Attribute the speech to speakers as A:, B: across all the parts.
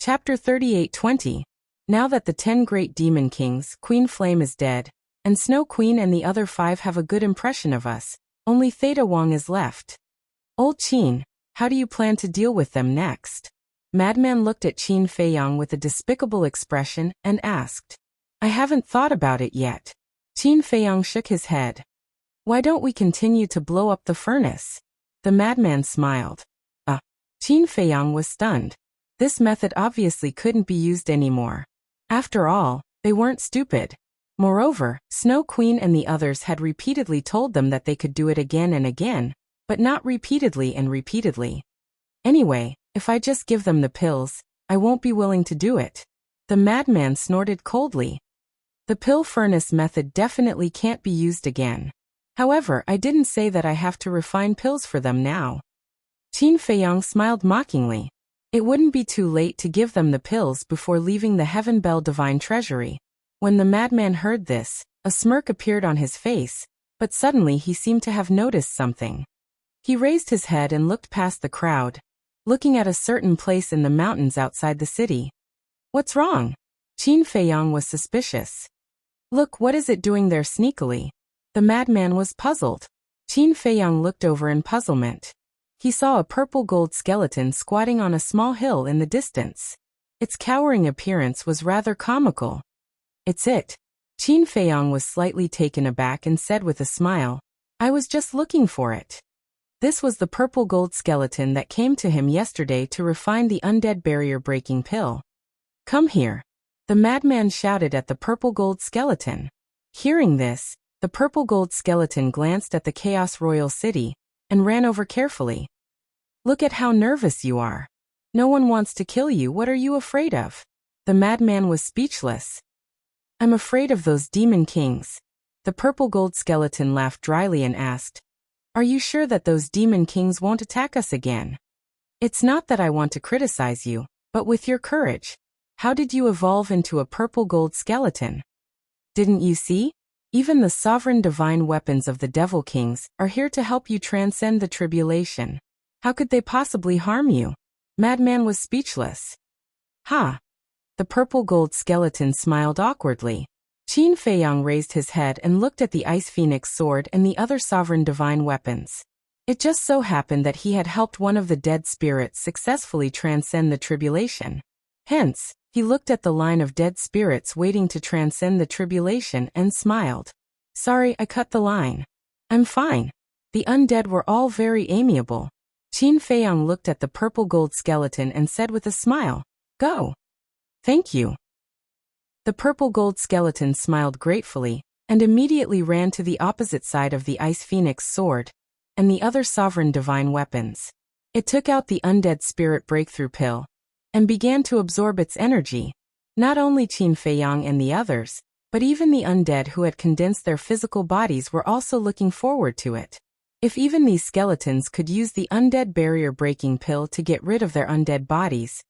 A: Chapter 38:20. Now that the 10 great demon kings, Queen Flame is dead, and Snow Queen and the other 5 have a good impression of us, only Theta Wong is left. Old Qin, how do you plan to deal with them next? Madman looked at Qin Feiyang with a despicable expression and asked. I haven't thought about it yet. Qin Feiyang shook his head. Why don't we continue to blow up the furnace? The madman smiled. Qin Feiyang was stunned. This method obviously couldn't be used anymore. After all, they weren't stupid. Moreover, Snow Queen and the others had repeatedly told them that they could do it again and again, but not repeatedly and repeatedly. Anyway, if I just give them the pills, I won't be willing to do it. The madman snorted coldly. The pill furnace method definitely can't be used again. However, I didn't say that I have to refine pills for them now. Qin Feiyang smiled mockingly. It wouldn't be too late to give them the pills before leaving the Heaven Bell Divine Treasury. When the madman heard this, a smirk appeared on his face, but suddenly he seemed to have noticed something. He raised his head and looked past the crowd, looking at a certain place in the mountains outside the city. What's wrong? Qin Feiyang was suspicious. Look, what is it doing there sneakily? The madman was puzzled. Qin Feiyang looked over in puzzlement. He saw a purple gold skeleton squatting on a small hill in the distance. Its cowering appearance was rather comical. It's it. Qin Feiyang was slightly taken aback and said with a smile, I was just looking for it. This was the purple gold skeleton that came to him yesterday to refine the undead barrier-breaking pill. Come here. The madman shouted at the purple gold skeleton. Hearing this, the purple gold skeleton glanced at the Chaos Royal City and ran over carefully. Look at how nervous you are. No one wants to kill you. What are you afraid of? The madman was speechless. I'm afraid of those demon kings. The purple gold skeleton laughed dryly and asked, Are you sure that those demon kings won't attack us again? It's not that I want to criticize you, but with your courage, how did you evolve into a purple gold skeleton? Didn't you see? Even the sovereign divine weapons of the devil kings are here to help you transcend the tribulation. How could they possibly harm you? Madman was speechless. Ha! The purple gold skeleton smiled awkwardly. Qin Feiyang raised his head and looked at the Ice Phoenix sword and the other sovereign divine weapons. It just so happened that he had helped one of the dead spirits successfully transcend the tribulation. Hence, he looked at the line of dead spirits waiting to transcend the tribulation and smiled. Sorry, I cut the line. I'm fine. The undead were all very amiable. Qin Feiyang looked at the purple gold skeleton and said with a smile, Go. Thank you. The purple gold skeleton smiled gratefully and immediately ran to the opposite side of the Ice Phoenix sword and the other sovereign divine weapons. It took out the undead spirit breakthrough pill and began to absorb its energy. Not only Qin Feiyang and the others, but even the undead who had condensed their physical bodies were also looking forward to it. If even these skeletons could use the undead barrier-breaking pill to get rid of their undead bodies,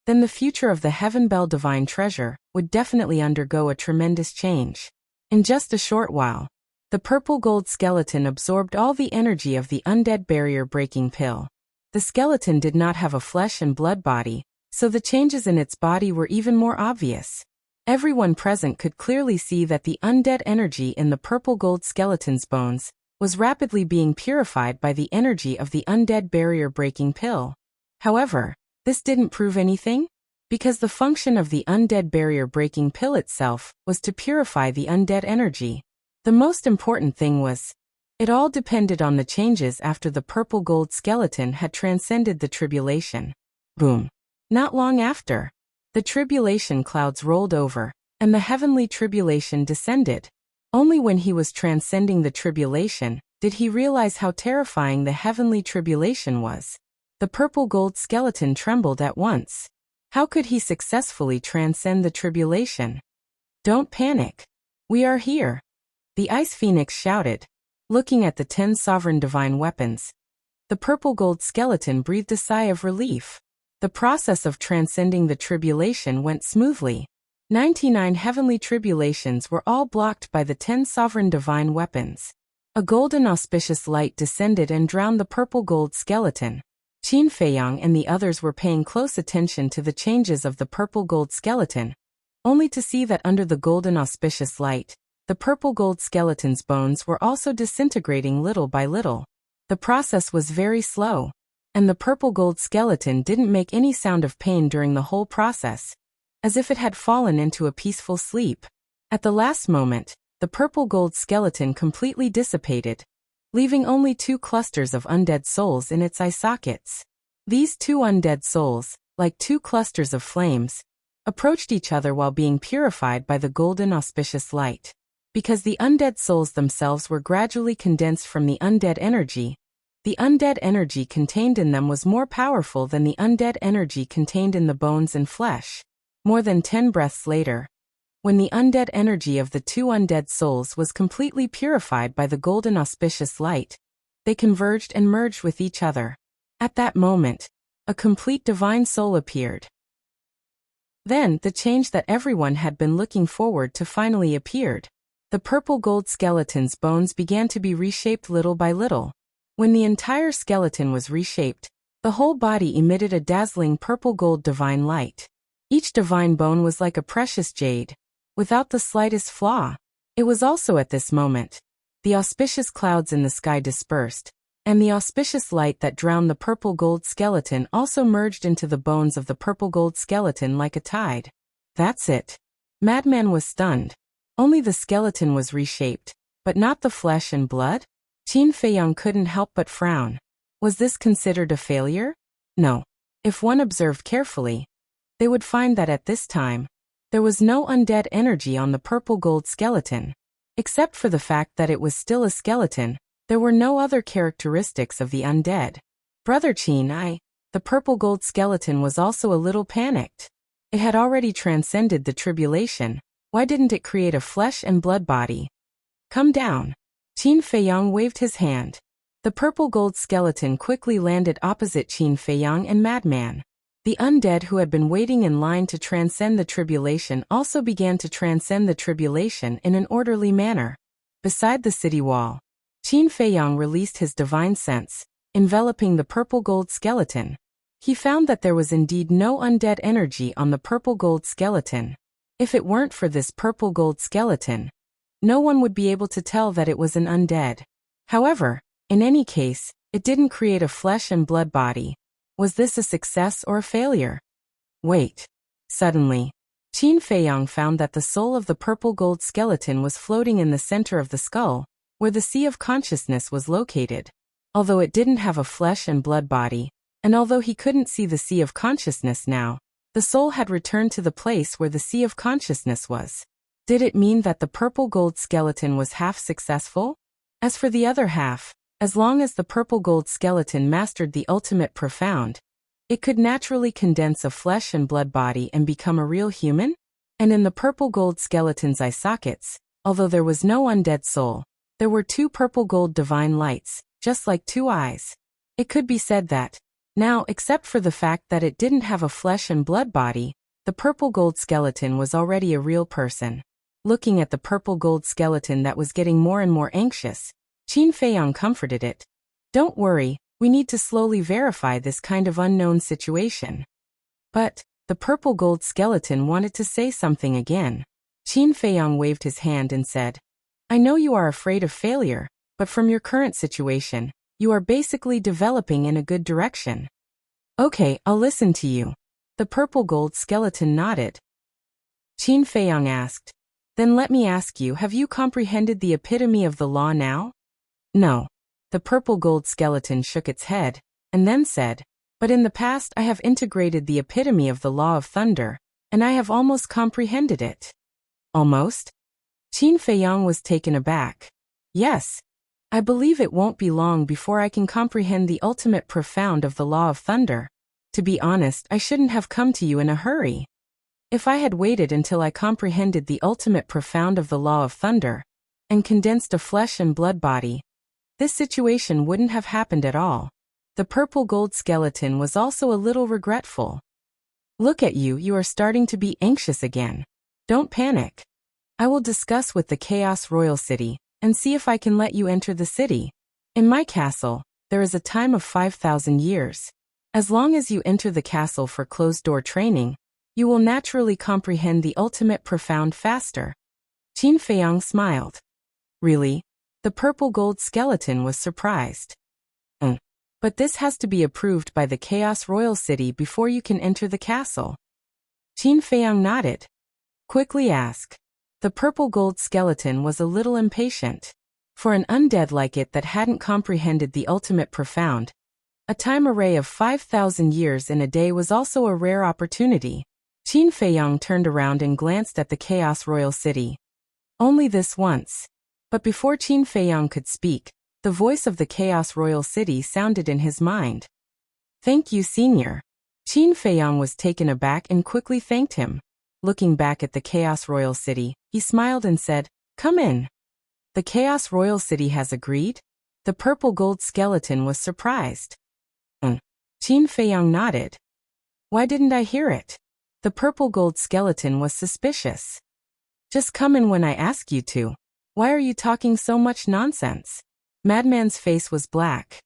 A: then the future of the Heaven Bell Divine Treasure would definitely undergo a tremendous change. In just a short while, the purple gold skeleton absorbed all the energy of the undead barrier-breaking pill. The skeleton did not have a flesh and blood body, so the changes in its body were even more obvious. Everyone present could clearly see that the undead energy in the purple gold skeleton's bones was rapidly being purified by the energy of the undead barrier-breaking pill. However, this didn't prove anything, because the function of the undead barrier-breaking pill itself was to purify the undead energy. The most important thing was, it all depended on the changes after the purple gold skeleton had transcended the tribulation. Boom. Not long after, the tribulation clouds rolled over, and the heavenly tribulation descended. Only when he was transcending the tribulation did he realize how terrifying the heavenly tribulation was. The purple gold skeleton trembled at once. How could he successfully transcend the tribulation? Don't panic. We are here. The Ice Phoenix shouted, looking at the 10 sovereign divine weapons. The purple gold skeleton breathed a sigh of relief. The process of transcending the tribulation went smoothly. 99 heavenly tribulations were all blocked by the 10 sovereign divine weapons. A golden auspicious light descended and drowned the purple gold skeleton. Qin Feiyang and the others were paying close attention to the changes of the purple gold skeleton, only to see that under the golden auspicious light, the purple gold skeleton's bones were also disintegrating little by little. The process was very slow, and the purple gold skeleton didn't make any sound of pain during the whole process, as if it had fallen into a peaceful sleep. At the last moment, the purple gold skeleton completely dissipated, leaving only 2 clusters of undead souls in its eye sockets. These 2 undead souls, like 2 clusters of flames, approached each other while being purified by the golden auspicious light. Because the undead souls themselves were gradually condensed from the undead energy, the undead energy contained in them was more powerful than the undead energy contained in the bones and flesh. More than 10 breaths later, when the undead energy of the 2 undead souls was completely purified by the golden auspicious light, they converged and merged with each other. At that moment, a complete divine soul appeared. Then, the change that everyone had been looking forward to finally appeared. The purple gold skeleton's bones began to be reshaped little by little. When the entire skeleton was reshaped, the whole body emitted a dazzling purple gold divine light. Each divine bone was like a precious jade, without the slightest flaw. It was also at this moment the auspicious clouds in the sky dispersed, and the auspicious light that drowned the purple gold skeleton also merged into the bones of the purple gold skeleton like a tide. That's it. Madman was stunned. Only the skeleton was reshaped, but not the flesh and blood? Qin Feiyang couldn't help but frown. Was this considered a failure? No. If one observed carefully, they would find that at this time, there was no undead energy on the purple gold skeleton. Except for the fact that it was still a skeleton, there were no other characteristics of the undead. Brother Qin, the purple gold skeleton was also a little panicked. It had already transcended the tribulation. Why didn't it create a flesh and blood body? Come down. Qin Feiyang waved his hand. The purple gold skeleton quickly landed opposite Qin Feiyang and Madman. The undead who had been waiting in line to transcend the tribulation also began to transcend the tribulation in an orderly manner. Beside the city wall, Qin Feiyang released his divine sense, enveloping the purple gold skeleton. He found that there was indeed no undead energy on the purple gold skeleton. If it weren't for this purple gold skeleton, no one would be able to tell that it was an undead. However, in any case, it didn't create a flesh and blood body. Was this a success or a failure? Wait. Suddenly, Qin Feiyang found that the soul of the purple gold skeleton was floating in the center of the skull, where the sea of consciousness was located. Although it didn't have a flesh and blood body, and although he couldn't see the sea of consciousness now, the soul had returned to the place where the sea of consciousness was. Did it mean that the purple gold skeleton was half successful? As for the other half, as long as the purple gold skeleton mastered the ultimate profound, it could naturally condense a flesh and blood body and become a real human? And in the purple gold skeleton's eye sockets, although there was no undead soul, there were 2 purple gold divine lights, just like 2 eyes. It could be said that, now, except for the fact that it didn't have a flesh and blood body, the purple gold skeleton was already a real person. Looking at the purple gold skeleton that was getting more and more anxious, Qin Feiyang comforted it. Don't worry, we need to slowly verify this kind of unknown situation. But, the purple gold skeleton wanted to say something again. Qin Feiyang waved his hand and said, I know you are afraid of failure, but from your current situation, you are basically developing in a good direction. Okay, I'll listen to you. The purple gold skeleton nodded. Qin Feiyang asked, Then let me ask you, have you comprehended the epitome of the law now? No. The purple gold skeleton shook its head, and then said, But in the past I have integrated the epitome of the law of thunder, and I have almost comprehended it. Almost? Qin Feiyang was taken aback. Yes. I believe it won't be long before I can comprehend the ultimate profound of the law of thunder. To be honest, I shouldn't have come to you in a hurry. If I had waited until I comprehended the ultimate profound of the law of thunder, and condensed a flesh and blood body, this situation wouldn't have happened at all. The purple gold skeleton was also a little regretful. Look at you, you are starting to be anxious again. Don't panic. I will discuss with the Chaos Royal City, and see if I can let you enter the city. In my castle, there is a time of 5,000 years. As long as you enter the castle for closed-door training, you will naturally comprehend the ultimate profound faster. Qin Feiyang smiled. Really? The purple gold skeleton was surprised. But this has to be approved by the Chaos Royal City before you can enter the castle. Qin Feiyang nodded. Quickly ask. The purple gold skeleton was a little impatient. For an undead like it that hadn't comprehended the ultimate profound, a time array of 5,000 years in a day was also a rare opportunity. Qin Feiyang turned around and glanced at the Chaos Royal City. Only this once. But before Qin Feiyang could speak, the voice of the Chaos Royal City sounded in his mind. Thank you, Senior. Qin Feiyang was taken aback and quickly thanked him. Looking back at the Chaos Royal City, he smiled and said, Come in. The Chaos Royal City has agreed? The purple gold skeleton was surprised. Qin Feiyang nodded. Why didn't I hear it? The purple gold skeleton was suspicious. Just come in when I ask you to. Why are you talking so much nonsense? Madman's face was black.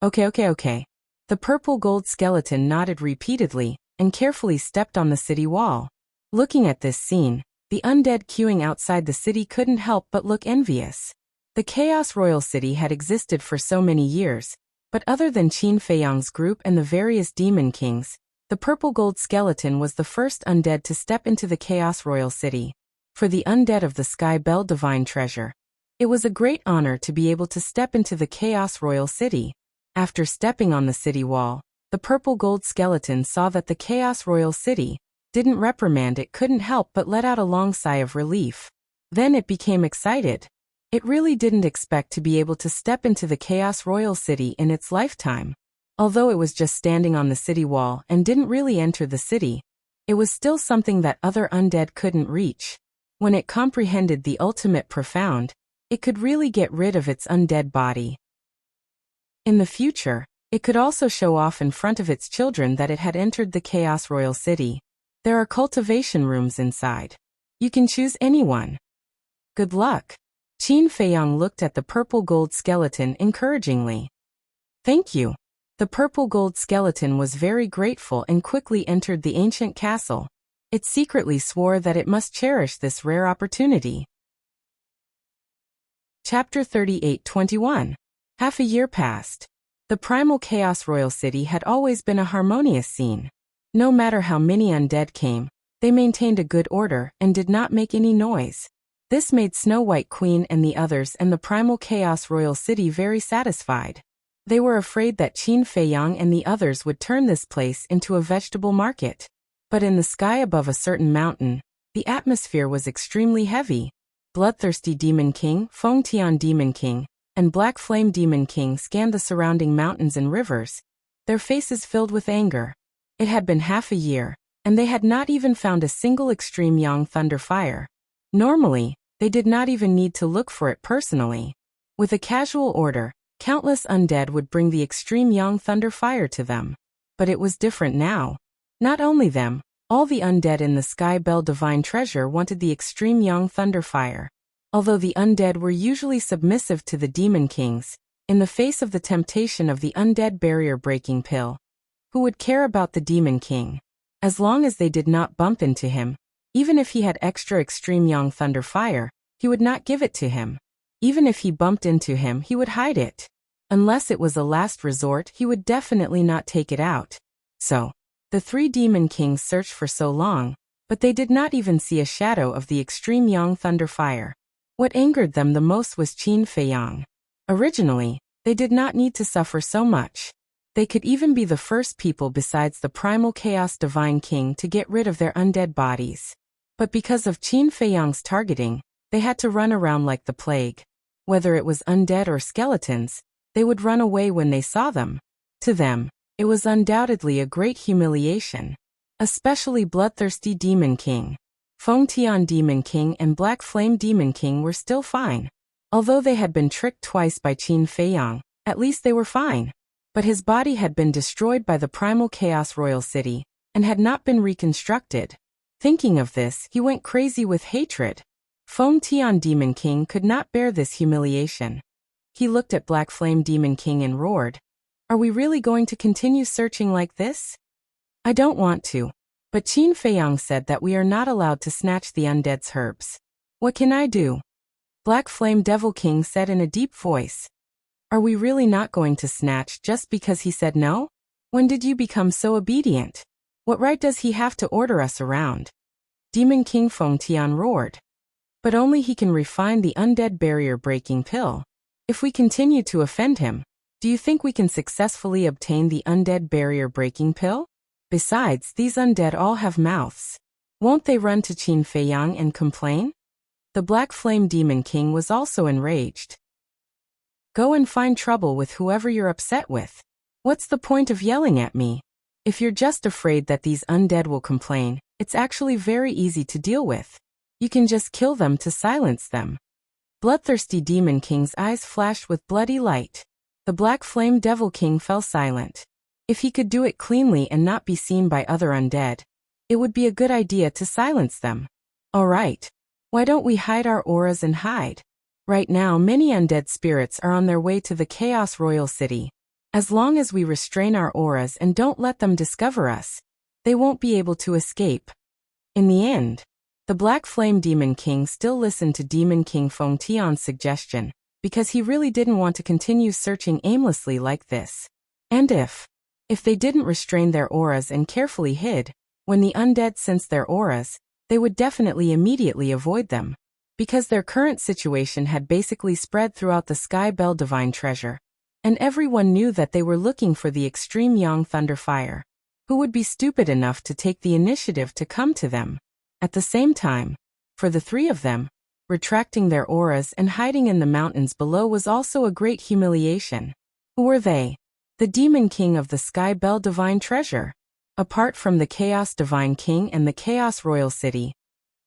A: Okay. The purple gold skeleton nodded repeatedly and carefully stepped on the city wall. Looking at this scene, the undead queuing outside the city couldn't help but look envious. The Chaos Royal City had existed for so many years, but other than Qin Feiyang's group and the various demon kings, the purple gold skeleton was the first undead to step into the Chaos Royal City. For the undead of the Sky Bell Divine Treasure, it was a great honor to be able to step into the Chaos Royal City. After stepping on the city wall, the purple gold skeleton saw that the Chaos Royal City didn't reprimand it, couldn't help but let out a long sigh of relief. Then it became excited. It really didn't expect to be able to step into the Chaos Royal City in its lifetime. Although it was just standing on the city wall and didn't really enter the city, it was still something that other undead couldn't reach. When it comprehended the ultimate profound, it could really get rid of its undead body. In the future, it could also show off in front of its children that it had entered the Chaos Royal City. There are cultivation rooms inside. You can choose anyone. Good luck. Qin Feiyang looked at the purple gold skeleton encouragingly. Thank you. The purple gold skeleton was very grateful and quickly entered the ancient castle. It secretly swore that it must cherish this rare opportunity. Chapter 38-21. Half a year passed. The primal Chaos Royal City had always been a harmonious scene. No matter how many undead came, they maintained a good order and did not make any noise. This made Snow White Queen and the others and the primal Chaos Royal City very satisfied. They were afraid that Qin Feiyang and the others would turn this place into a vegetable market. But in the sky above a certain mountain, the atmosphere was extremely heavy. Bloodthirsty Demon King, Fengtian Demon King, and Black Flame Demon King scanned the surrounding mountains and rivers, their faces filled with anger. It had been half a year, and they had not even found a single extreme Yang Thunder Fire. Normally, they did not even need to look for it personally. With a casual order, countless undead would bring the extreme Yang Thunder Fire to them. But it was different now. Not only them, all the undead in the Sky Bell Divine Treasure wanted the extreme Yang Thunder Fire. Although the undead were usually submissive to the Demon Kings, in the face of the temptation of the undead barrier-breaking pill, who would care about the Demon King? As long as they did not bump into him, even if he had extra extreme Yang Thunder Fire, he would not give it to him. Even if he bumped into him, he would hide it. Unless it was a last resort, he would definitely not take it out. So, the three Demon Kings searched for so long, but they did not even see a shadow of the extreme Yang Thunder Fire. What angered them the most was Qin Feiyang. Originally, they did not need to suffer so much. They could even be the first people besides the primal Chaos Divine King to get rid of their undead bodies. But because of Qin Feiyang's targeting, they had to run around like the plague. Whether it was undead or skeletons, they would run away when they saw them. To them, it was undoubtedly a great humiliation. Especially Bloodthirsty Demon King. Fengtian Demon King and Black Flame Demon King were still fine. Although they had been tricked twice by Qin Feiyang, at least they were fine. But his body had been destroyed by the primal Chaos Royal City, and had not been reconstructed. Thinking of this, he went crazy with hatred. Fengtian Demon King could not bear this humiliation. He looked at Black Flame Demon King and roared. Are we really going to continue searching like this? I don't want to. But Qin Feiyang said that we are not allowed to snatch the undead's herbs. What can I do? Black Flame Devil King said in a deep voice. Are we really not going to snatch just because he said no? When did you become so obedient? What right does he have to order us around? Demon King Feng Tian roared. But only he can refine the undead barrier-breaking pill. If we continue to offend him, do you think we can successfully obtain the undead barrier-breaking pill? Besides, these undead all have mouths. Won't they run to Qin Feiyang and complain? The Black Flame Demon King was also enraged. Go and find trouble with whoever you're upset with. What's the point of yelling at me? If you're just afraid that these undead will complain, it's actually very easy to deal with. You can just kill them to silence them. Bloodthirsty Demon King's eyes flashed with bloody light. The Black Flame Devil King fell silent. If he could do it cleanly and not be seen by other undead, it would be a good idea to silence them. All right. Why don't we hide our auras and hide? Right now, many undead spirits are on their way to the Chaos Royal City. As long as we restrain our auras and don't let them discover us, they won't be able to escape. In the end, the Black Flame Demon King still listened to Demon King Feng Tian's suggestion, because he really didn't want to continue searching aimlessly like this. And if they didn't restrain their auras and carefully hid, when the undead sensed their auras, they would definitely immediately avoid them. Because their current situation had basically spread throughout the Sky Bell Divine Treasure, and everyone knew that they were looking for the Extreme Yang Thunderfire. Who would be stupid enough to take the initiative to come to them? At the same time, for the three of them, retracting their auras and hiding in the mountains below was also a great humiliation. Who were they? The Demon King of the Sky Bell Divine Treasure. Apart from the Chaos Divine King and the Chaos Royal City,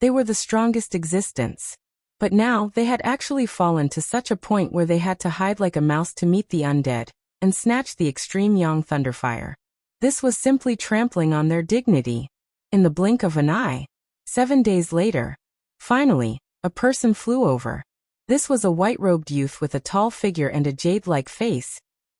A: they were the strongest existence. But now they had actually fallen to such a point where they had to hide like a mouse to meet the undead and snatch the Extreme Yang Thunderfire. This was simply trampling on their dignity. In the blink of an eye, 7 days later, finally, a person flew over. This was a white-robed youth with a tall figure and a jade-like face,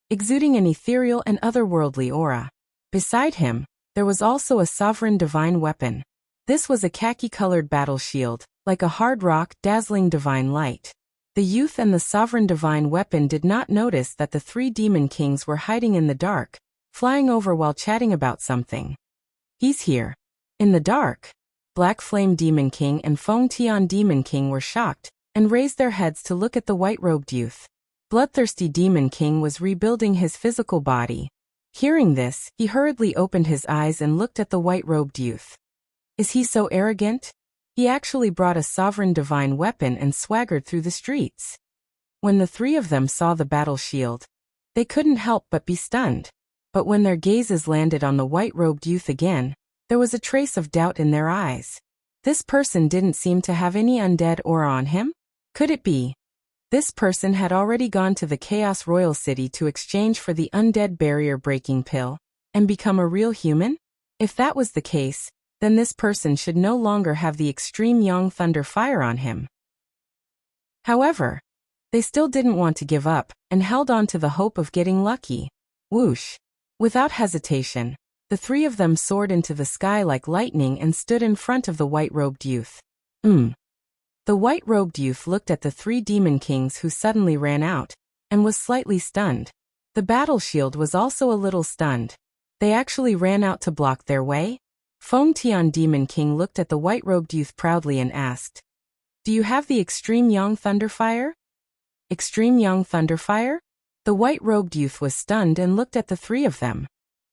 A: exuding an ethereal and otherworldly aura. Beside him, there was also a sovereign divine weapon. This was a khaki-colored battle shield, like a hard rock dazzling divine light. The youth and the sovereign divine weapon did not notice that the three demon kings were hiding in the dark, flying over while chatting about something. He's here. In the dark. Black Flame Demon King and Feng Tian Demon King were shocked, and raised their heads to look at the white-robed youth. Bloodthirsty Demon King was rebuilding his physical body. Hearing this, he hurriedly opened his eyes and looked at the white-robed youth. Is he so arrogant? He actually brought a sovereign divine weapon and swaggered through the streets. When the three of them saw the battle shield, they couldn't help but be stunned. But when their gazes landed on the white-robed youth again, there was a trace of doubt in their eyes. This person didn't seem to have any undead aura on him? Could it be? This person had already gone to the Chaos Royal City to exchange for the undead barrier-breaking pill, and become a real human? If that was the case, then this person should no longer have the Extreme Yang Thunderfire on him. However, they still didn't want to give up, and held on to the hope of getting lucky. Whoosh! Without hesitation, the three of them soared into the sky like lightning and stood in front of the white-robed youth. The white-robed youth looked at the three demon kings who suddenly ran out, and was slightly stunned. The battle shield was also a little stunned. They actually ran out to block their way? Feng Tian Demon King looked at the white-robed youth proudly and asked, "Do you have the Extreme Yang Thunderfire?" Extreme Yang Thunderfire? The white-robed youth was stunned and looked at the three of them.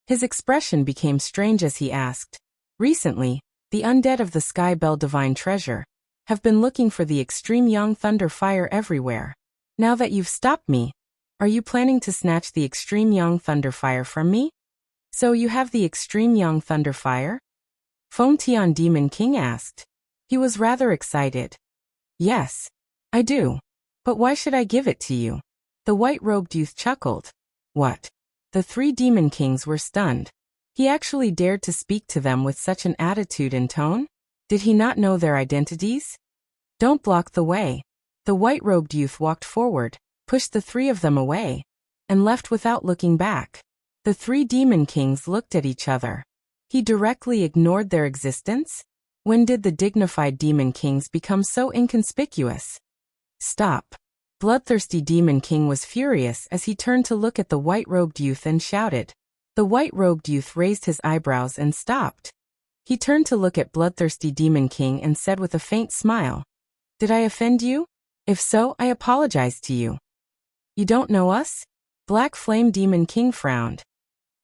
A: His expression became strange as he asked, "Recently, the undead of the Sky Bell Divine Treasure have been looking for the Extreme Yang Thunderfire everywhere. Now that you've stopped me, are you planning to snatch the Extreme Yang Thunderfire from me?" "So you have the Extreme Yang Thunderfire?" Feng Tian Demon King asked. He was rather excited. "Yes, I do. But why should I give it to you?" The white-robed youth chuckled. "What?" The three demon kings were stunned. He actually dared to speak to them with such an attitude and tone? Did he not know their identities? "Don't block the way." The white-robed youth walked forward, pushed the three of them away, and left without looking back. The 3 demon kings looked at each other. He directly ignored their existence? When did the dignified demon kings become so inconspicuous? Stop. Bloodthirsty demon king was furious as he turned to look at the white-robed youth and shouted. The white-robed youth raised his eyebrows and stopped. He turned to look at bloodthirsty demon king and said with a faint smile, "Did I offend you? If so, I apologize to you." "You don't know us?" Black Flame Demon King frowned.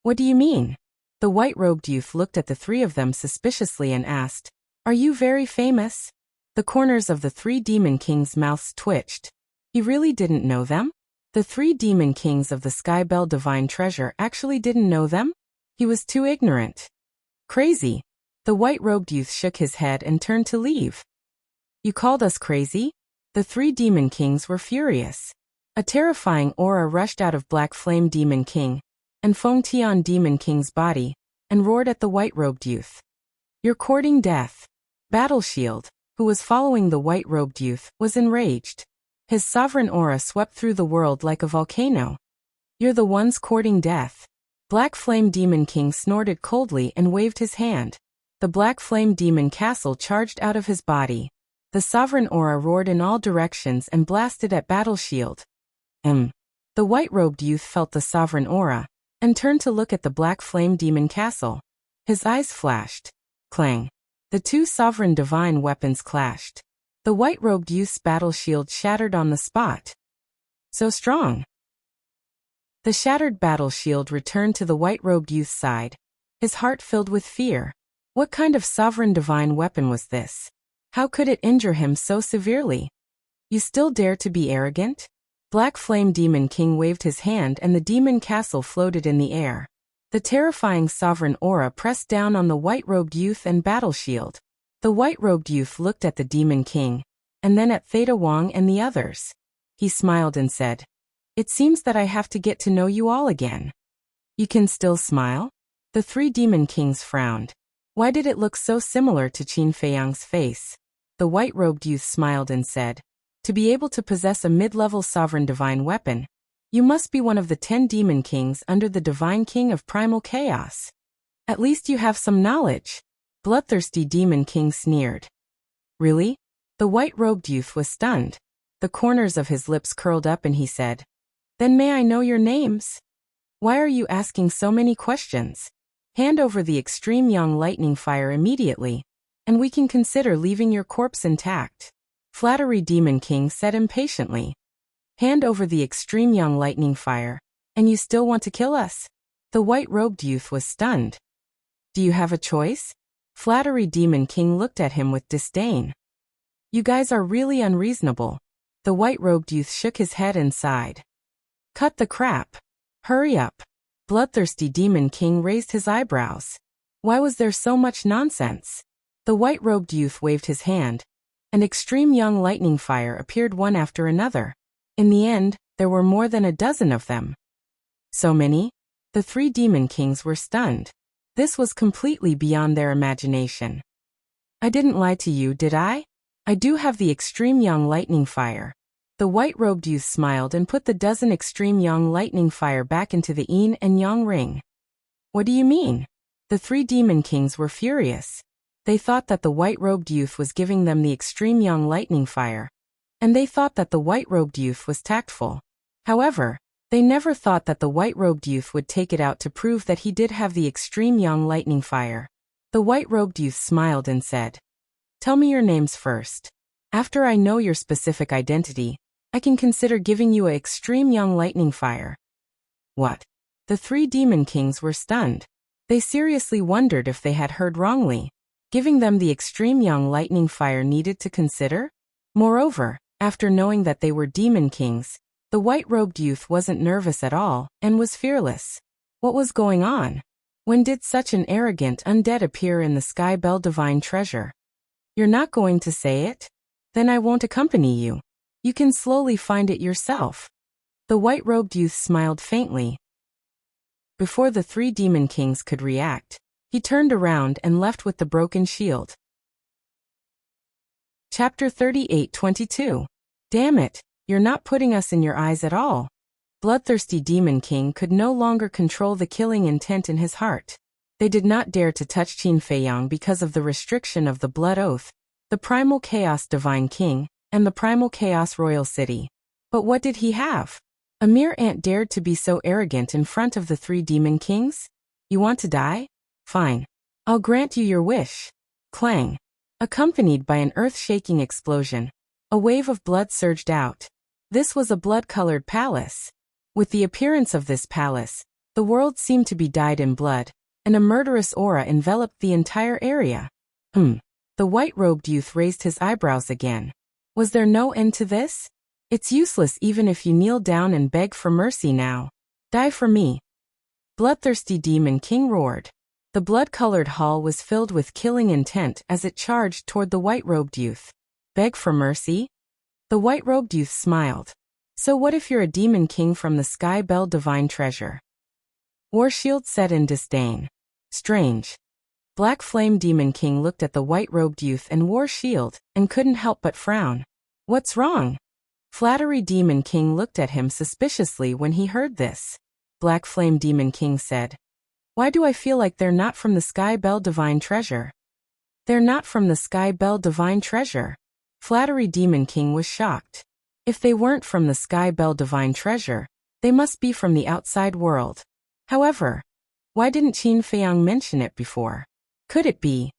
A: "What do you mean?" The white-robed youth looked at the 3 of them suspiciously and asked, "Are you very famous?" The corners of the 3 demon kings' mouths twitched. He really didn't know them? The 3 demon kings of the Sky Bell Divine Treasure actually didn't know them? He was too ignorant. Crazy. The white-robed youth shook his head and turned to leave. "You called us crazy?" The 3 demon kings were furious. A terrifying aura rushed out of Black Flame Demon King and Feng Tian Demon King's body and roared at the white-robed youth. "You're courting death." Battle Shield, who was following the white-robed youth, was enraged. His sovereign aura swept through the world like a volcano. "You're the ones courting death." Black Flame Demon King snorted coldly and waved his hand. The Black Flame Demon Castle charged out of his body. The sovereign aura roared in all directions and blasted at Battle Shield. The white-robed youth felt the sovereign aura and turned to look at the Black Flame Demon Castle. His eyes flashed. Clang. The 2 sovereign divine weapons clashed. The white-robed youth's battle shield shattered on the spot. So strong. The shattered battle shield returned to the white-robed youth's side, his heart filled with fear. What kind of sovereign divine weapon was this? How could it injure him so severely? "You still dare to be arrogant?" Black Flame Demon King waved his hand and the demon castle floated in the air. The terrifying sovereign aura pressed down on the white-robed youth and battle shield. The white-robed youth looked at the demon king, and then at Theta Wong and the others. He smiled and said, "It seems that I have to get to know you all again." "You can still smile?" The 3 demon kings frowned. Why did it look so similar to Qin Feiyang's face? The white-robed youth smiled and said, "To be able to possess a mid-level sovereign divine weapon, you must be one of the 10 demon kings under the divine king of primal chaos. At least you have some knowledge." Bloodthirsty Demon King sneered. "Really?" The white-robed youth was stunned. The corners of his lips curled up and he said, "Then may I know your names?" "Why are you asking so many questions? Hand over the extreme young lightning fire immediately, and we can consider leaving your corpse intact." Flattery Demon King said impatiently. "Hand over the extreme young lightning fire, and you still want to kill us?" The white-robed youth was stunned. "Do you have a choice?" Flattery Demon King looked at him with disdain. "You guys are really unreasonable." The white-robed youth shook his head and sighed. "Cut the crap. Hurry up." Bloodthirsty Demon King raised his eyebrows. Why was there so much nonsense? The white-robed youth waved his hand, and extreme young lightning fire appeared one after another. In the end, there were more than a dozen of them. So many? The 3 demon kings were stunned. This was completely beyond their imagination. "I didn't lie to you, did I? I do have the extreme young lightning fire." The white-robed youth smiled and put the dozen extreme young lightning fire back into the yin and yang ring. "What do you mean?" The 3 demon kings were furious. They thought that the white-robed youth was giving them the extreme young lightning fire, and they thought that the white-robed youth was tactful. However, they never thought that the white-robed youth would take it out to prove that he did have the extreme young lightning fire. The white-robed youth smiled and said, "Tell me your names first. After I know your specific identity, I can consider giving you a extreme young lightning fire." "What?" The 3 demon kings were stunned. They seriously wondered if they had heard wrongly. Giving them the extreme young lightning fire needed to consider? Moreover, after knowing that they were demon kings, the white-robed youth wasn't nervous at all and was fearless. What was going on? When did such an arrogant undead appear in the Sky Bell Divine Treasure? "You're not going to say it? Then I won't accompany you. You can slowly find it yourself." The white-robed youth smiled faintly. Before the 3 demon kings could react, he turned around and left with the broken shield. Chapter 38:22. Damn it, you're not putting us in your eyes at all. bloodthirsty Demon King could no longer control the killing intent in his heart. They did not dare to touch Qin Feiyang because of the restriction of the Blood Oath, the Primal Chaos Divine King, and the Primal Chaos Royal City. But what did he have? A mere ant dared to be so arrogant in front of the 3 Demon Kings? You want to die? Fine. I'll grant you your wish. Clang. Accompanied by an earth-shaking explosion, a wave of blood surged out. This was a blood-colored palace. With the appearance of this palace, the world seemed to be dyed in blood, and a murderous aura enveloped the entire area. The white-robed youth raised his eyebrows again. Was there no end to this? It's useless even if you kneel down and beg for mercy now. Die for me. Bloodthirsty Demon King roared. The blood-colored hall was filled with killing intent as it charged toward the white-robed youth. Beg for mercy? The white-robed youth smiled. So what if you're a Demon King from the Sky Bell Divine Treasure? Warshield said in disdain. Strange. Black Flame Demon King looked at the white-robed youth and Warshield, and couldn't help but frown. What's wrong? Flattery Demon King looked at him suspiciously when he heard this. Black Flame Demon King said, Why do I feel like they're not from the Sky Bell Divine Treasure? They're not from the Sky Bell Divine Treasure. Flattery Demon King was shocked. If they weren't from the Sky Bell Divine Treasure, they must be from the outside world. However, why didn't Qin Feiyang mention it before? Could it be?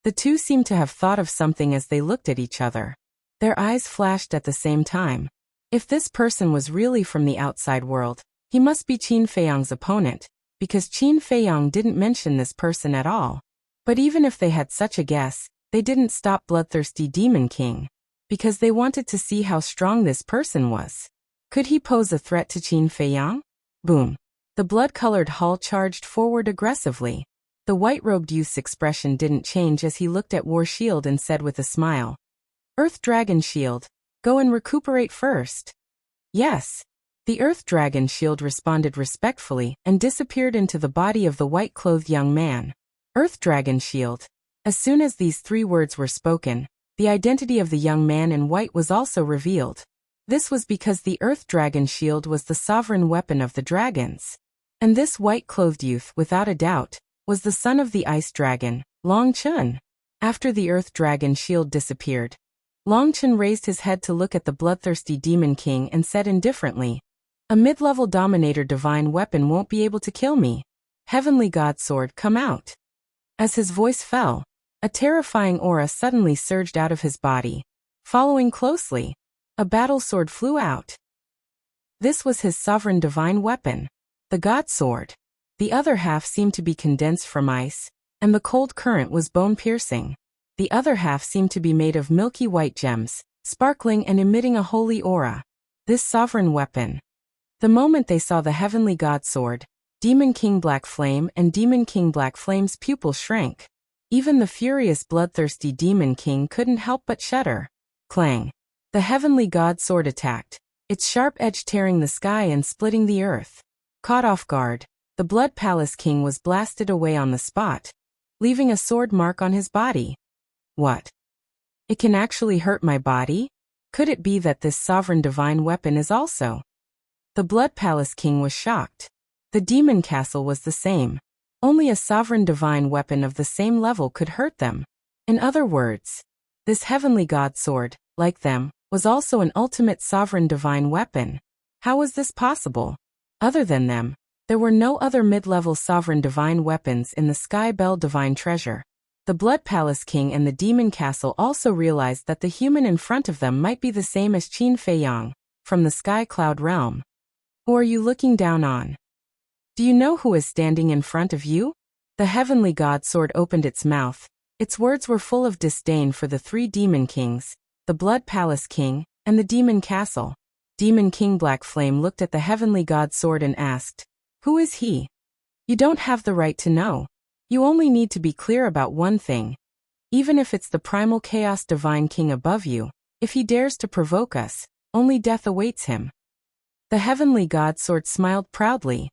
A: The two seemed to have thought of something as they looked at each other. Their eyes flashed at the same time. If this person was really from the outside world, he must be Qin Feiyang's opponent, because Qin Feiyang didn't mention this person at all. But even if they had such a guess, they didn't stop Bloodthirsty Demon King, because they wanted to see how strong this person was. Could he pose a threat to Qin Feiyang? Boom. The blood-colored hall charged forward aggressively. The white-robed youth's expression didn't change as he looked at Warshield and said with a smile, Earth Dragon Shield, go and recuperate first. Yes. The Earth Dragon Shield responded respectfully and disappeared into the body of the white-clothed young man. Earth Dragon Shield. As soon as these 3 words were spoken, the identity of the young man in white was also revealed. This was because the Earth Dragon Shield was the sovereign weapon of the dragons. And this white-clothed youth, without a doubt, was the son of the Ice Dragon, Long Chun. After the Earth Dragon Shield disappeared, Long Chun raised his head to look at the bloodthirsty Demon King and said indifferently, A mid-level Dominator divine weapon won't be able to kill me. Heavenly God Sword, come out. As his voice fell, a terrifying aura suddenly surged out of his body. Following closely, a battle sword flew out. This was his sovereign divine weapon, the God Sword. The other half seemed to be condensed from ice, and the cold current was bone-piercing. The other half seemed to be made of milky white gems, sparkling and emitting a holy aura. This sovereign weapon. The moment they saw the heavenly God Sword, Demon King Black Flame and Demon King Black Flame's pupils shrank. Even the furious bloodthirsty Demon King couldn't help but shudder. Clang. The heavenly God Sword attacked, its sharp edge tearing the sky and splitting the earth. Caught off guard, the Blood Palace King was blasted away on the spot, leaving a sword mark on his body. What? It can actually hurt my body? Could it be that this sovereign divine weapon is also? The Blood Palace King was shocked. The Demon Castle was the same. Only a sovereign divine weapon of the same level could hurt them. In other words, this heavenly God Sword, like them, was also an ultimate sovereign divine weapon. How was this possible? Other than them, there were no other mid-level sovereign divine weapons in the Sky Bell Divine Treasure. The Blood Palace King and the Demon Castle also realized that the human in front of them might be the same as Qin Feiyang, from the Sky Cloud Realm. Who are you looking down on? Do you know who is standing in front of you? The heavenly God Sword opened its mouth. Its words were full of disdain for the 3 Demon Kings, the Blood Palace King, and the Demon Castle. Demon King Black Flame looked at the heavenly God Sword and asked, Who is he? You don't have the right to know. You only need to be clear about one thing. Even if it's the Primal Chaos Divine King above you, if he dares to provoke us, only death awaits him. The heavenly God Sword smiled proudly.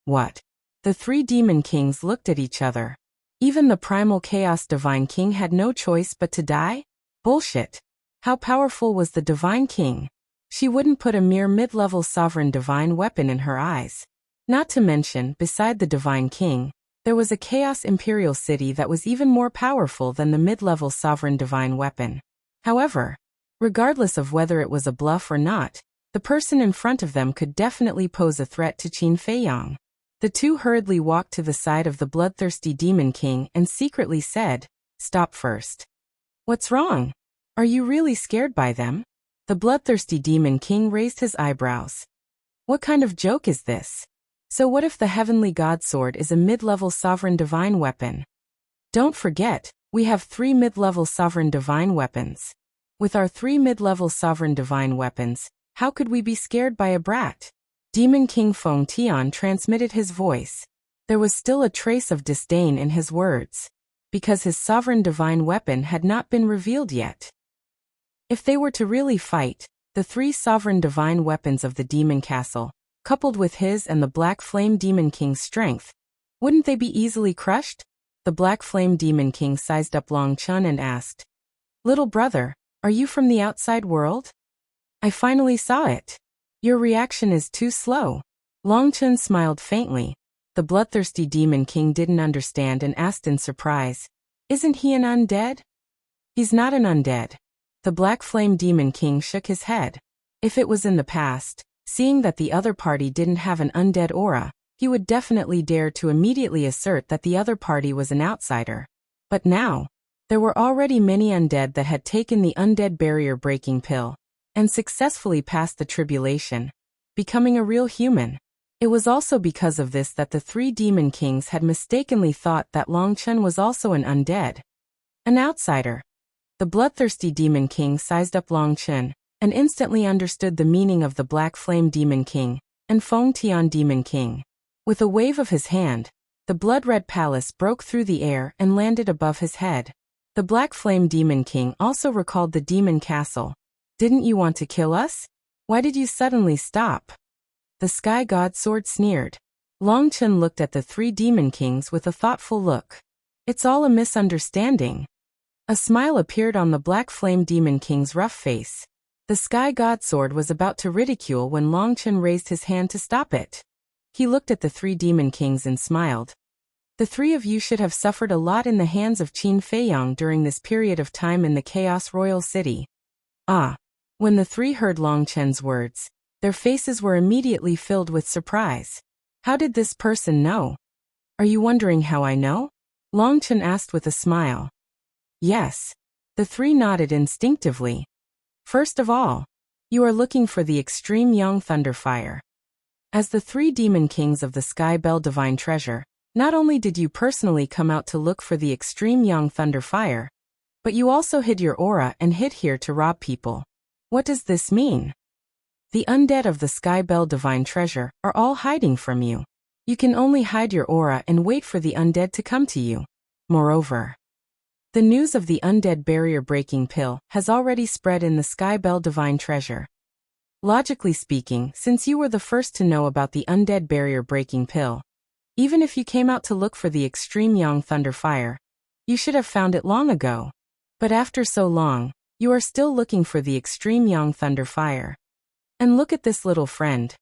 A: What? The 3 Demon Kings looked at each other. Even the Primal Chaos Divine King had no choice but to die? Bullshit. How powerful was the Divine King? She wouldn't put a mere mid-level sovereign divine weapon in her eyes. Not to mention, beside the divine king, there was a chaos imperial city that was even more powerful than the mid-level sovereign divine weapon. However, regardless of whether it was a bluff or not, the person in front of them could definitely pose a threat to Qin Feiyang. The two hurriedly walked to the side of the bloodthirsty demon king and secretly said, "Stop first." "What's wrong? Are you really scared by them?" The bloodthirsty demon king raised his eyebrows. "What kind of joke is this? So what if the heavenly god sword is a mid-level sovereign divine weapon? Don't forget, we have 3 mid-level sovereign divine weapons. With our 3 mid-level sovereign divine weapons, how could we be scared by a brat?" Demon King Feng Tian transmitted his voice. There was still a trace of disdain in his words, because his sovereign divine weapon had not been revealed yet. If they were to really fight, the 3 sovereign divine weapons of the demon castle, coupled with his and the Black Flame Demon King's strength, wouldn't they be easily crushed? The Black Flame Demon King sized up Long Chun and asked, "Little brother, are you from the outside world? I finally saw it. Your reaction is too slow." Long Chun smiled faintly. The bloodthirsty Demon King didn't understand and asked in surprise, "Isn't he an undead?" "He's not an undead." The Black Flame Demon King shook his head. If it was in the past, seeing that the other party didn't have an undead aura, he would definitely dare to immediately assert that the other party was an outsider. But now, there were already many undead that had taken the undead barrier-breaking pill and successfully passed the tribulation, becoming a real human. It was also because of this that the 3 demon kings had mistakenly thought that Long Chun was also an undead. An outsider. The bloodthirsty demon king sized up Long Chun and instantly understood the meaning of the Black Flame Demon King and Feng Tian Demon King. With a wave of his hand, the blood-red palace broke through the air and landed above his head. The Black Flame Demon King also recalled the demon castle. "Didn't you want to kill us? Why did you suddenly stop?" The Sky God Sword sneered. Long Chun looked at the 3 demon kings with a thoughtful look. "It's all a misunderstanding." A smile appeared on the Black Flame Demon King's rough face. The Sky God Sword was about to ridicule when Long Chun raised his hand to stop it. He looked at the 3 demon kings and smiled. "The 3 of you should have suffered a lot in the hands of Qin Feiyang during this period of time in the Chaos Royal City." "Ah." When the 3 heard Long Chun's words, their faces were immediately filled with surprise. "How did this person know?" "Are you wondering how I know?" Long Chun asked with a smile. "Yes." The 3 nodded instinctively. "First of all, you are looking for the extreme young Thunderfire. As the 3 demon kings of the Sky Bell Divine Treasure, not only did you personally come out to look for the extreme young Thunderfire, but you also hid your aura and hid here to rob people. What does this mean? The undead of the Sky Bell Divine Treasure are all hiding from you. You can only hide your aura and wait for the undead to come to you. Moreover, the news of the undead barrier-breaking pill has already spread in the Sky Bell Divine Treasure. Logically speaking, since you were the first to know about the undead barrier-breaking pill, even if you came out to look for the extreme young Thunderfire, you should have found it long ago. But after so long, you are still looking for the extreme young Thunderfire. And look at this little friend."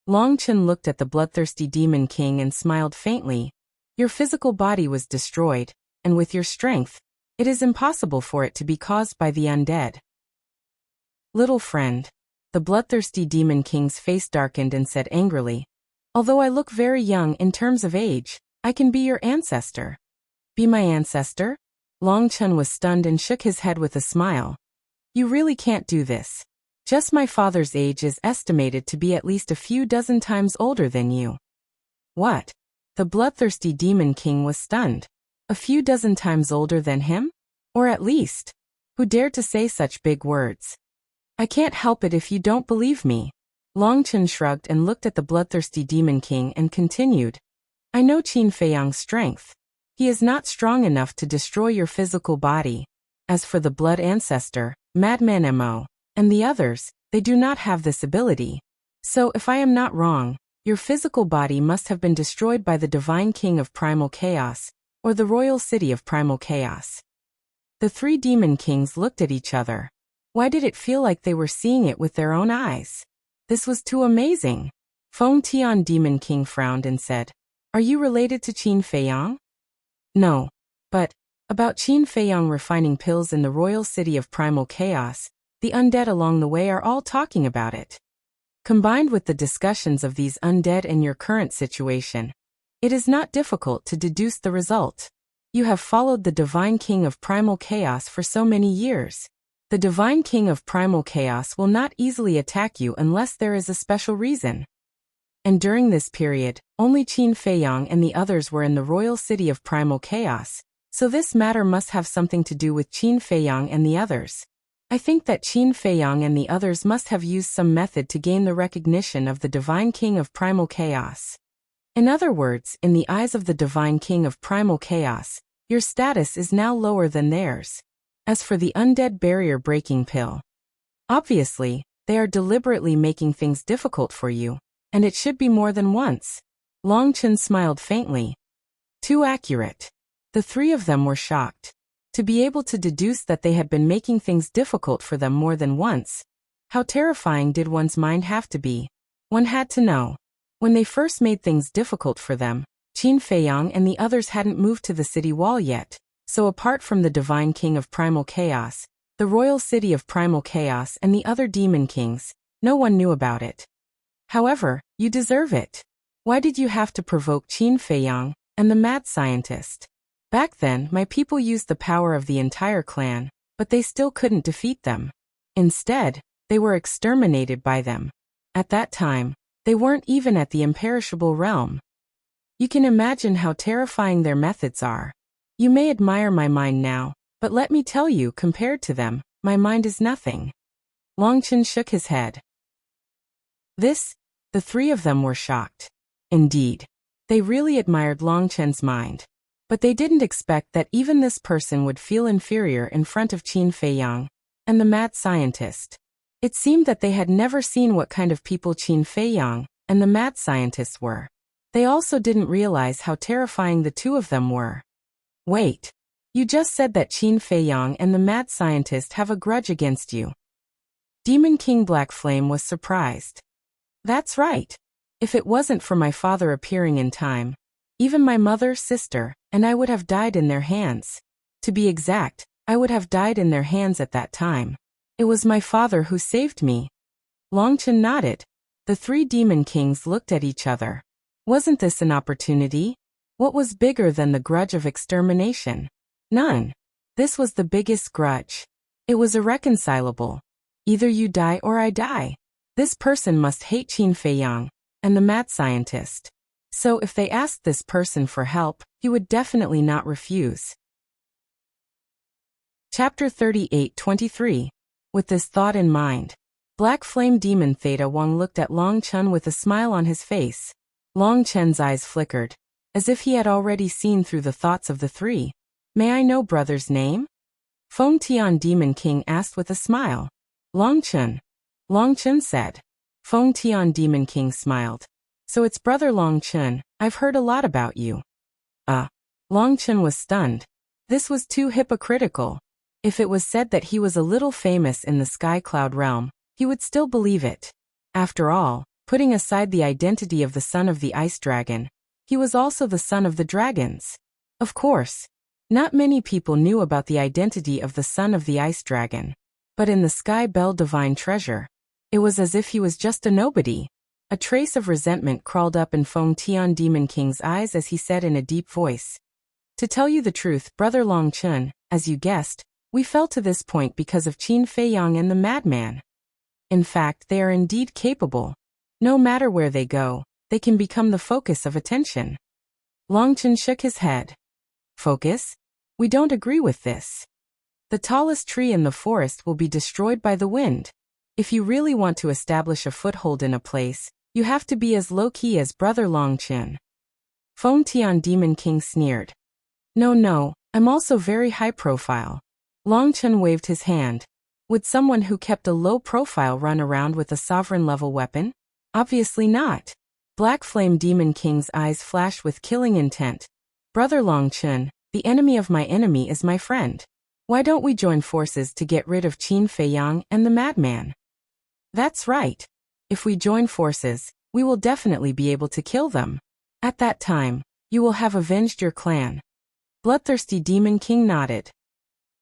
A: Long Chun looked at the bloodthirsty demon king and smiled faintly. "Your physical body was destroyed, and with your strength, it is impossible for it to be caused by the undead." "Little friend." The bloodthirsty demon king's face darkened and said angrily, "Although I look very young in terms of age, I can be your ancestor." "Be my ancestor?" Long Chun was stunned and shook his head with a smile. "You really can't do this. Just my father's age is estimated to be at least a few dozen times older than you." "What?" The bloodthirsty demon king was stunned. A few dozen times older than him? Or at least, who dared to say such big words? "I can't help it if you don't believe me." Long Chun shrugged and looked at the bloodthirsty demon king and continued, "I know Qin Feiyang's strength. He is not strong enough to destroy your physical body. As for the blood ancestor, Madman Mo, and the others, they do not have this ability. So if I am not wrong, your physical body must have been destroyed by the Divine King of Primal Chaos, or the Royal City of Primal Chaos." The 3 demon kings looked at each other. Why did it feel like they were seeing it with their own eyes? This was too amazing. Feng Tian Demon King frowned and said, "Are you related to Qin Feiyang?" "No. But, about Qin Feiyang refining pills in the royal city of primal chaos, the undead along the way are all talking about it. Combined with the discussions of these undead and your current situation, it is not difficult to deduce the result. You have followed the Divine King of Primal Chaos for so many years. The Divine King of Primal Chaos will not easily attack you unless there is a special reason. And during this period, only Qin Feiyang and the others were in the royal city of Primal Chaos, so this matter must have something to do with Qin Feiyang and the others. I think that Qin Feiyang and the others must have used some method to gain the recognition of the Divine King of Primal Chaos. In other words, in the eyes of the Divine King of Primal Chaos, your status is now lower than theirs. As for the undead barrier-breaking pill, obviously, they are deliberately making things difficult for you, and it should be more than once." Long Chen smiled faintly. Too accurate. The three of them were shocked. To be able to deduce that they had been making things difficult for them more than once. How terrifying did one's mind have to be? One had to know. When they first made things difficult for them, Qin Feiyang and the others hadn't moved to the city wall yet, so apart from the Divine King of Primal Chaos, the royal city of Primal Chaos and the other demon kings, no one knew about it. However, you deserve it. Why did you have to provoke Qin Feiyang and the mad scientist? Back then, my people used the power of the entire clan, but they still couldn't defeat them. Instead, they were exterminated by them. At that time, they weren't even at the imperishable realm. You can imagine how terrifying their methods are. You may admire my mind now, but let me tell you, compared to them, my mind is nothing. Long Chen shook his head. The three of them were shocked. Indeed, they really admired Long Chen's mind. But they didn't expect that even this person would feel inferior in front of Qin Feiyang and the mad scientist. It seemed that they had never seen what kind of people Qin Feiyang and the mad scientists were. They also didn't realize how terrifying the two of them were. Wait. You just said that Qin Feiyang and the mad scientist have a grudge against you. Demon King Black Flame was surprised. That's right. If it wasn't for my father appearing in time, even my mother, sister, and I would have died in their hands. To be exact, I would have died in their hands at that time. It was my father who saved me. Long Chen nodded. The three demon kings looked at each other. Wasn't this an opportunity? What was bigger than the grudge of extermination? None. This was the biggest grudge. It was irreconcilable. Either you die or I die. This person must hate Qin Feiyang and the mad scientist. So if they asked this person for help, he would definitely not refuse. Chapter 38-23. With this thought in mind, Black Flame Demon Theta Wang looked at Long Chen with a smile on his face. Long Chen's eyes flickered, as if he had already seen through the thoughts of the three. May I know brother's name? Feng Tian Demon King asked with a smile. Long Chen. Long Chen said. Feng Tian Demon King smiled. So it's brother Long Chen, I've heard a lot about you. Long Chen was stunned. This was too hypocritical. If it was said that he was a little famous in the Sky Cloud realm, he would still believe it. After all, putting aside the identity of the son of the Ice Dragon, he was also the son of the dragons. Of course, not many people knew about the identity of the son of the Ice Dragon. But in the Sky Bell Divine Treasure, it was as if he was just a nobody. A trace of resentment crawled up in Feng Tian Demon King's eyes as he said in a deep voice. To tell you the truth, brother Long Chen, as you guessed, we fell to this point because of Qin Feiyang and the madman. In fact, they are indeed capable. No matter where they go, they can become the focus of attention. Long Chen shook his head. Focus? We don't agree with this. The tallest tree in the forest will be destroyed by the wind. If you really want to establish a foothold in a place, you have to be as low-key as brother Long Chen. Feng Tian Demon King sneered. No, I'm also very high-profile. Long Chen waved his hand. Would someone who kept a low profile run around with a sovereign-level weapon? Obviously not. Black Flame Demon King's eyes flashed with killing intent. Brother Long Chen, the enemy of my enemy is my friend. Why don't we join forces to get rid of Qin Feiyang and the madman? That's right. If we join forces, we will definitely be able to kill them. At that time, you will have avenged your clan. Bloodthirsty Demon King nodded.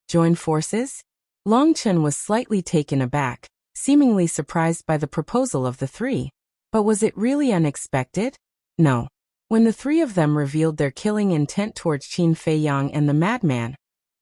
A: Join forces? Long Chen was slightly taken aback, seemingly surprised by the proposal of the three. But was it really unexpected? No. When the three of them revealed their killing intent towards Qin Feiyang and the madman,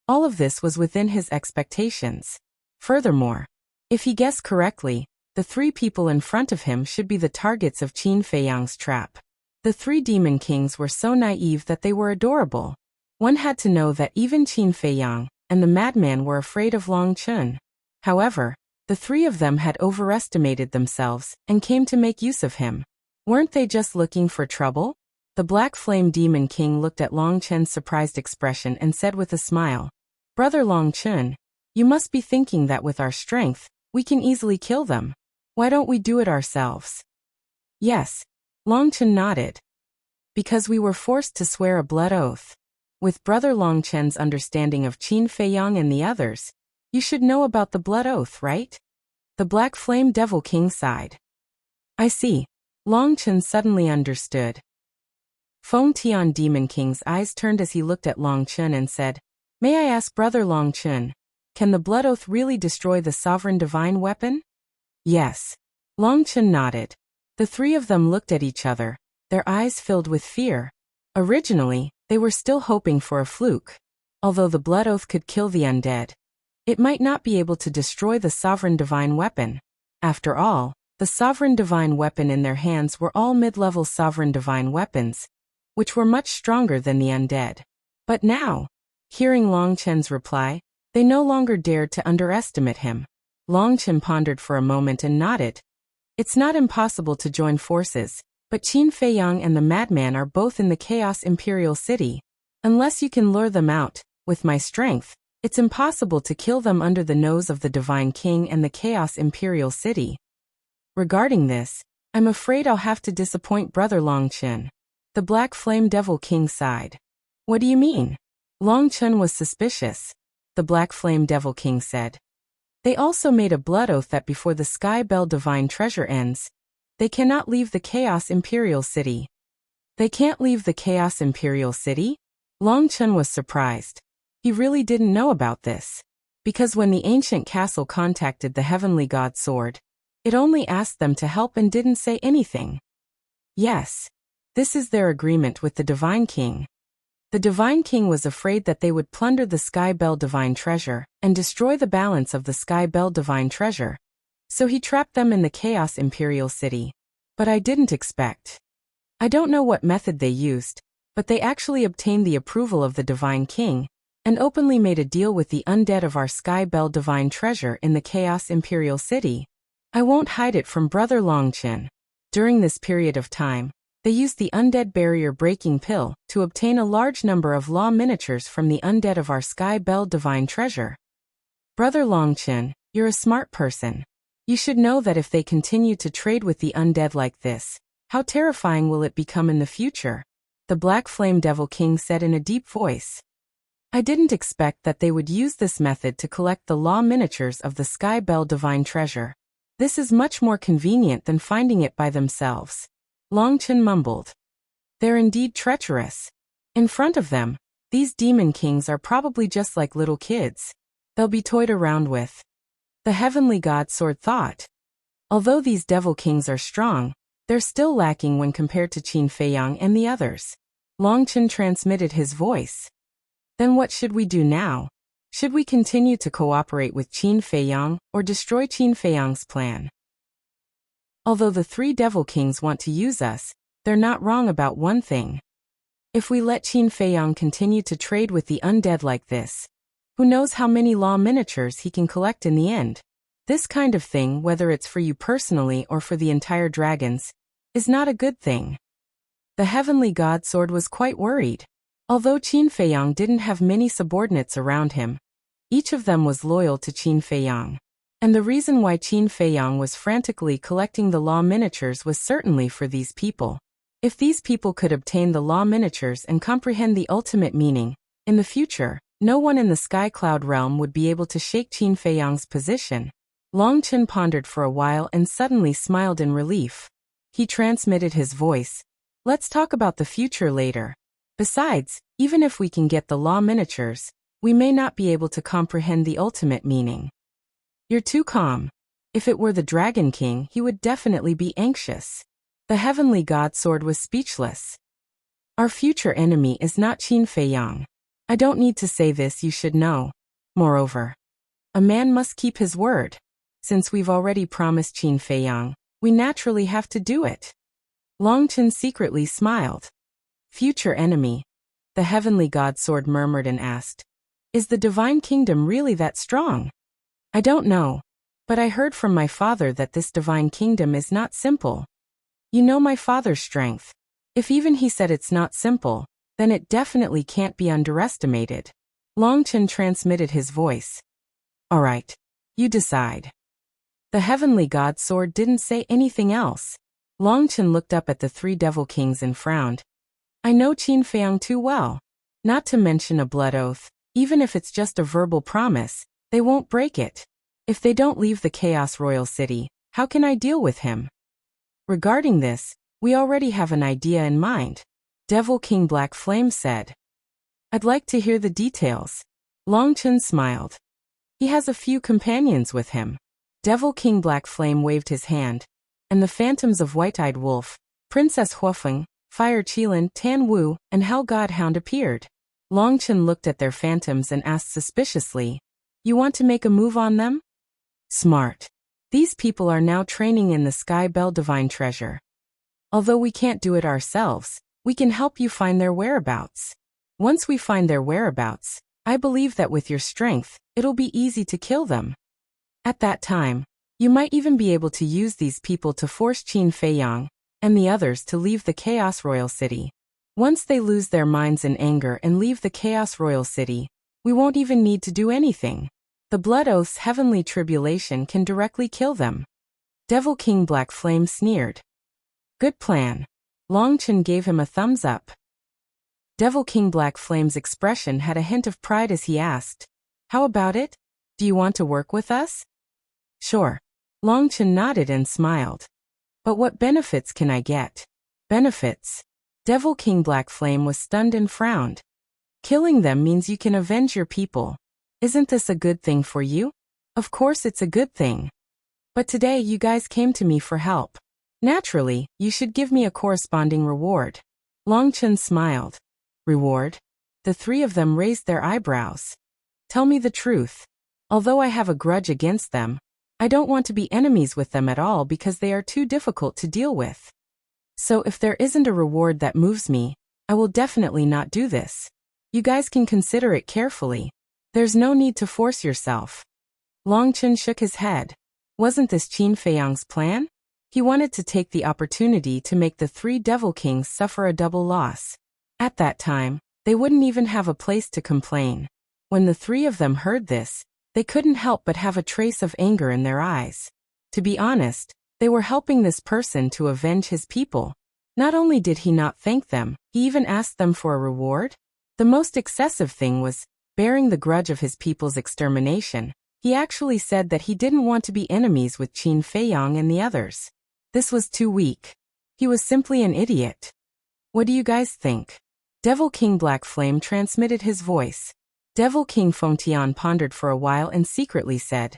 A: all of this was within his expectations. Furthermore, if he guessed correctly, the three people in front of him should be the targets of Qin Feiyang's trap. The three demon kings were so naive that they were adorable. One had to know that even Qin Feiyang and the madman were afraid of Long Chen. However, the three of them had overestimated themselves and came to make use of him. Weren't they just looking for trouble? The Black Flame Demon King looked at Long Chen's surprised expression and said with a smile, "Brother Long Chen, you must be thinking that with our strength, we can easily kill them. Why don't we do it ourselves?" Yes, Long Chen nodded. Because we were forced to swear a blood oath. With Brother Long Chen's understanding of Qin Feiyang and the others, you should know about the blood oath, right? The Black Flame Devil King sighed. I see. Long Chen suddenly understood. Feng Tian Demon King's eyes turned as he looked at Long Chen and said, "May I ask Brother Long Chen, can the blood oath really destroy the sovereign divine weapon?" Yes. Long Chen nodded. The three of them looked at each other, their eyes filled with fear. Originally, they were still hoping for a fluke. Although the blood oath could kill the undead, it might not be able to destroy the sovereign divine weapon. After all, the sovereign divine weapon in their hands were all mid-level sovereign divine weapons, which were much stronger than the undead. But now, hearing Long Chen's reply, they no longer dared to underestimate him. Long Chen pondered for a moment and nodded. It's not impossible to join forces, but Qin Feiyang and the madman are both in the Chaos Imperial City. Unless you can lure them out, with my strength, it's impossible to kill them under the nose of the Divine King and the Chaos Imperial City. Regarding this, I'm afraid I'll have to disappoint Brother Long Chen. The Black Flame Devil King sighed. What do you mean? Long Chen was suspicious. The Black Flame Devil King said. They also made a blood oath that before the Sky Bell Divine Treasure ends, they cannot leave the Chaos Imperial City. They can't leave the Chaos Imperial City? Long Chen was surprised. He really didn't know about this. Because when the ancient castle contacted the Heavenly God Sword, it only asked them to help and didn't say anything. Yes. This is their agreement with the Divine King. The Divine King was afraid that they would plunder the Sky Bell Divine Treasure and destroy the balance of the Sky Bell Divine Treasure. So he trapped them in the Chaos Imperial City. But I didn't expect. I don't know what method they used, but they actually obtained the approval of the Divine King and openly made a deal with the undead of our Sky Bell Divine Treasure in the Chaos Imperial City. I won't hide it from Brother Long Chen. During this period of time, they used the undead barrier breaking pill to obtain a large number of law miniatures from the undead of our Sky Bell Divine Treasure. Brother Long Chen, you're a smart person. You should know that if they continue to trade with the undead like this, how terrifying will it become in the future? The Black Flame Devil King said in a deep voice. I didn't expect that they would use this method to collect the law miniatures of the Sky Bell Divine Treasure. This is much more convenient than finding it by themselves. Long Chen mumbled. They're indeed treacherous. In front of them, these demon kings are probably just like little kids. They'll be toyed around with. The Heavenly God Sword thought. Although these devil kings are strong, they're still lacking when compared to Qin Feiyang and the others. Long Chen transmitted his voice. Then what should we do now? Should we continue to cooperate with Qin Feiyang or destroy Qin Feiyang's plan? Although the three devil kings want to use us, they're not wrong about one thing. If we let Qin Feiyang continue to trade with the undead like this, who knows how many law miniatures he can collect in the end? This kind of thing, whether it's for you personally or for the entire dragons, is not a good thing. The Heavenly God Sword was quite worried. Although Qin Feiyang didn't have many subordinates around him, each of them was loyal to Qin Feiyang. And the reason why Qin Feiyang was frantically collecting the law miniatures was certainly for these people. If these people could obtain the law miniatures and comprehend the ultimate meaning, in the future, No one in the Sky Cloud realm would be able to shake Qin Feiyang's position. Long Chen pondered for a while and suddenly smiled in relief. He transmitted his voice. Let's talk about the future later. Besides, even if we can get the law miniatures, we may not be able to comprehend the ultimate meaning. You're too calm. If it were the Dragon King, he would definitely be anxious. The heavenly god sword was speechless. Our future enemy is not Qin Feiyang. I don't need to say this, you should know. Moreover, a man must keep his word. Since we've already promised Qin Feiyang, we naturally have to do it. Long Chen secretly smiled. Future enemy. The heavenly god sword murmured and asked, is the divine kingdom really that strong? I don't know, but I heard from my father that this divine kingdom is not simple. You know my father's strength. If even he said it's not simple, then it definitely can't be underestimated. Long Chen transmitted his voice. All right, you decide. The heavenly god sword didn't say anything else. Long Chen looked up at the three devil kings and frowned. I know Qin Feiyang too well. Not to mention a blood oath. Even if it's just a verbal promise, they won't break it. If they don't leave the Chaos Royal City, how can I deal with him? Regarding this, we already have an idea in mind. Devil King Black Flame said. I'd like to hear the details. Long Chen smiled. He has a few companions with him. Devil King Black Flame waved his hand, and the phantoms of White-Eyed Wolf, Princess Huofeng, Fire Qilin, Tan Wu, and Hell God Hound appeared. Long Chen looked at their phantoms and asked suspiciously, you want to make a move on them? Smart. These people are now training in the Sky Bell Divine Treasure. Although we can't do it ourselves, we can help you find their whereabouts. Once we find their whereabouts, I believe that with your strength, it'll be easy to kill them. At that time, you might even be able to use these people to force Qin Feiyang and the others to leave the Chaos Royal City. Once they lose their minds in anger and leave the Chaos Royal City, we won't even need to do anything. The Blood Oath's heavenly tribulation can directly kill them. Devil King Black Flame sneered. Good plan. Long Chen gave him a thumbs up. Devil King Black Flame's expression had a hint of pride as he asked, how about it? Do you want to work with us? Sure. Long Chen nodded and smiled. But what benefits can I get? Benefits? Devil King Black Flame was stunned and frowned. Killing them means you can avenge your people. Isn't this a good thing for you? Of course it's a good thing. But today you guys came to me for help. Naturally, you should give me a corresponding reward. Long Chen smiled. Reward? The three of them raised their eyebrows. Tell me the truth. Although I have a grudge against them, I don't want to be enemies with them at all because they are too difficult to deal with. So if there isn't a reward that moves me, I will definitely not do this. You guys can consider it carefully. There's no need to force yourself. Long Chen shook his head. Wasn't this Qin Feiyang's plan? He wanted to take the opportunity to make the three Devil Kings suffer a double loss. At that time, they wouldn't even have a place to complain. When the three of them heard this, they couldn't help but have a trace of anger in their eyes. To be honest, they were helping this person to avenge his people. Not only did he not thank them, he even asked them for a reward. The most excessive thing was, bearing the grudge of his people's extermination, he actually said that he didn't want to be enemies with Qin Feiyang and the others. This was too weak. He was simply an idiot. What do you guys think? Devil King Black Flame transmitted his voice. Devil King Fengtian pondered for a while and secretly said,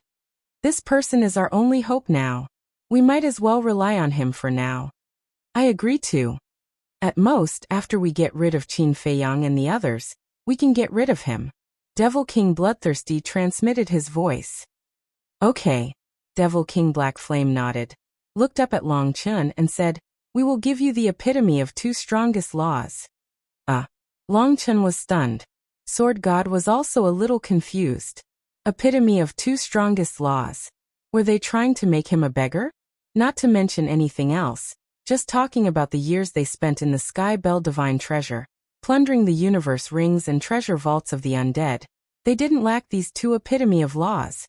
A: this person is our only hope now. We might as well rely on him for now. I agree too. At most, after we get rid of Qin Feiyang and the others, we can get rid of him. Devil King Bloodthirsty transmitted his voice. Okay. Devil King Black Flame nodded, looked up at Long Chen and said, we will give you the epitome of two strongest laws. Long Chen was stunned. Sword God was also a little confused. Epitome of two strongest laws. Were they trying to make him a beggar? Not to mention anything else, just talking about the years they spent in the Sky Bell Divine Treasure, plundering the universe rings and treasure vaults of the undead. They didn't lack these two epitome of laws.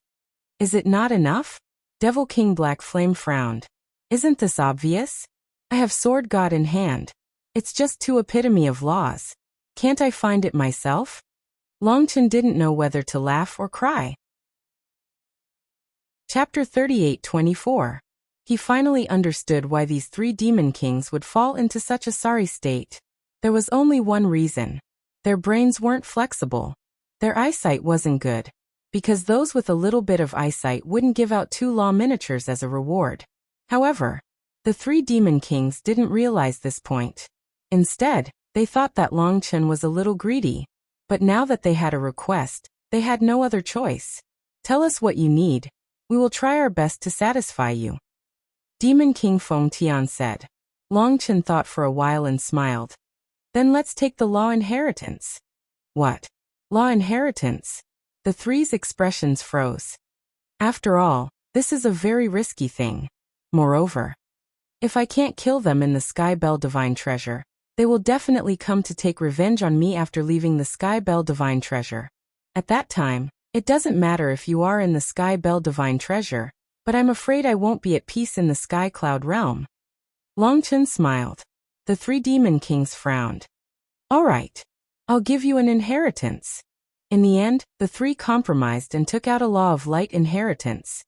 A: Is it not enough? Devil King Black Flame frowned. Isn't this obvious? I have Sword God in hand. It's just two epitome of laws. Can't I find it myself? Longchen didn't know whether to laugh or cry. Chapter 38-24. He finally understood why these 3 demon kings would fall into such a sorry state. There was only one reason. Their brains weren't flexible. Their eyesight wasn't good, because those with a little bit of eyesight wouldn't give out 2 law miniatures as a reward. However, the 3 demon kings didn't realize this point. Instead, they thought that Longchen was a little greedy. But now that they had a request, they had no other choice. Tell us what you need. We will try our best to satisfy you. Demon King Feng Tian said. Longchen thought for a while and smiled. Then let's take the law inheritance. What? Law inheritance? The 3's expressions froze. After all, this is a very risky thing. Moreover, if I can't kill them in the Sky Bell Divine Treasure, they will definitely come to take revenge on me after leaving the Sky Bell Divine Treasure. At that time, it doesn't matter if you are in the Sky Bell Divine Treasure, but I'm afraid I won't be at peace in the Sky Cloud Realm. Longchen smiled. The 3 demon kings frowned. All right. I'll give you an inheritance. In the end, the 3 compromised and took out a law of light inheritance.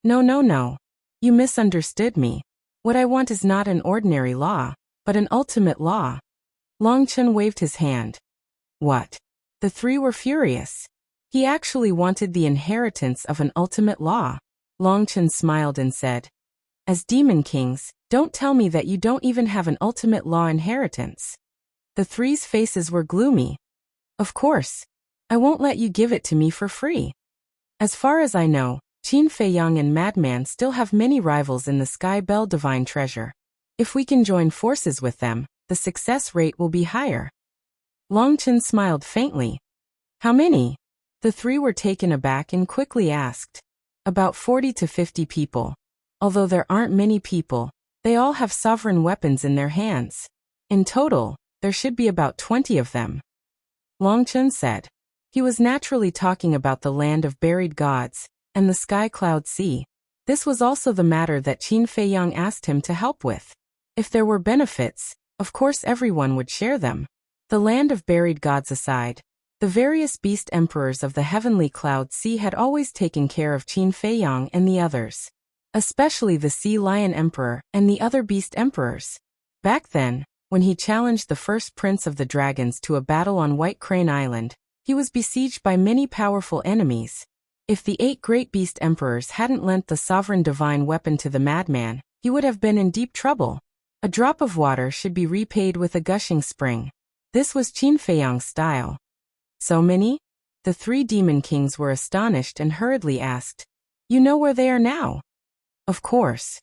A: No. You misunderstood me. What I want is not an ordinary law, but an ultimate law. Longchen waved his hand. What? The 3 were furious. He actually wanted the inheritance of an ultimate law. Longchen smiled and said, as demon kings, don't tell me that you don't even have an ultimate law inheritance. The 3's faces were gloomy. Of course. I won't let you give it to me for free. As far as I know, Qin Feiyang and Madman still have many rivals in the Sky Bell Divine Treasure. If we can join forces with them, the success rate will be higher. Longchen smiled faintly. How many? The 3 were taken aback and quickly asked. About 40 to 50 people. Although there aren't many people, they all have sovereign weapons in their hands. In total, there should be about 20 of them. Longchen said. He was naturally talking about the land of buried gods and the Sky Cloud Sea. This was also the matter that Qin Feiyang asked him to help with. If there were benefits, of course everyone would share them. The land of buried gods aside, the various beast emperors of the heavenly cloud sea had always taken care of Qin Feiyang and the others, especially the Sea Lion Emperor and the other beast emperors. Back then, when he challenged the first prince of the dragons to a battle on White Crane Island, he was besieged by many powerful enemies. If the 8 great beast emperors hadn't lent the sovereign divine weapon to the madman, he would have been in deep trouble. A drop of water should be repaid with a gushing spring. This was Qin Feiyang's style. So many? The 3 demon kings were astonished and hurriedly asked, You know where they are now? Of course.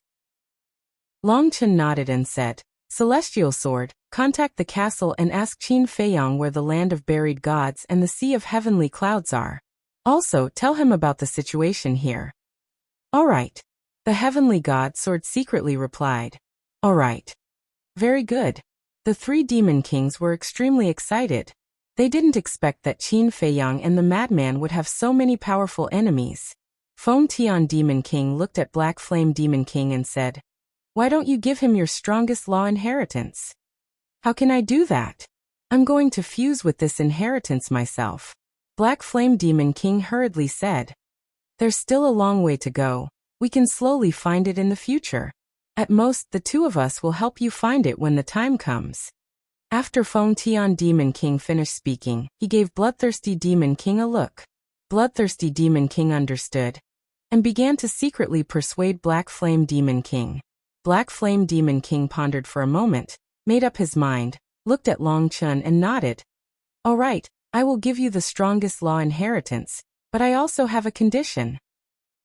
A: Longchen nodded and said, Celestial Sword, contact the castle and ask Qin Feiyang where the land of buried gods and the sea of heavenly clouds are. Also, tell him about the situation here. All right. The heavenly god Sword secretly replied. All right. Very good. The 3 demon kings were extremely excited. They didn't expect that Qin Feiyang and the madman would have so many powerful enemies. Feng Tian Demon King looked at Black Flame Demon King and said, Why don't you give him your strongest law inheritance? How can I do that? I'm going to fuse with this inheritance myself. Black Flame Demon King hurriedly said. There's still a long way to go. We can slowly find it in the future. At most, the 2 of us will help you find it when the time comes. After Feng Tian Demon King finished speaking, he gave Bloodthirsty Demon King a look. Bloodthirsty Demon King understood and began to secretly persuade Black Flame Demon King. Black Flame Demon King pondered for a moment, made up his mind, looked at Longchen and nodded. All right, I will give you the strongest law inheritance, but I also have a condition.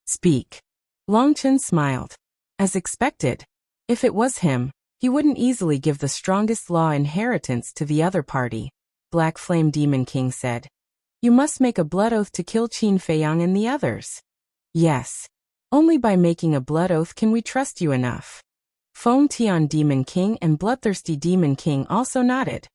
A: Speak. Longchen smiled. As expected. If it was him, he wouldn't easily give the strongest law inheritance to the other party. Black Flame Demon King said. You must make a blood oath to kill Qin Feiyang and the others. Yes. Only by making a blood oath can we trust you enough. Feng Tian Demon King and Bloodthirsty Demon King also nodded.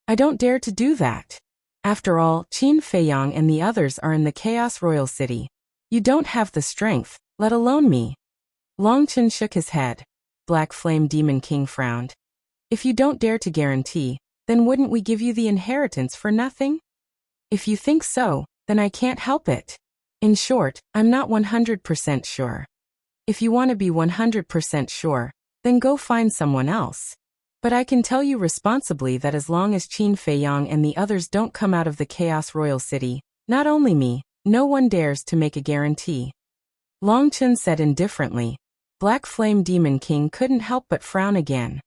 A: I don't dare to do that. After all, Qin Feiyang and the others are in the Chaos Royal City. You don't have the strength, let alone me. Longchen shook his head. Black Flame Demon King frowned. If you don't dare to guarantee, then wouldn't we give you the inheritance for nothing? If you think so, then I can't help it. In short, I'm not 100% sure. If you want to be 100% sure, then go find someone else. But I can tell you responsibly that as long as Qin Feiyang and the others don't come out of the Chaos Royal City, not only me, no one dares to make a guarantee. Long Chen said indifferently. Black Flame Demon King couldn't help but frown again.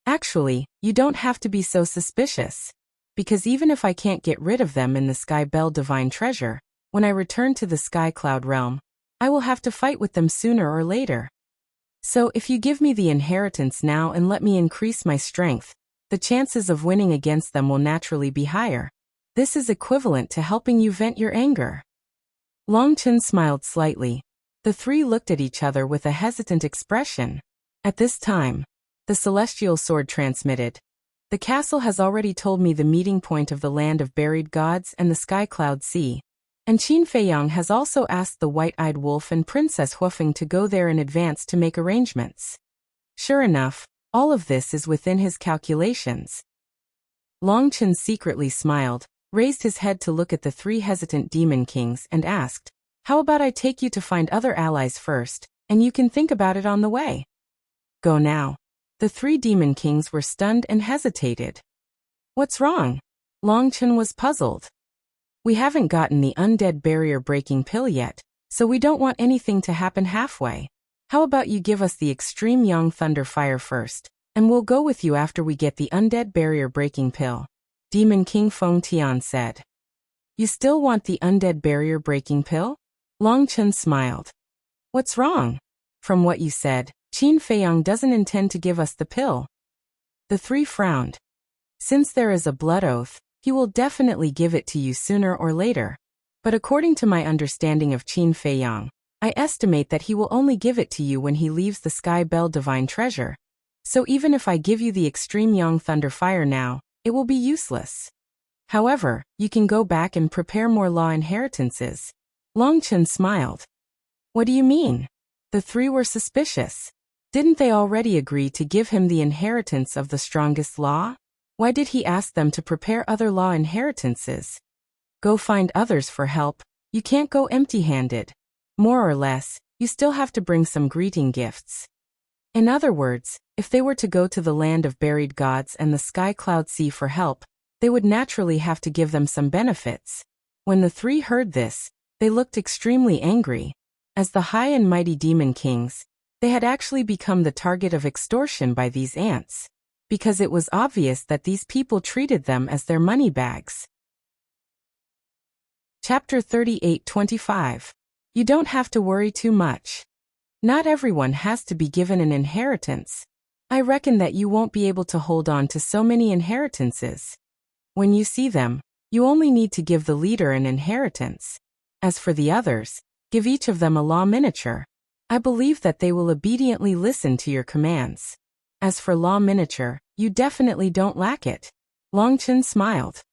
A: Actually, you don't have to be so suspicious. Because even if I can't get rid of them in the Sky Bell Divine Treasure, when I return to the Sky Cloud Realm, I will have to fight with them sooner or later. So if you give me the inheritance now and let me increase my strength, the chances of winning against them will naturally be higher. This is equivalent to helping you vent your anger. Long Chen smiled slightly. The three looked at each other with a hesitant expression. At this time, the celestial sword transmitted. The castle has already told me the meeting point of the land of buried gods and the Sky Cloud Sea. And Qin Feiyang has also asked the White-Eyed Wolf and Princess Huofeng to go there in advance to make arrangements. Sure enough, all of this is within his calculations. Long Chen secretly smiled, raised his head to look at the three hesitant demon kings and asked, "How about I take you to find other allies first, and you can think about it on the way?" Go now. The three demon kings were stunned and hesitated. What's wrong? Long Chen was puzzled. We haven't gotten the undead barrier-breaking pill yet, so we don't want anything to happen halfway. How about you give us the extreme Yang Thunder Fire first, and we'll go with you after we get the undead barrier-breaking pill, Demon King Feng Tian said. You still want the undead barrier-breaking pill? Long Chen smiled. What's wrong? From what you said, Qin Feiyang doesn't intend to give us the pill. The three frowned. Since there is a blood oath, he will definitely give it to you sooner or later. But according to my understanding of Qin Feiyang, I estimate that he will only give it to you when he leaves the Sky Bell Divine Treasure. So even if I give you the extreme Yang Thunder Fire now, it will be useless. However, you can go back and prepare more law inheritances. Long Chen smiled. What do you mean? The three were suspicious. Didn't they already agree to give him the inheritance of the strongest law? Why did he ask them to prepare other law inheritances? Go find others for help. You can't go empty-handed. More or less, you still have to bring some greeting gifts. In other words, if they were to go to the land of buried gods and the Sky Cloud Sea for help, they would naturally have to give them some benefits. When the three heard this, they looked extremely angry. As the high and mighty demon kings, they had actually become the target of extortion by these ants, because it was obvious that these people treated them as their money bags. Chapter 38:25. You don't have to worry too much. Not everyone has to be given an inheritance. I reckon that you won't be able to hold on to so many inheritances. When you see them, you only need to give the leader an inheritance. As for the others, give each of them a law miniature. I believe that they will obediently listen to your commands. As for law miniature, you definitely don't lack it. Long Chen smiled.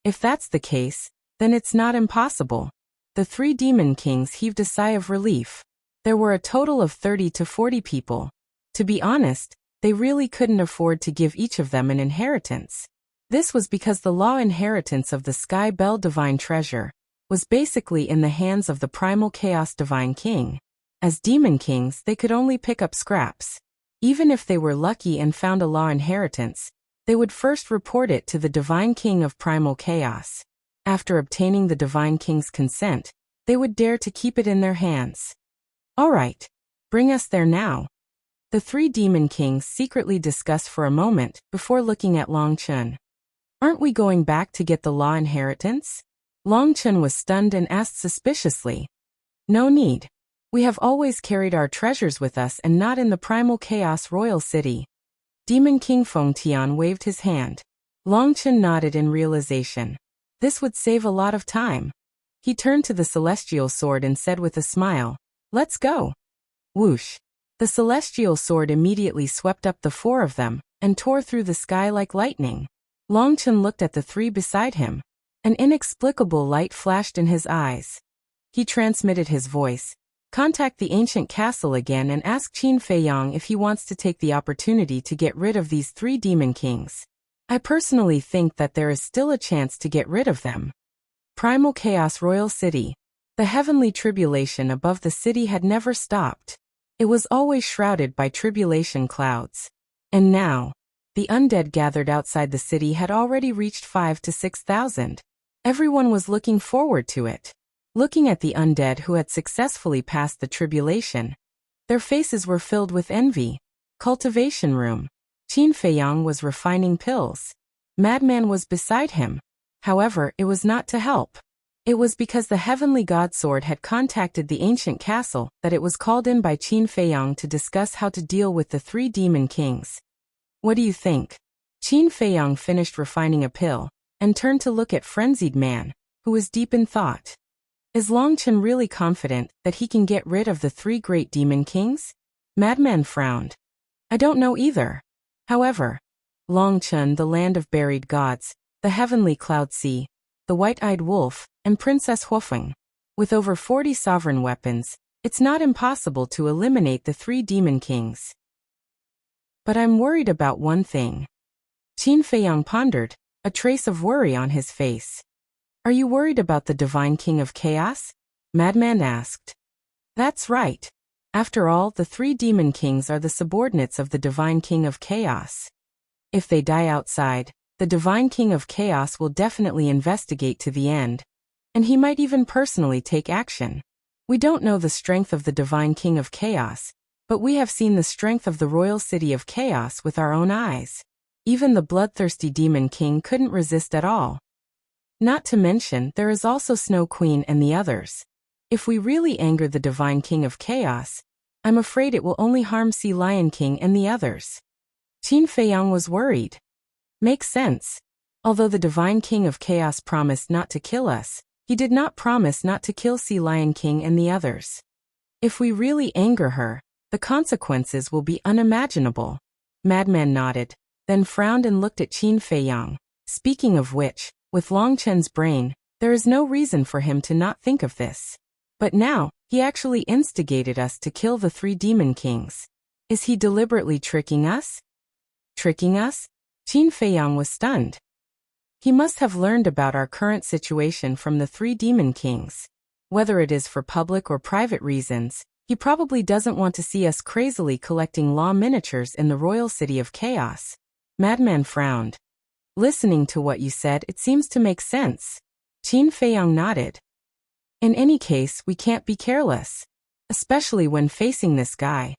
A: If that's the case, then it's not impossible. The three demon kings heaved a sigh of relief. There were a total of 30 to 40 people. To be honest, they really couldn't afford to give each of them an inheritance. This was because the law inheritance of the Sky Bell Divine Treasure was basically in the hands of the Primal Chaos Divine King. As demon kings, they could only pick up scraps. Even if they were lucky and found a law inheritance, they would first report it to the Divine King of Primal Chaos. After obtaining the Divine King's consent, they would dare to keep it in their hands. All right, bring us there now. The three demon kings secretly discussed for a moment before looking at Long Chen. Aren't we going back to get the law inheritance? Long Chen was stunned and asked suspiciously. No need. We have always carried our treasures with us and not in the Primal Chaos Royal City. Demon King Feng Tian waved his hand. Long Chen nodded in realization. This would save a lot of time. He turned to the celestial sword and said with a smile, "Let's go." Whoosh. The celestial sword immediately swept up the four of them and tore through the sky like lightning. Long Chen looked at the three beside him. An inexplicable light flashed in his eyes. He transmitted his voice. Contact the ancient castle again and ask Qin Feiyang if he wants to take the opportunity to get rid of these three demon kings. I personally think that there is still a chance to get rid of them. Primal Chaos Royal City. The heavenly tribulation above the city had never stopped. It was always shrouded by tribulation clouds. And now, the undead gathered outside the city had already reached 5,000 to 6,000. Everyone was looking forward to it. Looking at the undead who had successfully passed the tribulation, their faces were filled with envy. Cultivation room. Qin Feiyang was refining pills. Madman was beside him. However, it was not to help. It was because the heavenly god sword had contacted the ancient castle that it was called in by Qin Feiyang to discuss how to deal with the 3 demon kings. What do you think? Qin Feiyang finished refining a pill and turned to look at frenzied man, who was deep in thought. Is Longchen really confident that he can get rid of the 3 great demon kings? Madman frowned. I don't know either. However, Longchen, the land of buried gods, the heavenly cloud sea, the white-eyed wolf, and Princess Huofeng. With over 40 sovereign weapons, it's not impossible to eliminate the 3 demon kings. But I'm worried about one thing. Qin Feiyang pondered, a trace of worry on his face. Are you worried about the Divine King of Chaos? Madman asked. That's right. After all, the 3 demon kings are the subordinates of the Divine King of Chaos. If they die outside, the Divine King of Chaos will definitely investigate to the end, and he might even personally take action. We don't know the strength of the Divine King of Chaos, but we have seen the strength of the royal city of Chaos with our own eyes. Even the bloodthirsty Demon King couldn't resist at all. Not to mention, there is also Snow Queen and the others. If we really anger the Divine King of Chaos, I'm afraid it will only harm Sea Lion King and the others. Qin Feiyang was worried. Makes sense. Although the Divine King of Chaos promised not to kill us, he did not promise not to kill Sea Lion King and the others. If we really anger her, the consequences will be unimaginable. Madman nodded, then frowned and looked at Qin Feiyang. Speaking of which, with Longchen's brain, there is no reason for him to not think of this. But now, he actually instigated us to kill the 3 demon kings. Is he deliberately tricking us? Tricking us? Qin Feiyang was stunned. He must have learned about our current situation from the 3 demon kings. Whether it is for public or private reasons, he probably doesn't want to see us crazily collecting law miniatures in the royal city of chaos. Madman frowned. Listening to what you said, it seems to make sense. Qin Feiyang nodded. In any case, we can't be careless. Especially when facing this guy.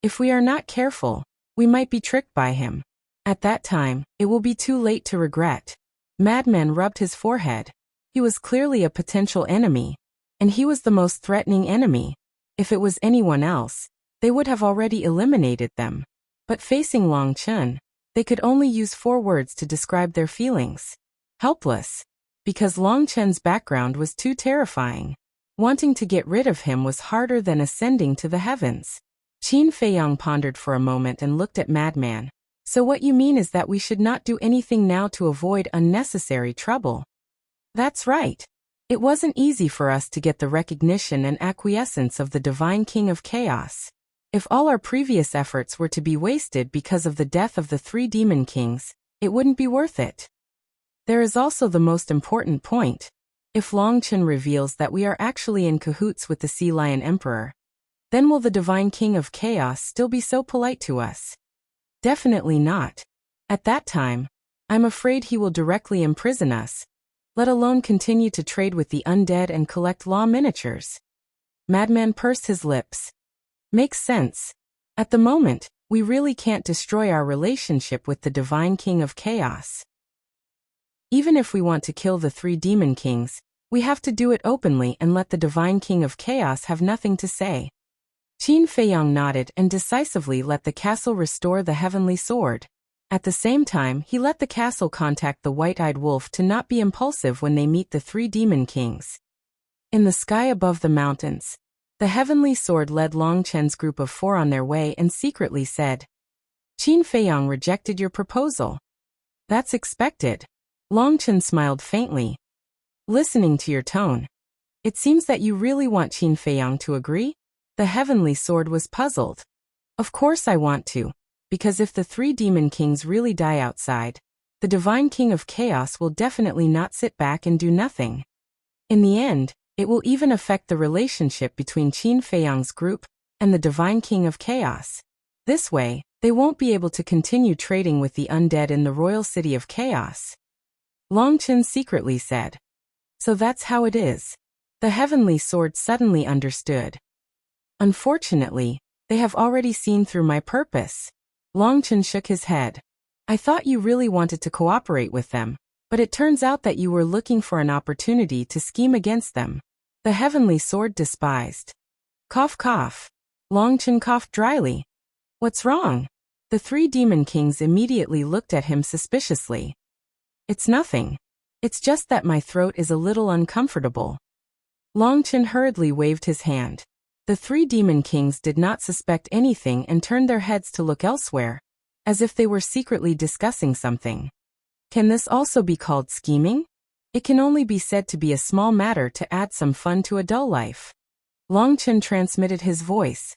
A: If we are not careful, we might be tricked by him. At that time, it will be too late to regret. Madman rubbed his forehead. He was clearly a potential enemy. And he was the most threatening enemy. If it was anyone else, they would have already eliminated them. But facing Longchen, they could only use 4 words to describe their feelings. Helpless. Because Longchen's background was too terrifying. Wanting to get rid of him was harder than ascending to the heavens. Qin Feiyang pondered for a moment and looked at Madman. So what you mean is that we should not do anything now to avoid unnecessary trouble. That's right. It wasn't easy for us to get the recognition and acquiescence of the Divine King of Chaos. If all our previous efforts were to be wasted because of the death of the 3 demon kings, it wouldn't be worth it. There is also the most important point. If Longchen reveals that we are actually in cahoots with the Sea Lion Emperor, then will the Divine King of Chaos still be so polite to us? Definitely not. At that time, I'm afraid he will directly imprison us, let alone continue to trade with the undead and collect law miniatures. Madman pursed his lips. Makes sense. At the moment, we really can't destroy our relationship with the Divine King of Chaos. Even if we want to kill the 3 demon kings, we have to do it openly and let the Divine King of Chaos have nothing to say. Qin Feiyang nodded and decisively let the castle restore the heavenly sword. At the same time, he let the castle contact the white-eyed wolf to not be impulsive when they meet the 3 demon kings. In the sky above the mountains, the heavenly sword led Longchen's group of 4 on their way and secretly said, Qin Feiyang rejected your proposal. That's expected. Longchen smiled faintly. Listening to your tone, it seems that you really want Qin Feiyang to agree? The heavenly sword was puzzled. Of course I want to, because if the 3 demon kings really die outside, the Divine King of Chaos will definitely not sit back and do nothing. In the end, it will even affect the relationship between Qin Feiyang's group and the Divine King of Chaos. This way, they won't be able to continue trading with the undead in the royal city of Chaos. Longchen secretly said. So that's how it is. The heavenly sword suddenly understood. Unfortunately, they have already seen through my purpose. Longchen shook his head. I thought you really wanted to cooperate with them, but it turns out that you were looking for an opportunity to scheme against them. The heavenly sword despised. Cough cough. Longchen coughed dryly. What's wrong? The three demon kings immediately looked at him suspiciously. It's nothing. It's just that my throat is a little uncomfortable. Longchen hurriedly waved his hand. The three demon kings did not suspect anything and turned their heads to look elsewhere, as if they were secretly discussing something. Can this also be called scheming? It can only be said to be a small matter to add some fun to a dull life. Longchen transmitted his voice.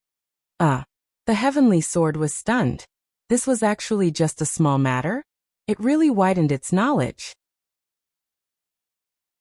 A: The heavenly sword was stunned. This was actually just a small matter? It really widened its knowledge.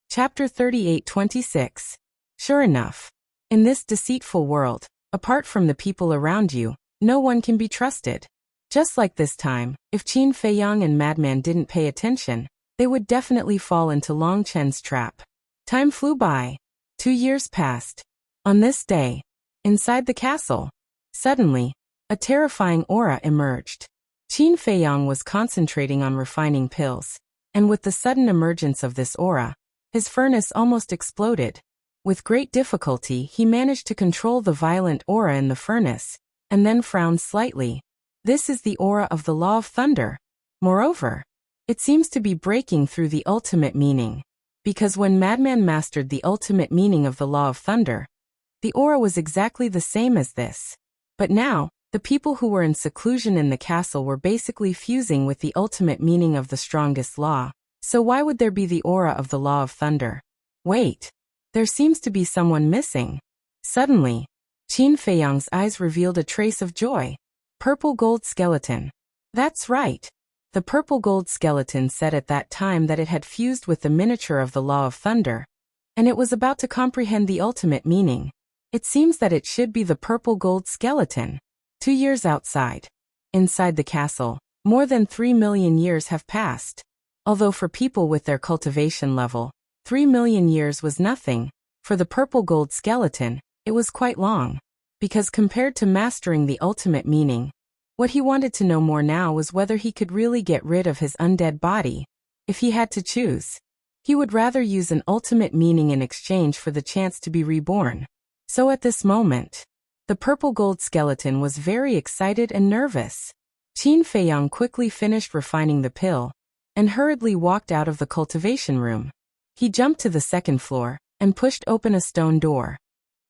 A: Chapter 38:26. Sure enough. In this deceitful world, apart from the people around you, no one can be trusted. Just like this time, if Qin Feiyang and Madman didn't pay attention, they would definitely fall into Longchen's trap. Time flew by. 2 years passed. On this day, inside the castle, suddenly, a terrifying aura emerged. Qin Feiyang was concentrating on refining pills, and with the sudden emergence of this aura, his furnace almost exploded. With great difficulty, he managed to control the violent aura in the furnace, and then frowned slightly. This is the aura of the Law of Thunder. Moreover, it seems to be breaking through the ultimate meaning. Because when Madman mastered the ultimate meaning of the Law of Thunder, the aura was exactly the same as this. But now, the people who were in seclusion in the castle were basically fusing with the ultimate meaning of the strongest law. So why would there be the aura of the Law of Thunder? Wait. There seems to be someone missing. Suddenly, Qin Feiyang's eyes revealed a trace of joy. Purple gold skeleton. That's right. The purple gold skeleton said at that time that it had fused with the miniature of the Law of Thunder, and it was about to comprehend the ultimate meaning. It seems that it should be the purple gold skeleton. 2 years outside. Inside the castle, more than 3 million years have passed. Although for people with their cultivation level, 3 million years was nothing, for the purple gold skeleton, it was quite long. Because compared to mastering the ultimate meaning, what he wanted to know more now was whether he could really get rid of his undead body. If he had to choose, he would rather use an ultimate meaning in exchange for the chance to be reborn. So at this moment, the purple gold skeleton was very excited and nervous. Qin Feiyang quickly finished refining the pill, and hurriedly walked out of the cultivation room. He jumped to the second floor, and pushed open a stone door.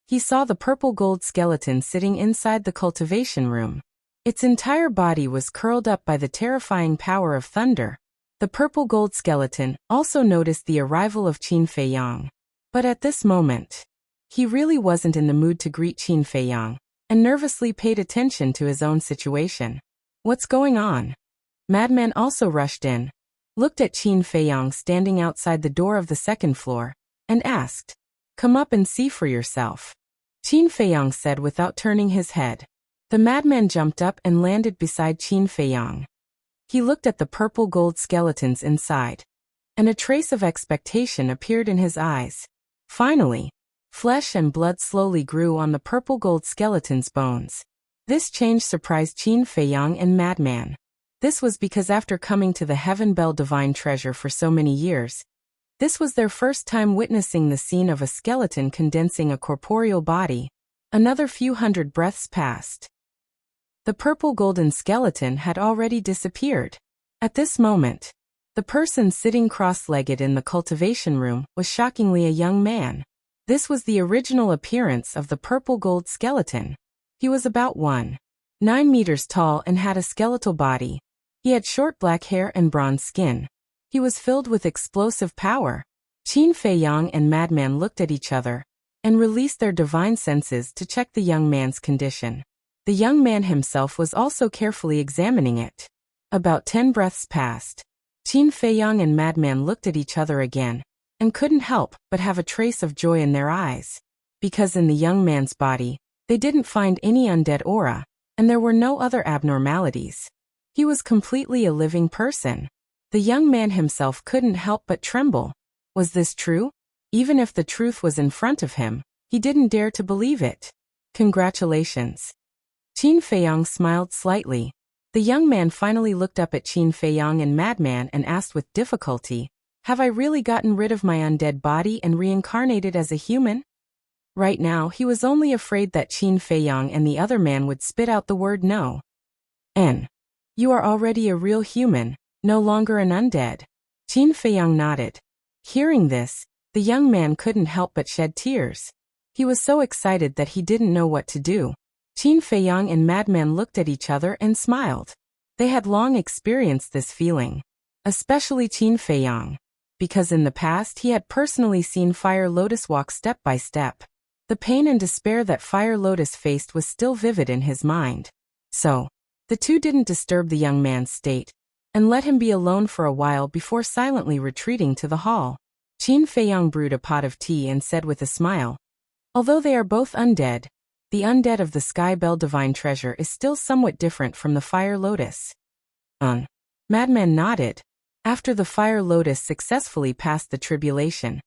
A: He saw the purple gold skeleton sitting inside the cultivation room. Its entire body was curled up by the terrifying power of thunder. The purple gold skeleton also noticed the arrival of Qin Feiyang. But at this moment, he really wasn't in the mood to greet Qin Feiyang, and nervously paid attention to his own situation. What's going on? Madman also rushed in, looked at Qin Feiyang standing outside the door of the second floor, and asked, "Come up and see for yourself." Qin Feiyang said without turning his head. The madman jumped up and landed beside Qin Feiyang. He looked at the purple gold skeletons inside, and a trace of expectation appeared in his eyes. Finally, flesh and blood slowly grew on the purple gold skeleton's bones. This change surprised Qin Feiyang and Madman. This was because after coming to the Heaven Bell Divine Treasure for so many years, this was their first time witnessing the scene of a skeleton condensing a corporeal body. Another few hundred breaths passed. The purple golden skeleton had already disappeared. At this moment, the person sitting cross-legged in the cultivation room was shockingly a young man. This was the original appearance of the purple gold skeleton. He was about 1.9 meters tall and had a skeletal body. He had short black hair and bronze skin. He was filled with explosive power. Qin Feiyang and Madman looked at each other and released their divine senses to check the young man's condition. The young man himself was also carefully examining it. About 10 breaths passed. Qin Feiyang and Madman looked at each other again and couldn't help but have a trace of joy in their eyes. Because in the young man's body, they didn't find any undead aura, and there were no other abnormalities. He was completely a living person. The young man himself couldn't help but tremble. Was this true? Even if the truth was in front of him, he didn't dare to believe it. Congratulations. Qin Feiyang smiled slightly. The young man finally looked up at Qin Feiyang and Madman and asked with difficulty, "Have I really gotten rid of my undead body and reincarnated as a human?" Right now he was only afraid that Qin Feiyang and the other man would spit out the word no. "N. You are already a real human, no longer an undead." Qin Feiyang nodded. Hearing this, the young man couldn't help but shed tears. He was so excited that he didn't know what to do. Qin Feiyang and Madman looked at each other and smiled. They had long experienced this feeling. Especially Qin Feiyang, because in the past he had personally seen Fire Lotus walk step by step. The pain and despair that Fire Lotus faced was still vivid in his mind. So, the two didn't disturb the young man's state, and let him be alone for a while before silently retreating to the hall. Qin Feiyang brewed a pot of tea and said with a smile, "Although they are both undead, the undead of the Sky Bell Divine Treasure is still somewhat different from the Fire Lotus." Madman nodded. After the Fire Lotus successfully passed the tribulation,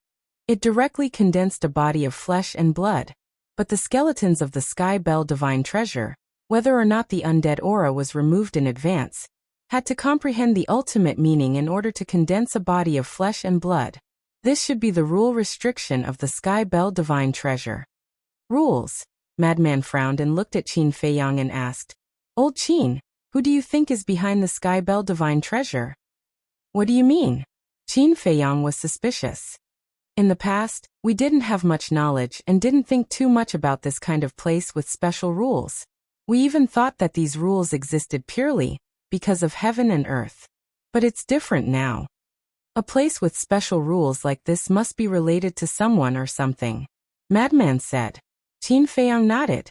A: it directly condensed a body of flesh and blood. But the skeletons of the Sky Bell Divine Treasure, whether or not the undead aura was removed in advance, had to comprehend the ultimate meaning in order to condense a body of flesh and blood. This should be the rule restriction of the Sky Bell Divine Treasure. Rules? Madman frowned and looked at Qin Feiyang and asked, "Old Qin, who do you think is behind the Sky Bell Divine Treasure?" "What do you mean?" Qin Feiyang was suspicious. "In the past, we didn't have much knowledge and didn't think too much about this kind of place with special rules. We even thought that these rules existed purely because of heaven and earth. But it's different now. A place with special rules like this must be related to someone or something," Madman said. Qin Feiyang nodded.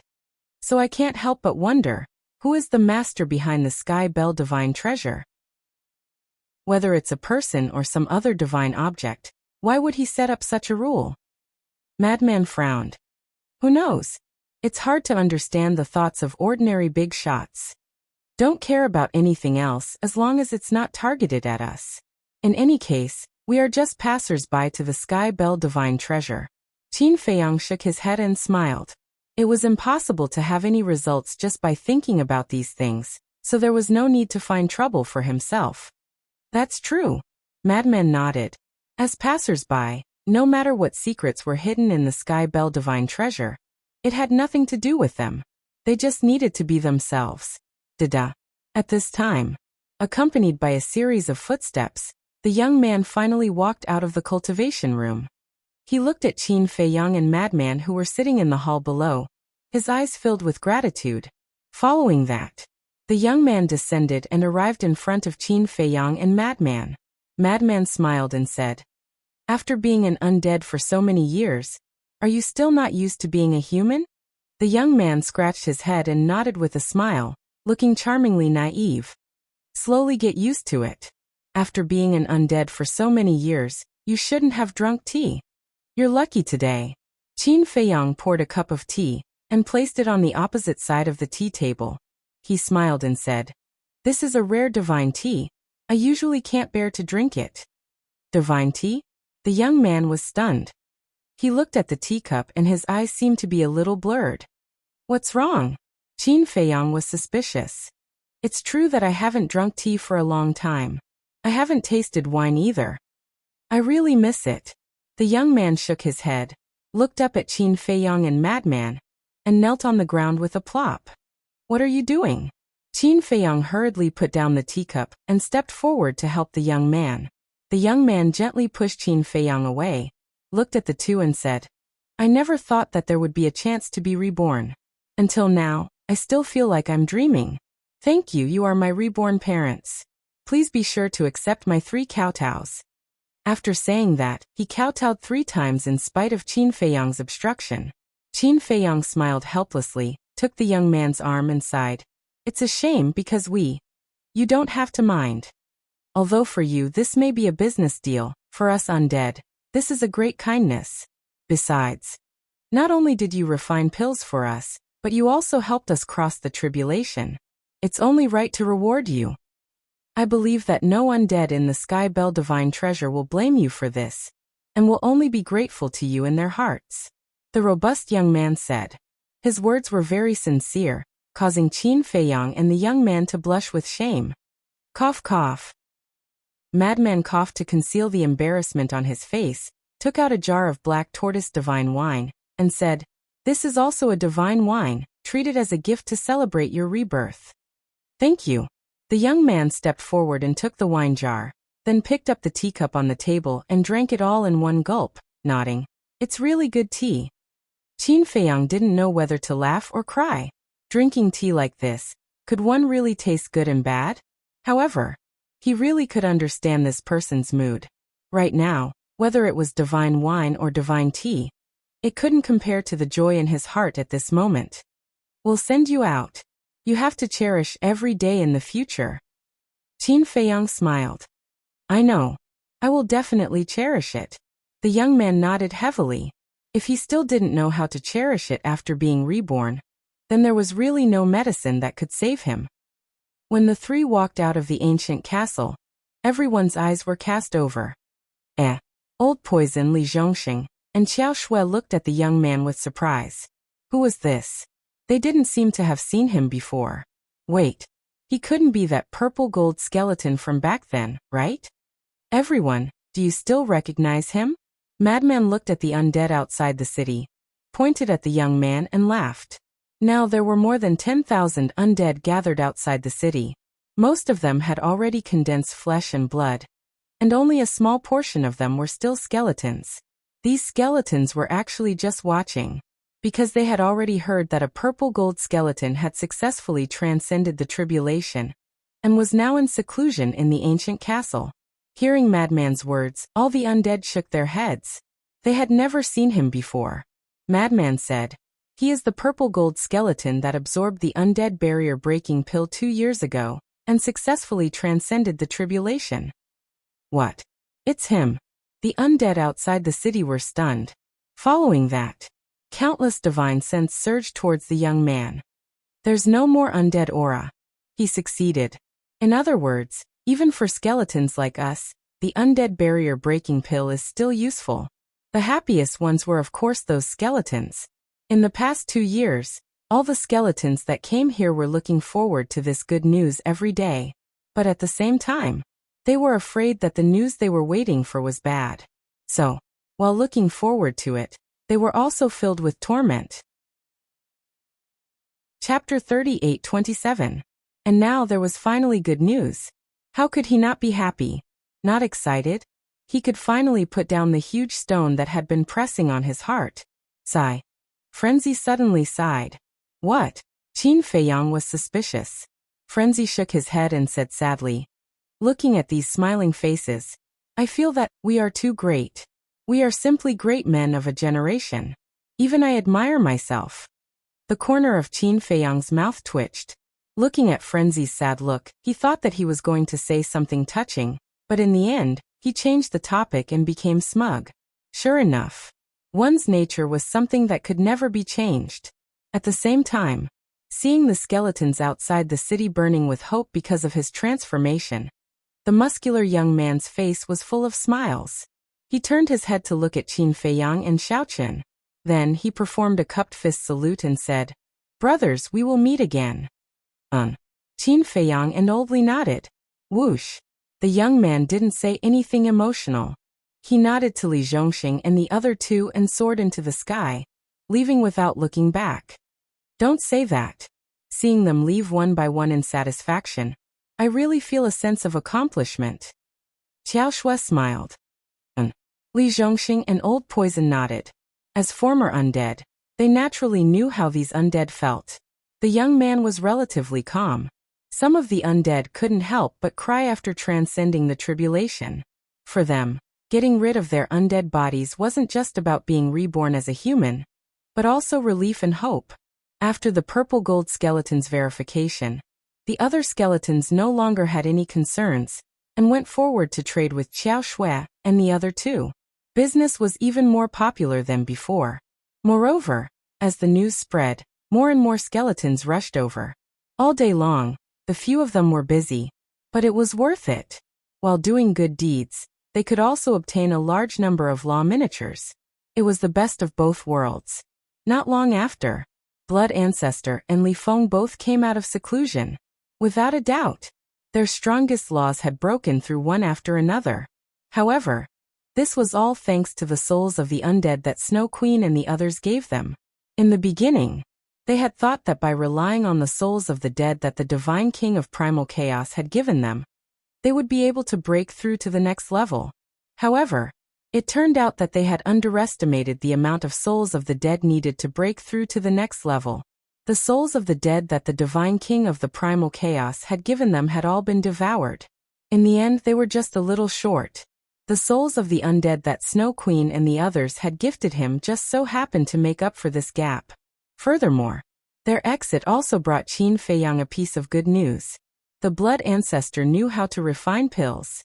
A: "So I can't help but wonder, who is the master behind the Sky Bell Divine Treasure? Whether it's a person or some other divine object, why would he set up such a rule?" Madman frowned. "Who knows? It's hard to understand the thoughts of ordinary big shots. Don't care about anything else as long as it's not targeted at us. In any case, we are just passers-by to the Sky Bell Divine Treasure." Qin Feiyang shook his head and smiled. It was impossible to have any results just by thinking about these things, so there was no need to find trouble for himself. "That's true," Madman nodded. As passers-by, no matter what secrets were hidden in the Sky Bell Divine Treasure, it had nothing to do with them. They just needed to be themselves. Dada. At this time, accompanied by a series of footsteps, the young man finally walked out of the cultivation room. He looked at Qin Feiyang and Madman who were sitting in the hall below, his eyes filled with gratitude. Following that, the young man descended and arrived in front of Qin Feiyang and Madman. Madman smiled and said, "After being an undead for so many years, are you still not used to being a human?" The young man scratched his head and nodded with a smile, looking charmingly naive. "Slowly get used to it. After being an undead for so many years, you shouldn't have drunk tea. You're lucky today." Qin Feiyang poured a cup of tea and placed it on the opposite side of the tea table. He smiled and said, "This is a rare divine tea. I usually can't bear to drink it." "Divine tea?" The young man was stunned. He looked at the teacup and his eyes seemed to be a little blurred. "What's wrong?" Qin Feiyang was suspicious. "It's true that I haven't drunk tea for a long time. I haven't tasted wine either. I really miss it." The young man shook his head, looked up at Qin Feiyang and Madman, and knelt on the ground with a plop. "What are you doing?" Qin Feiyang hurriedly put down the teacup and stepped forward to help the young man. The young man gently pushed Qin Feiyang away, looked at the two and said, "I never thought that there would be a chance to be reborn. Until now, I still feel like I'm dreaming. Thank you, you are my reborn parents. Please be sure to accept my 3 kowtows." After saying that, he kowtowed 3 times in spite of Qin Feiyang's obstruction. Qin Feiyang smiled helplessly, took the young man's arm and sighed. "It's a shame because you don't have to mind. Although for you this may be a business deal, for us undead, This is a great kindness. Besides, not only did you refine pills for us, but you also helped us cross the tribulation. It's only right to reward you. I believe that no undead in the Sky Bell Divine Treasure will blame you for this, and will only be grateful to you in their hearts. The robust young man said. His words were very sincere, causing Qin Feiyang and the young man to blush with shame. Cough cough. Madman coughed to conceal the embarrassment on his face, took out a jar of black tortoise divine wine, and said, "This is also a divine wine, treat it as a gift to celebrate your rebirth." "Thank you." The young man stepped forward and took the wine jar, then picked up the teacup on the table and drank it all in one gulp, nodding. "It's really good tea." Qin Feiyang didn't know whether to laugh or cry. Drinking tea like this, could one really taste good and bad? However, he really could understand this person's mood. Right now, whether it was divine wine or divine tea, it couldn't compare to the joy in his heart at this moment. "We'll send you out. You have to cherish every day in the future." Qin Feiyang smiled. "I know. I will definitely cherish it." The young man nodded heavily. If he still didn't know how to cherish it after being reborn, then there was really no medicine that could save him. When the three walked out of the ancient castle, everyone's eyes were cast over. Old Poison Li Zhongxing and Xiao Shui looked at the young man with surprise. Who was this? They didn't seem to have seen him before. Wait, he couldn't be that purple gold skeleton from back then, right? Everyone, do you still recognize him? Madman looked at the undead outside the city, pointed at the young man and laughed. Now there were more than 10,000 undead gathered outside the city. Most of them had already condensed flesh and blood, and only a small portion of them were still skeletons. These skeletons were actually just watching, because they had already heard that a purple gold skeleton had successfully transcended the tribulation, and was now in seclusion in the ancient castle. Hearing Madman's words, all the undead shook their heads. They had never seen him before. Madman said, "He is the purple gold skeleton that absorbed the undead barrier-breaking pill 2 years ago, and successfully transcended the tribulation." "What? It's him." The undead outside the city were stunned. Following that, countless divine sense surged towards the young man. "There's no more undead aura." He succeeded. In other words, even for skeletons like us, the undead barrier-breaking pill is still useful. The happiest ones were of course those skeletons. In the past 2 years, all the skeletons that came here were looking forward to this good news every day. But at the same time, they were afraid that the news they were waiting for was bad. So, while looking forward to it, they were also filled with torment. Chapter 38:27. And now there was finally good news. How could he not be happy? Not excited? He could finally put down the huge stone that had been pressing on his heart. Sigh. Frenzy suddenly sighed. What? Qin Feiyang was suspicious. Frenzy shook his head and said sadly, "Looking at these smiling faces, I feel that we are too great. We are simply great men of a generation. Even I admire myself." The corner of Qin Feiyang's mouth twitched. Looking at Frenzy's sad look, he thought that he was going to say something touching, but in the end, he changed the topic and became smug. Sure enough, one's nature was something that could never be changed. At the same time, seeing the skeletons outside the city burning with hope because of his transformation, the muscular young man's face was full of smiles. He turned his head to look at Qin Feiyang and Xiaochen. Then he performed a cupped fist salute and said, "Brothers, we will meet again." Qin Feiyang and Old Li nodded. Whoosh. The young man didn't say anything emotional. He nodded to Li Zhongxing and the other two and soared into the sky, leaving without looking back. Don't say that. Seeing them leave one by one in satisfaction, I really feel a sense of accomplishment. Xiao Shui smiled. Li Zhongxing and Old Poison nodded. As former undead, they naturally knew how these undead felt. The young man was relatively calm. Some of the undead couldn't help but cry after transcending the tribulation. For them, getting rid of their undead bodies wasn't just about being reborn as a human, but also relief and hope. After the purple gold skeleton's verification, the other skeletons no longer had any concerns, and went forward to trade with Xiao Shui and the other two. Business was even more popular than before. Moreover, as the news spread, more and more skeletons rushed over. All day long, the few of them were busy, but it was worth it. While doing good deeds, they could also obtain a large number of law miniatures. It was the best of both worlds. Not long after, Blood Ancestor and Li Feng both came out of seclusion. Without a doubt, their strongest laws had broken through one after another. However, this was all thanks to the souls of the undead that Snow Queen and the others gave them. In the beginning, they had thought that by relying on the souls of the dead that the Divine King of Primal Chaos had given them, they would be able to break through to the next level. However, it turned out that they had underestimated the amount of souls of the dead needed to break through to the next level. The souls of the dead that the Divine King of the Primal Chaos had given them had all been devoured. In the end, they were just a little short. The souls of the undead that Snow Queen and the others had gifted him just so happened to make up for this gap. Furthermore, their exit also brought Qin Feiyang a piece of good news. The Blood Ancestor knew how to refine pills.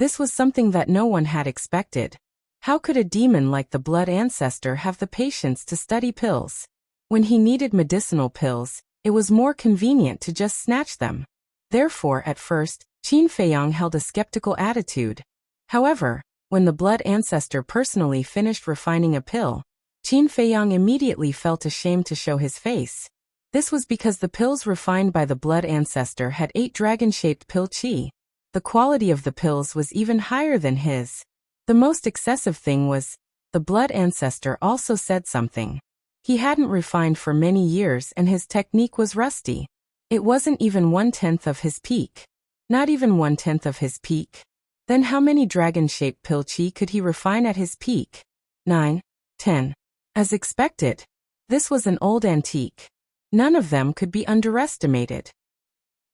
A: This was something that no one had expected. How could a demon like the Blood Ancestor have the patience to study pills? When he needed medicinal pills, it was more convenient to just snatch them. Therefore, at first, Qin Feiyang held a skeptical attitude. However, when the Blood Ancestor personally finished refining a pill, Qin Feiyang immediately felt ashamed to show his face. This was because the pills refined by the Blood Ancestor had 8 dragon-shaped pill qi. The quality of the pills was even higher than his. The most excessive thing was, the Blood Ancestor also said something. He hadn't refined for many years and his technique was rusty. It wasn't even 1/10 of his peak. Not even 1/10 of his peak. Then how many dragon-shaped pill qi could he refine at his peak? 9, 10. As expected, this was an old antique. None of them could be underestimated.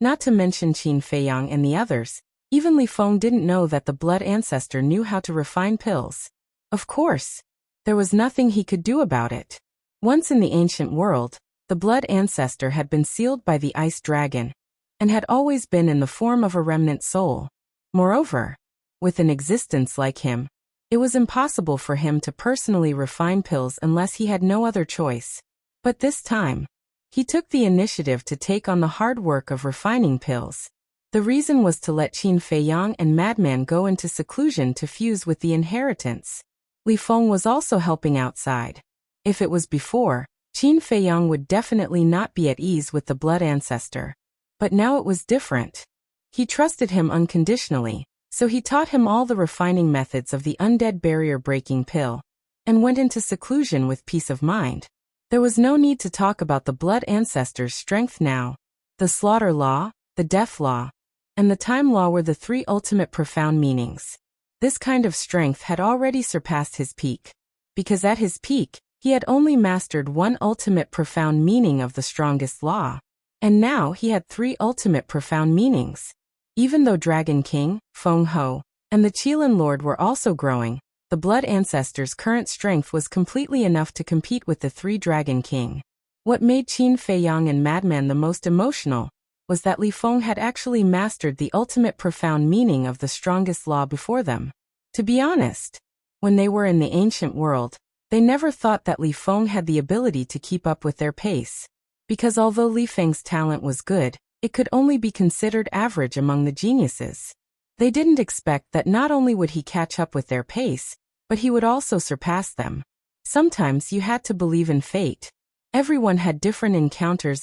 A: Not to mention Qin Feiyang and the others, even Li Feng didn't know that the Blood Ancestor knew how to refine pills. Of course, there was nothing he could do about it. Once in the ancient world, the Blood Ancestor had been sealed by the Ice Dragon, and had always been in the form of a remnant soul. Moreover, with an existence like him, it was impossible for him to personally refine pills unless he had no other choice. But this time, he took the initiative to take on the hard work of refining pills. The reason was to let Qin Feiyang and Madman go into seclusion to fuse with the inheritance. Li Feng was also helping outside. If it was before, Qin Feiyang would definitely not be at ease with the Blood Ancestor. But now it was different. He trusted him unconditionally, so he taught him all the refining methods of the undead barrier-breaking pill, and went into seclusion with peace of mind. There was no need to talk about the Blood Ancestor's strength now. The Slaughter Law, the Death Law, and the Time Law were the 3 ultimate profound meanings. This kind of strength had already surpassed his peak, because at his peak, he had only mastered 1 ultimate profound meaning of the strongest law. And now he had 3 ultimate profound meanings. Even though Dragon King, Feng Ho, and the Qilin Lord were also growing, the Blood Ancestor's current strength was completely enough to compete with the 3 Dragon King. What made Qin Feiyang and Madman the most emotional was that Li Feng had actually mastered the ultimate profound meaning of the strongest law before them. To be honest, when they were in the ancient world, they never thought that Li Feng had the ability to keep up with their pace. Because although Li Feng's talent was good, it could only be considered average among the geniuses. They didn't expect that not only would he catch up with their pace, but he would also surpass them. Sometimes you had to believe in fate. Everyone had different encounters,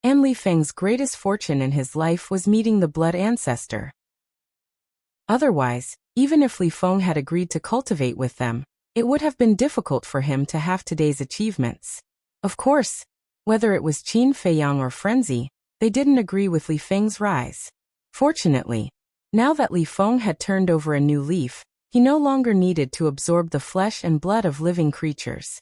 A: and Li Feng's greatest fortune in his life was meeting the Blood Ancestor. Otherwise, even if Li Feng had agreed to cultivate with them, it would have been difficult for him to have today's achievements. Of course, whether it was Qin Feiyang or Frenzy, they didn't agree with Li Feng's rise. Fortunately, now that Li Feng had turned over a new leaf, he no longer needed to absorb the flesh and blood of living creatures.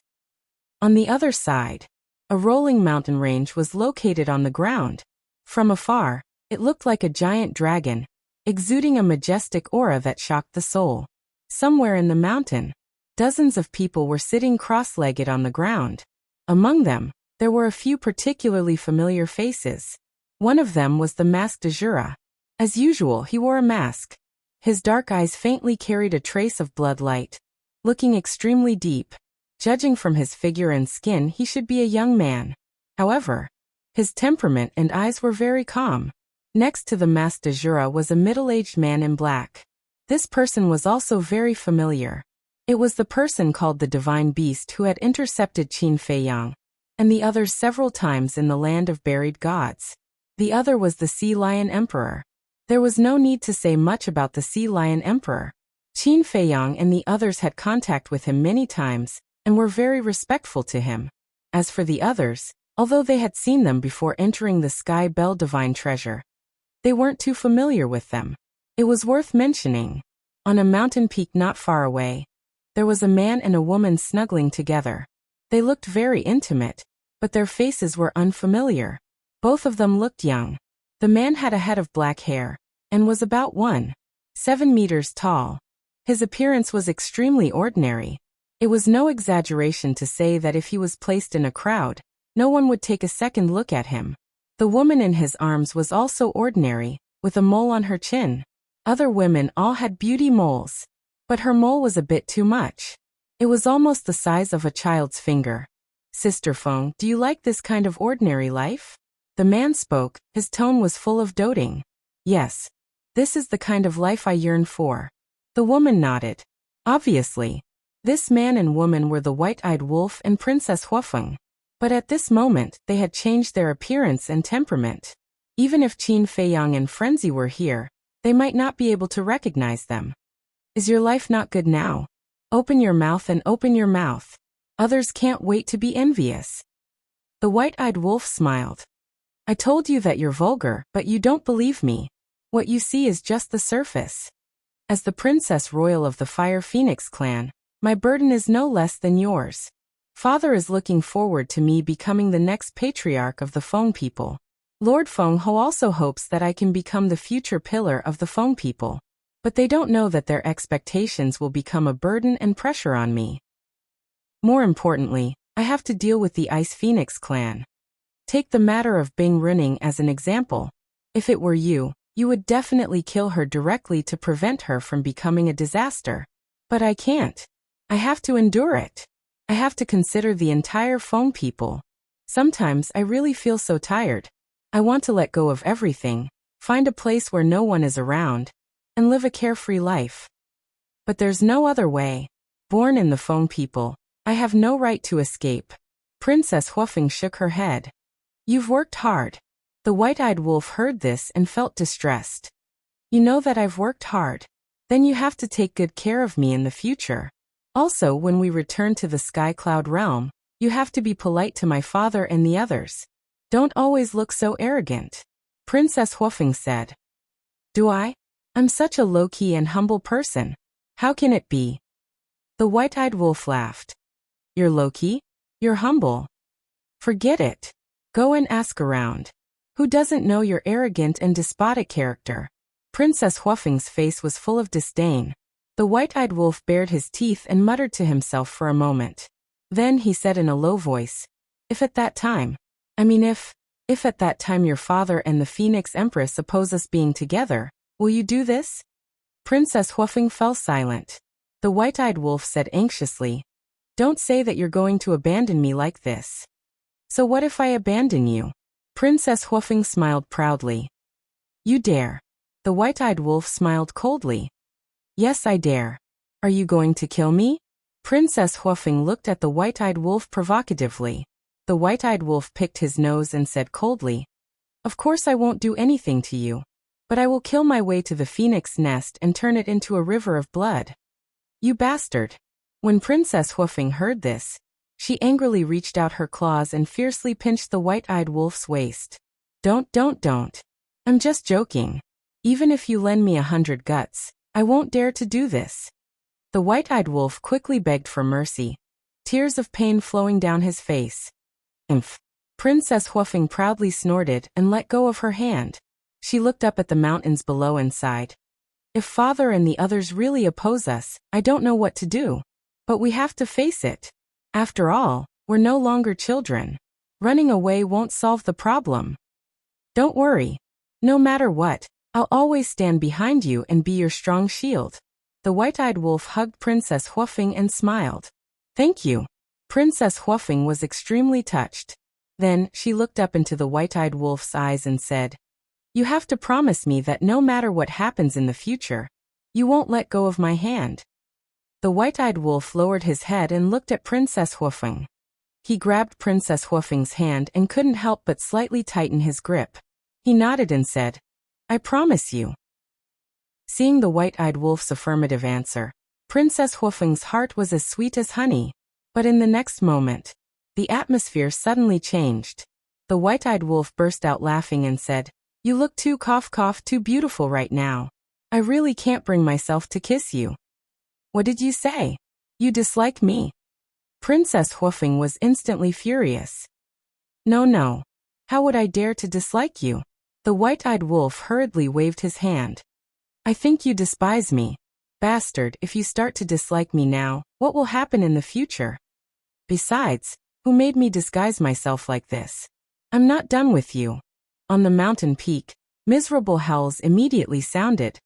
A: On the other side, a rolling mountain range was located on the ground. From afar, it looked like a giant dragon, exuding a majestic aura that shocked the soul. Somewhere in the mountain, dozens of people were sitting cross-legged on the ground. Among them, there were a few particularly familiar faces. One of them was the masked Azura. As usual, he wore a mask. His dark eyes faintly carried a trace of blood light, looking extremely deep. Judging from his figure and skin, he should be a young man. However, his temperament and eyes were very calm. Next to the masked Ajura was a middle-aged man in black. This person was also very familiar. It was the person called the Divine Beast who had intercepted Qin Feiyang and the others several times in the land of buried gods. The other was the Sea Lion Emperor. There was no need to say much about the Sea Lion Emperor. Qin Feiyang and the others had contact with him many times and were very respectful to him. As for the others, although they had seen them before entering the Sky Bell Divine Treasure, they weren't too familiar with them. It was worth mentioning. On a mountain peak not far away, there was a man and a woman snuggling together. They looked very intimate, but their faces were unfamiliar. Both of them looked young. The man had a head of black hair and was about 1.7 meters tall. His appearance was extremely ordinary. It was no exaggeration to say that if he was placed in a crowd, no one would take a second look at him. The woman in his arms was also ordinary, with a mole on her chin. Other women all had beauty moles, but her mole was a bit too much. It was almost the size of a child's finger. Sister Feng, do you like this kind of ordinary life? The man spoke, his tone was full of doting. Yes. This is the kind of life I yearn for. The woman nodded. Obviously, this man and woman were the White-Eyed Wolf and Princess Huafeng. But at this moment, they had changed their appearance and temperament. Even if Qin Feiyang and Frenzy were here, they might not be able to recognize them. Is your life not good now? Open your mouth and open your mouth. Others can't wait to be envious. The White-Eyed Wolf smiled. I told you that you're vulgar, but you don't believe me. What you see is just the surface. As the Princess Royal of the Fire Phoenix clan, my burden is no less than yours. Father is looking forward to me becoming the next patriarch of the Feng people. Lord Feng Ho also hopes that I can become the future pillar of the Feng people. But they don't know that their expectations will become a burden and pressure on me. More importantly, I have to deal with the Ice Phoenix clan. Take the matter of Bing Runing as an example. If it were you, you would definitely kill her directly to prevent her from becoming a disaster. But I can't. I have to endure it. I have to consider the entire Feng people. Sometimes I really feel so tired. I want to let go of everything, find a place where no one is around, and live a carefree life. But there's no other way. Born in the Feng people, I have no right to escape. Princess Huafeng shook her head. You've worked hard. The White-Eyed Wolf heard this and felt distressed. You know that I've worked hard. Then you have to take good care of me in the future. Also, when we return to the Sky Cloud realm, you have to be polite to my father and the others. Don't always look so arrogant. Princess Huafeng said. Do I? I'm such a low-key and humble person. How can it be? The White-Eyed Wolf laughed. You're low-key? You're humble. Forget it. Go and ask around. Who doesn't know your arrogant and despotic character? Princess Huafeng's face was full of disdain. The White-Eyed Wolf bared his teeth and muttered to himself for a moment. Then he said in a low voice, if at that time your father and the Phoenix Empress oppose us being together, will you do this? Princess Huafeng fell silent. The White-Eyed Wolf said anxiously, don't say that you're going to abandon me like this. So what if I abandon you? Princess Huafeng smiled proudly. You dare. The White-Eyed Wolf smiled coldly. Yes, I dare. Are you going to kill me? Princess Huafeng looked at the White-Eyed Wolf provocatively. The White-Eyed Wolf picked his nose and said coldly, of course I won't do anything to you, but I will kill my way to the Phoenix Nest and turn it into a river of blood. You bastard. When Princess Huafeng heard this, she angrily reached out her claws and fiercely pinched the White-Eyed Wolf's waist. Don't. I'm just joking. Even if you lend me 100 guts, I won't dare to do this. The White-Eyed Wolf quickly begged for mercy, tears of pain flowing down his face. Imph. Princess Huafeng proudly snorted and let go of her hand. She looked up at the mountains below and sighed. If father and the others really oppose us, I don't know what to do. But we have to face it. After all, we're no longer children. Running away won't solve the problem. Don't worry. No matter what, I'll always stand behind you and be your strong shield. The white-eyed wolf hugged Princess Huofeng and smiled. Thank you. Princess Huofeng was extremely touched. Then, she looked up into the white-eyed wolf's eyes and said, You have to promise me that no matter what happens in the future, you won't let go of my hand. The white-eyed wolf lowered his head and looked at Princess Huofeng. He grabbed Princess Huofeng's hand and couldn't help but slightly tighten his grip. He nodded and said, I promise you. Seeing the white-eyed wolf's affirmative answer, Princess Huofeng's heart was as sweet as honey. But in the next moment, the atmosphere suddenly changed. The white-eyed wolf burst out laughing and said, You look too too beautiful right now. I really can't bring myself to kiss you. What did you say? You dislike me? Princess Huofeng was instantly furious. No. How would I dare to dislike you? The white-eyed wolf hurriedly waved his hand. I think you despise me. Bastard, if you start to dislike me now, what will happen in the future? Besides, who made me disguise myself like this? I'm not done with you. On the mountain peak, miserable howls immediately sounded.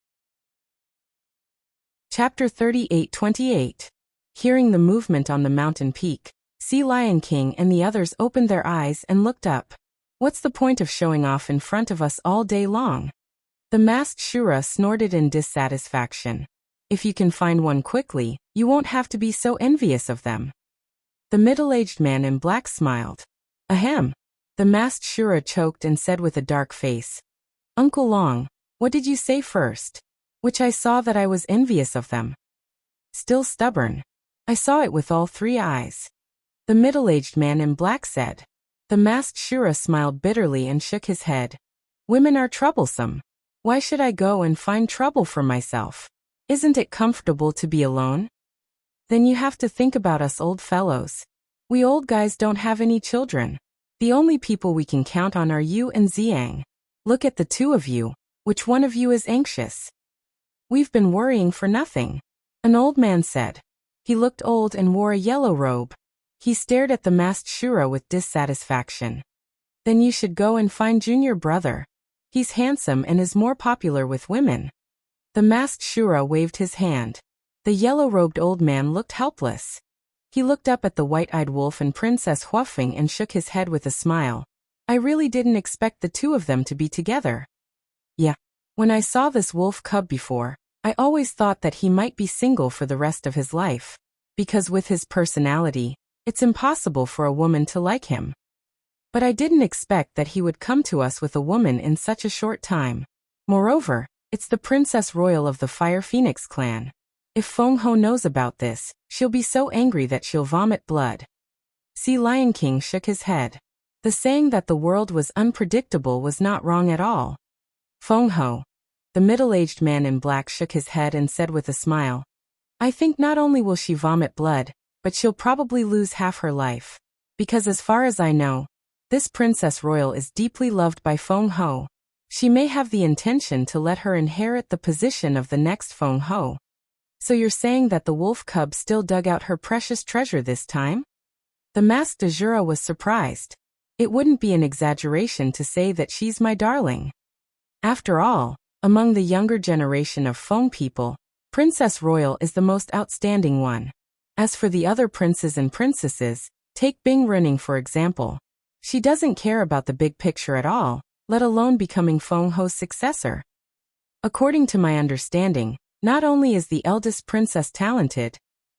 A: Chapter 38:28. Hearing the movement on the mountain peak, Sea Lion King and the others opened their eyes and looked up. What's the point of showing off in front of us all day long? The masked Shura snorted in dissatisfaction. If you can find one quickly, you won't have to be so envious of them. The middle-aged man in black smiled. Ahem. The masked Shura choked and said with a dark face, Uncle Long, what did you say first? Which I saw that I was envious of them. Still stubborn. I saw it with all three eyes. The middle-aged man in black said. The masked Shura smiled bitterly and shook his head. Women are troublesome. Why should I go and find trouble for myself? Isn't it comfortable to be alone? Then you have to think about us old fellows. We old guys don't have any children. The only people we can count on are you and Xiang. Look at the two of you. Which one of you is anxious? We've been worrying for nothing. An old man said. He looked old and wore a yellow robe. He stared at the masked Shura with dissatisfaction. Then you should go and find Junior Brother. He's handsome and is more popular with women. The masked Shura waved his hand. The yellow-robed old man looked helpless. He looked up at the white-eyed wolf and Princess Huofeng and shook his head with a smile. I really didn't expect the two of them to be together. Yeah. When I saw this wolf cub before, I always thought that he might be single for the rest of his life. Because with his personality, it's impossible for a woman to like him. But I didn't expect that he would come to us with a woman in such a short time. Moreover, it's the Princess Royal of the Fire Phoenix clan. If Feng Ho knows about this, she'll be so angry that she'll vomit blood. Sea Lion King shook his head. The saying that the world was unpredictable was not wrong at all. Feng Ho. The middle-aged man in black shook his head and said with a smile. I think not only will she vomit blood, but she'll probably lose half her life. Because as far as I know, this Princess Royal is deeply loved by Feng Ho. She may have the intention to let her inherit the position of the next Feng Ho. So you're saying that the wolf cub still dug out her precious treasure this time? The masked Azura was surprised. It wouldn't be an exaggeration to say that she's my darling. After all, among the younger generation of Feng people, Princess Royal is the most outstanding one. As for the other princes and princesses, take Bing Runing for example. She doesn't care about the big picture at all, let alone becoming Feng Ho's successor. According to my understanding, not only is the eldest princess talented,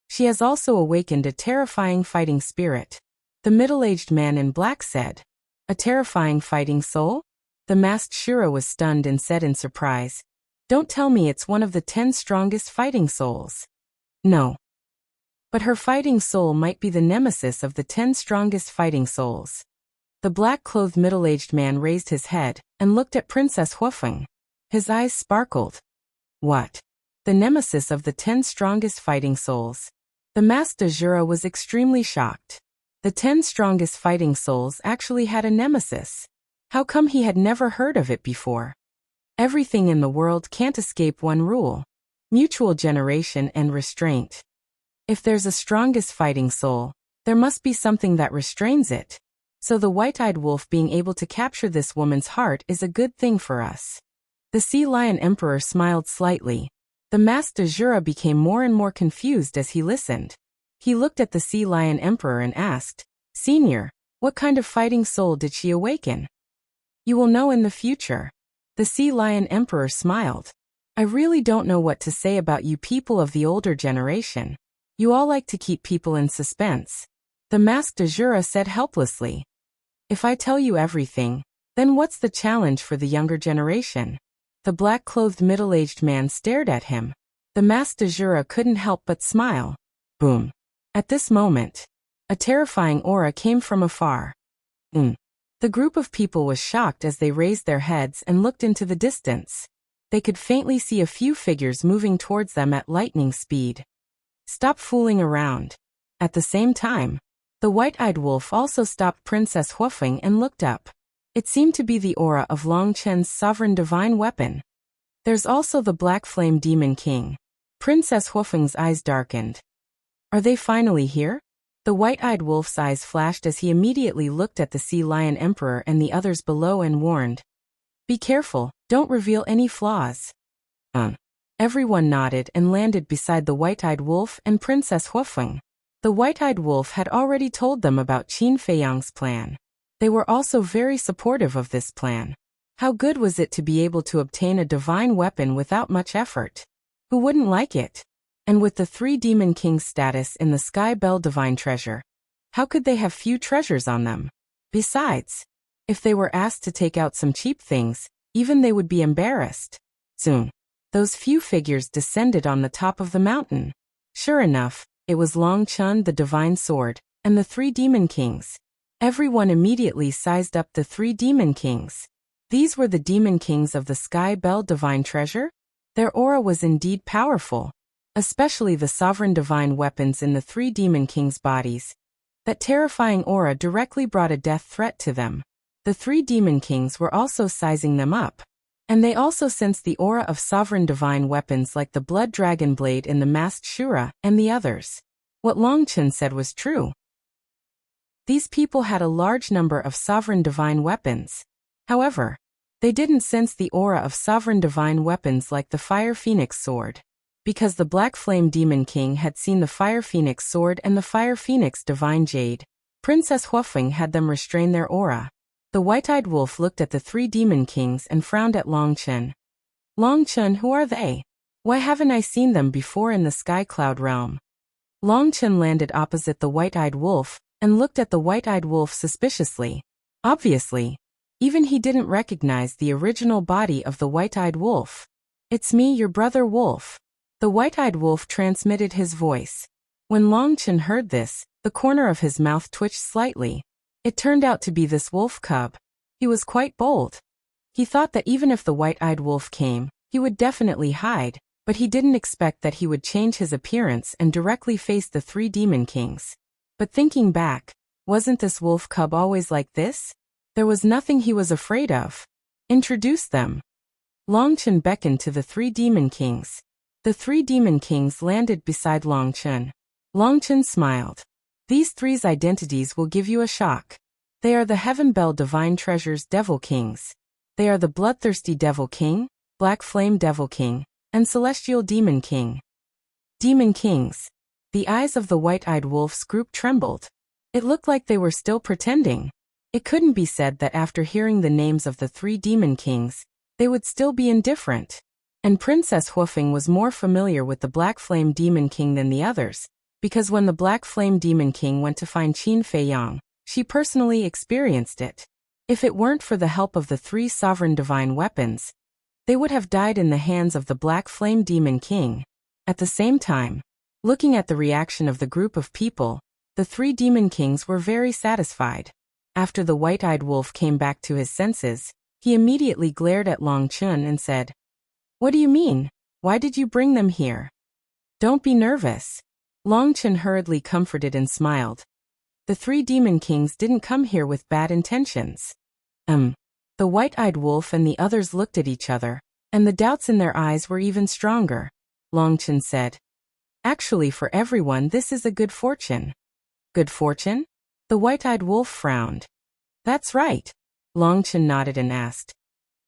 A: she has also awakened a terrifying fighting spirit. The middle-aged man in black said. A terrifying fighting soul? The masked Shura was stunned and said in surprise. Don't tell me it's one of the 10 strongest fighting souls. No. But her fighting soul might be the nemesis of the 10 strongest fighting souls. The black-clothed middle-aged man raised his head and looked at Princess Huofeng. His eyes sparkled. What? The nemesis of the 10 strongest fighting souls. The masked Azura was extremely shocked. The 10 strongest fighting souls actually had a nemesis. How come he had never heard of it before? Everything in the world can't escape one rule. Mutual generation and restraint. If there's a strongest fighting soul, there must be something that restrains it. So the white-eyed wolf being able to capture this woman's heart is a good thing for us. The Sea Lion Emperor smiled slightly. The masked Azura became more and more confused as he listened. He looked at the Sea Lion Emperor and asked, "Senior, what kind of fighting soul did she awaken?" "You will know in the future." The Sea Lion Emperor smiled. "I really don't know what to say about you people of the older generation. You all like to keep people in suspense." The masked Azura said helplessly. "If I tell you everything, then what's the challenge for the younger generation?" The black-clothed middle-aged man stared at him. The masked Azura couldn't help but smile. Boom. At this moment, a terrifying aura came from afar. The group of people was shocked as they raised their heads and looked into the distance. They could faintly see a few figures moving towards them at lightning speed. "Stop fooling around." At the same time, the white-eyed wolf also stopped Princess Huofeng and looked up. It seemed to be the aura of Long Chen's sovereign divine weapon. "There's also the Black Flame Demon King." Princess Huofeng's eyes darkened. "Are they finally here?" The white-eyed wolf's eyes flashed as he immediately looked at the Sea Lion Emperor and the others below and warned, "Be careful, don't reveal any flaws." Everyone nodded and landed beside the white-eyed wolf and Princess Huofeng. The white-eyed wolf had already told them about Qin Feiyang's plan. They were also very supportive of this plan. How good was it to be able to obtain a divine weapon without much effort? Who wouldn't like it? And with the 3 Demon Kings status in the Sky Bell Divine Treasure, how could they have few treasures on them? Besides, if they were asked to take out some cheap things, even they would be embarrassed. Soon, those few figures descended on the top of the mountain. Sure enough, it was Long Chen the Divine Sword, and the 3 Demon Kings. Everyone immediately sized up the 3 Demon Kings. These were the Demon Kings of the Sky Bell Divine Treasure. Their aura was indeed powerful, especially the sovereign divine weapons in the 3 Demon Kings' bodies. That terrifying aura directly brought a death threat to them. The 3 Demon Kings were also sizing them up. And they also sensed the aura of sovereign divine weapons like the Blood Dragon Blade in the Masked Shura and the others. What Long Chen said was true. These people had a large number of sovereign divine weapons. However, they didn't sense the aura of sovereign divine weapons like the Fire Phoenix Sword. Because the Black Flame Demon King had seen the Fire Phoenix Sword and the Fire Phoenix Divine Jade, Princess Huofeng had them restrain their aura. The white-eyed wolf looked at the 3 Demon Kings and frowned at Long Chen. "Long Chen, who are they? Why haven't I seen them before in the Sky Cloud realm?" Long Chen landed opposite the white-eyed wolf and looked at the white-eyed wolf suspiciously. Obviously, even he didn't recognize the original body of the white-eyed wolf. "It's me, your brother Wolf." The white-eyed wolf transmitted his voice. When Long Chen heard this, the corner of his mouth twitched slightly. It turned out to be this wolf cub. He was quite bold. He thought that even if the white-eyed wolf came, he would definitely hide, but he didn't expect that he would change his appearance and directly face the 3 Demon Kings. But thinking back, wasn't this wolf cub always like this? There was nothing he was afraid of. "Introduce them." Long Chen beckoned to the 3 Demon Kings. The 3 Demon Kings landed beside Long Chen. Long Chen smiled. "These 3's identities will give you a shock. They are the Heaven Bell Divine Treasures Devil Kings. They are the Bloodthirsty Devil King, Black Flame Devil King, and Celestial Demon King." Demon Kings. The eyes of the white-eyed wolf's group trembled. It looked like they were still pretending. It couldn't be said that after hearing the names of the 3 Demon Kings, they would still be indifferent. And Princess Huofeng was more familiar with the Black Flame Demon King than the others, because when the Black Flame Demon King went to find Qin Feiyang, she personally experienced it. If it weren't for the help of the 3 sovereign divine weapons, they would have died in the hands of the Black Flame Demon King. At the same time, looking at the reaction of the group of people, the 3 Demon Kings were very satisfied. After the white-eyed wolf came back to his senses, he immediately glared at Long Chen and said, "What do you mean? Why did you bring them here?" "Don't be nervous." Long Chen hurriedly comforted and smiled. "The 3 Demon Kings didn't come here with bad intentions." The white-eyed wolf and the others looked at each other, and the doubts in their eyes were even stronger. Long Chen said, "Actually, for everyone this is a good fortune." "Good fortune?" The white-eyed wolf frowned. "That's right." Long Chen nodded and asked,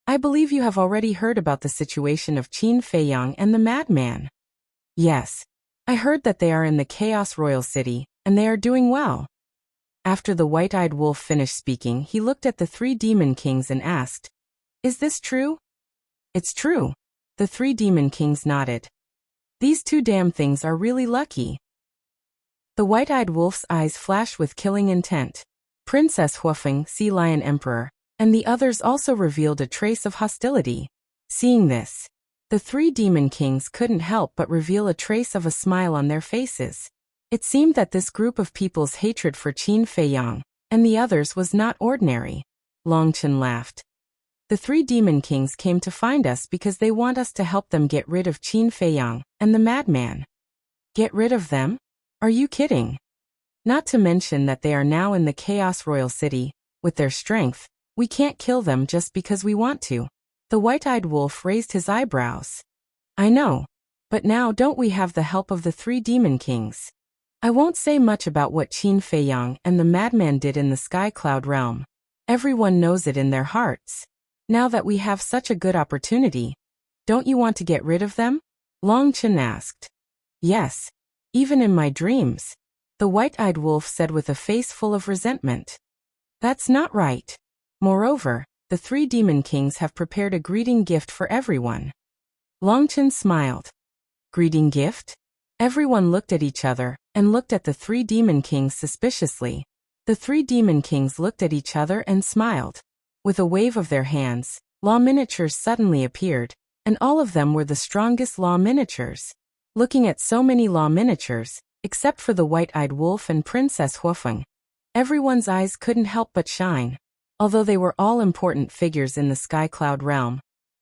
A: I believe you have already heard about the situation of Qin Feiyang and the madman. Yes. I heard that they are in the Chaos Royal City, and they are doing well. After the white-eyed wolf finished speaking, he looked at the 3 demon kings and asked, "Is this true?" "It's true." The 3 demon kings nodded. "These 2 damn things are really lucky." The white-eyed wolf's eyes flashed with killing intent. Princess Huofeng, Sea Lion Emperor, and the others also revealed a trace of hostility. Seeing this, the 3 demon kings couldn't help but reveal a trace of a smile on their faces. It seemed that this group of people's hatred for Qin Feiyang and the others was not ordinary. Long Chen laughed. "The 3 demon kings came to find us because they want us to help them get rid of Qin Feiyang and the madman." "Get rid of them? Are you kidding? Not to mention that they are now in the Chaos Royal City. With their strength, we can't kill them just because we want to." The white-eyed wolf raised his eyebrows. "I know. But now don't we have the help of the 3 demon kings? I won't say much about what Qin Feiyang and the madman did in the Sky Cloud realm. Everyone knows it in their hearts. Now that we have such a good opportunity, don't you want to get rid of them?" Long Chen asked. "Yes. Even in my dreams," the white-eyed wolf said with a face full of resentment. "That's not right. Moreover, the 3 demon kings have prepared a greeting gift for everyone." Long Chen smiled. "Greeting gift?" Everyone looked at each other and looked at the 3 demon kings suspiciously. The 3 demon kings looked at each other and smiled. With a wave of their hands, law miniatures suddenly appeared, and all of them were the strongest law miniatures. Looking at so many law miniatures, except for the white-eyed wolf and Princess Huofeng, everyone's eyes couldn't help but shine. Although they were all important figures in the Sky Cloud realm,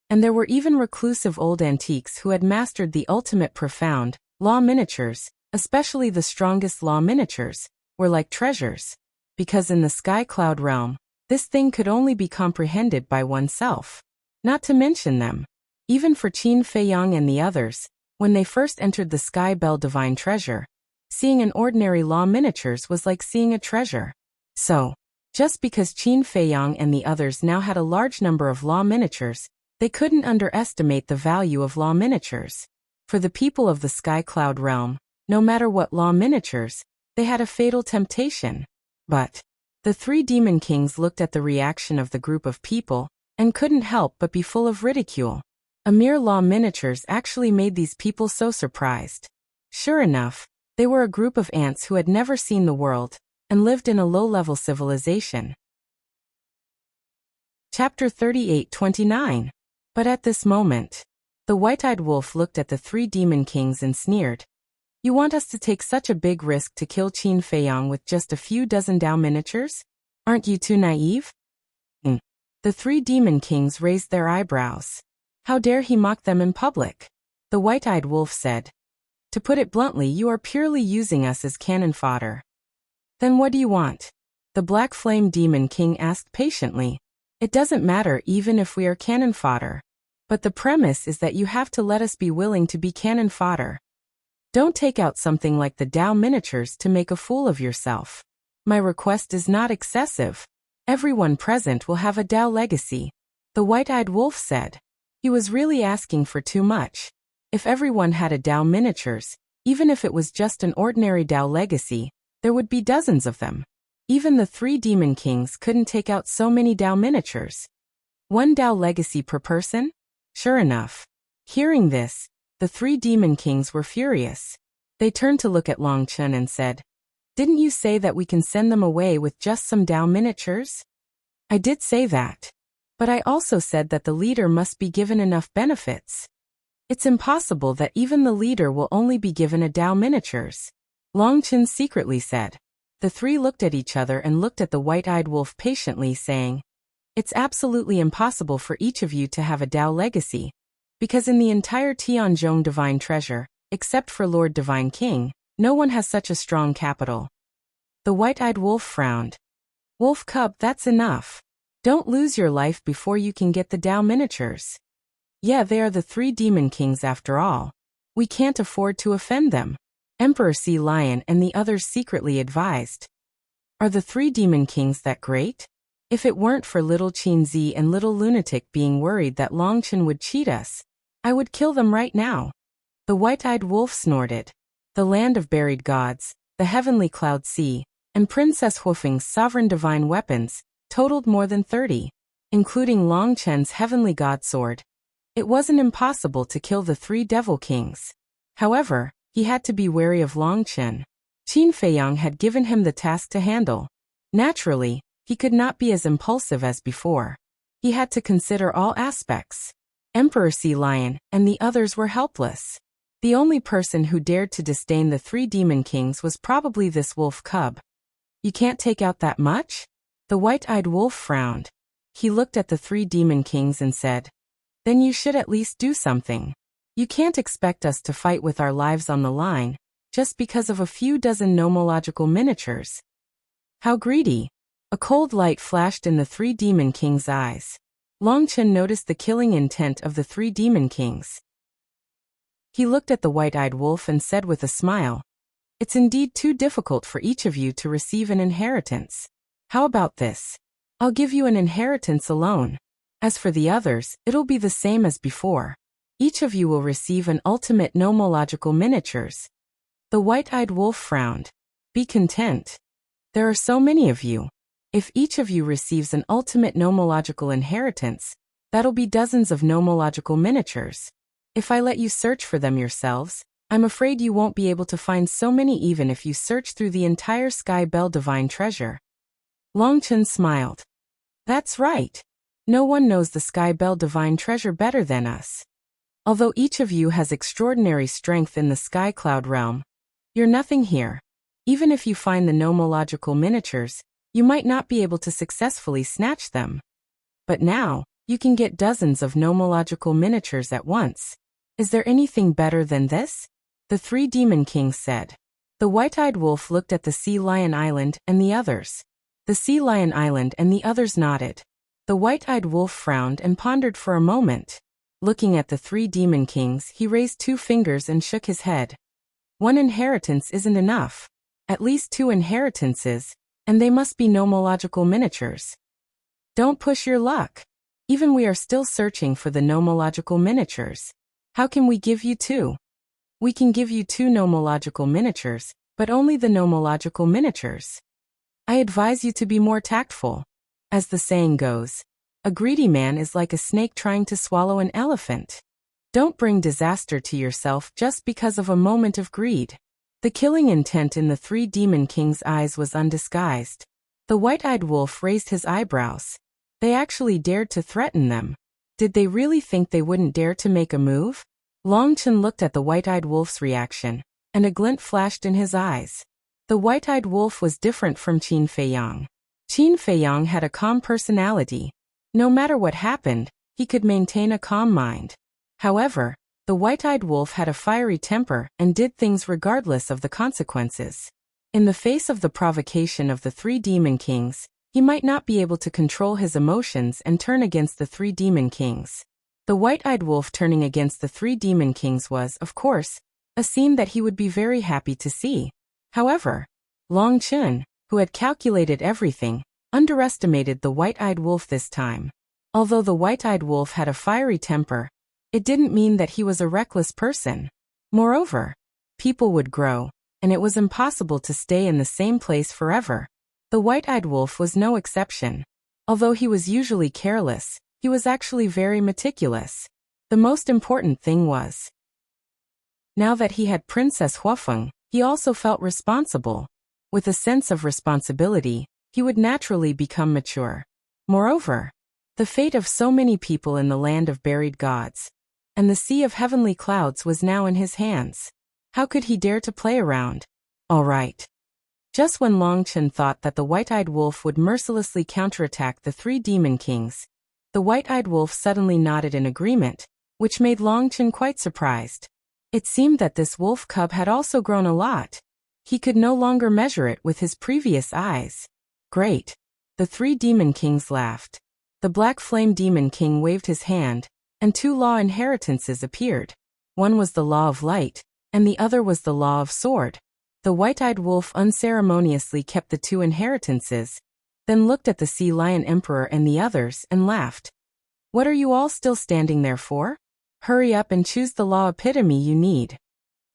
A: and there were even reclusive old antiques who had mastered the ultimate profound law miniatures, especially the strongest law miniatures, were like treasures. Because in the Sky Cloud realm, this thing could only be comprehended by oneself. Not to mention them. Even for Qin Feiyang and the others, when they first entered the Sky Bell Divine Treasure, seeing an ordinary law miniatures was like seeing a treasure. So, just because Qin Feiyang and the others now had a large number of law miniatures, they couldn't underestimate the value of law miniatures. For the people of the Sky Cloud realm, no matter what law miniatures, they had a fatal temptation. But the 3 demon kings looked at the reaction of the group of people and couldn't help but be full of ridicule. A mere law miniatures actually made these people so surprised. Sure enough, they were a group of ants who had never seen the world and lived in a low-level civilization. Chapter 38-29. But at this moment, the white-eyed wolf looked at the 3 demon kings and sneered. "You want us to take such a big risk to kill Qin Feiyang with just a few dozen Dao miniatures? Aren't you too naive?" The 3 demon kings raised their eyebrows. How dare he mock them in public? The white-eyed wolf said. "To put it bluntly, you are purely using us as cannon fodder." "Then what do you want?" The Black Flame Demon King asked patiently. "It doesn't matter even if we are cannon fodder. But the premise is that you have to let us be willing to be cannon fodder. Don't take out something like the Dao miniatures to make a fool of yourself. My request is not excessive. Everyone present will have a Dao legacy," the white-eyed wolf said. He was really asking for too much. If everyone had a Dao miniatures, even if it was just an ordinary Dao legacy, there would be dozens of them. Even the 3 demon kings couldn't take out so many Dao miniatures. 1 Dao legacy per person? Sure enough. Hearing this, the 3 demon kings were furious. They turned to look at Long Chen and said, "Didn't you say that we can send them away with just some Dao miniatures?" "I did say that. But I also said that the leader must be given enough benefits. It's impossible that even the leader will only be given a Dao miniatures," Long Chen secretly said. The 3 looked at each other and looked at the white-eyed wolf patiently, saying, "It's absolutely impossible for each of you to have a Dao legacy, because in the entire Tianzhong Divine Treasure, except for Lord Divine King, no one has such a strong capital." The white-eyed wolf frowned. "Wolf Cub, that's enough. Don't lose your life before you can get the Dao miniatures. Yeah, they are the 3 demon kings after all. We can't afford to offend them," Emperor Sea Lion and the others secretly advised. "Are the 3 demon kings that great?" If it weren't for little Qinzi and little lunatic being worried that Longchen would cheat us, I would kill them right now. The white-eyed wolf snorted. The land of buried gods, the heavenly cloud sea, and Princess Hufeng's sovereign divine weapons totaled more than 30, including Longchen's heavenly god sword. It wasn't impossible to kill the 3 devil kings. However, he had to be wary of Longchen. Qin Feiyang had given him the task to handle. Naturally, he could not be as impulsive as before. He had to consider all aspects. Emperor Sea Lion and the others were helpless. The only person who dared to disdain the 3 demon kings was probably this wolf cub. You can't take out that much? The white-eyed wolf frowned. He looked at the 3 demon kings and said, "Then you should at least do something. You can't expect us to fight with our lives on the line, just because of a few dozen nomological miniatures." How greedy! A cold light flashed in the 3 demon kings' eyes. Longchen noticed the killing intent of the 3 demon kings. He looked at the white-eyed wolf and said with a smile, "It's indeed too difficult for each of you to receive an inheritance. How about this? I'll give you an inheritance alone. As for the others, it'll be the same as before. Each of you will receive an ultimate nomological miniatures." The white-eyed wolf frowned. "Be content. There are so many of you. If each of you receives an ultimate nomological inheritance, that'll be dozens of nomological miniatures. If I let you search for them yourselves, I'm afraid you won't be able to find so many even if you search through the entire Sky Bell Divine Treasure." Longchen smiled. "That's right. No one knows the Sky Bell Divine Treasure better than us. Although each of you has extraordinary strength in the Sky Cloud realm, you're nothing here. Even if you find the nomological miniatures, you might not be able to successfully snatch them. But now, you can get dozens of nomological miniatures at once. Is there anything better than this?" The 3 demon kings said. The white-eyed wolf looked at the Sea Lion Island and the others. The Sea Lion Island and the others nodded. The white-eyed wolf frowned and pondered for a moment. Looking at the 3 demon kings, he raised 2 fingers and shook his head. "One inheritance isn't enough. At least 2 inheritances, and they must be nomological miniatures. Don't push your luck. Even we are still searching for the nomological miniatures. How can we give you 2? We can give you 2 nomological miniatures, but only the nomological miniatures. I advise you to be more tactful. As the saying goes, a greedy man is like a snake trying to swallow an elephant. Don't bring disaster to yourself just because of a moment of greed." The killing intent in the 3 demon kings' eyes was undisguised. The white-eyed wolf raised his eyebrows. They actually dared to threaten them. Did they really think they wouldn't dare to make a move? Longchen looked at the white-eyed wolf's reaction, and a glint flashed in his eyes. The white-eyed wolf was different from Qin Feiyang. Qin Feiyang had a calm personality. No matter what happened, he could maintain a calm mind. However, the white-eyed wolf had a fiery temper and did things regardless of the consequences. In the face of the provocation of the 3 demon kings, he might not be able to control his emotions and turn against the 3 demon kings. The white-eyed wolf turning against the 3 demon kings was, of course, a scene that he would be very happy to see. However, Longchen, who had calculated everything, underestimated the white-eyed wolf this time. Although the white-eyed wolf had a fiery temper, it didn't mean that he was a reckless person. Moreover, people would grow, and it was impossible to stay in the same place forever. The white-eyed wolf was no exception. Although he was usually careless, he was actually very meticulous. The most important thing was, now that he had Princess Hufeng, he also felt responsible. With a sense of responsibility, he would naturally become mature. Moreover, the fate of so many people in the land of buried gods, and the sea of heavenly clouds was now in his hands. How could he dare to play around? All right. Just when Longchen thought that the white-eyed wolf would mercilessly counterattack the 3 demon kings, the white-eyed wolf suddenly nodded in agreement, which made Longchen quite surprised. It seemed that this wolf cub had also grown a lot. He could no longer measure it with his previous eyes. Great. The 3 demon kings laughed. The Black Flame Demon King waved his hand, and 2 law inheritances appeared. One was the Law of Light, and the other was the Law of Sword. The white-eyed wolf unceremoniously kept the 2 inheritances, then looked at the Sea Lion Emperor and the others and laughed. What are you all still standing there for? Hurry up and choose the law epitome you need.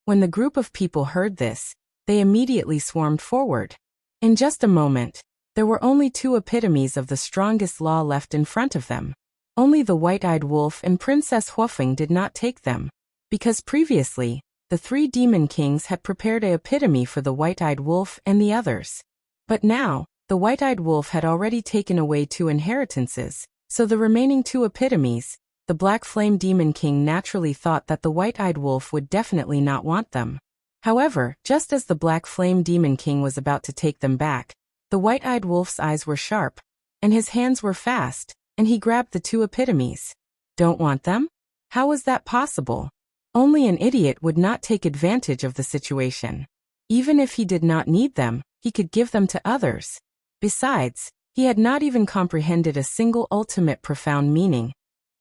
A: When the group of people heard this, they immediately swarmed forward. In just a moment, there were only 2 epitomes of the strongest law left in front of them. Only the White-Eyed Wolf and Princess Huofeng did not take them, because previously, the 3 demon kings had prepared an epitome for the White-Eyed Wolf and the others. But now, the White-Eyed Wolf had already taken away 2 inheritances, so the remaining 2 epitomes, the Black Flame Demon King naturally thought that the White-Eyed Wolf would definitely not want them. However, just as the Black Flame Demon King was about to take them back, the White-Eyed Wolf's eyes were sharp, and his hands were fast, and he grabbed the 2 epitomes. Don't want them? How was that possible? Only an idiot would not take advantage of the situation. Even if he did not need them, he could give them to others. Besides, he had not even comprehended a single ultimate profound meaning,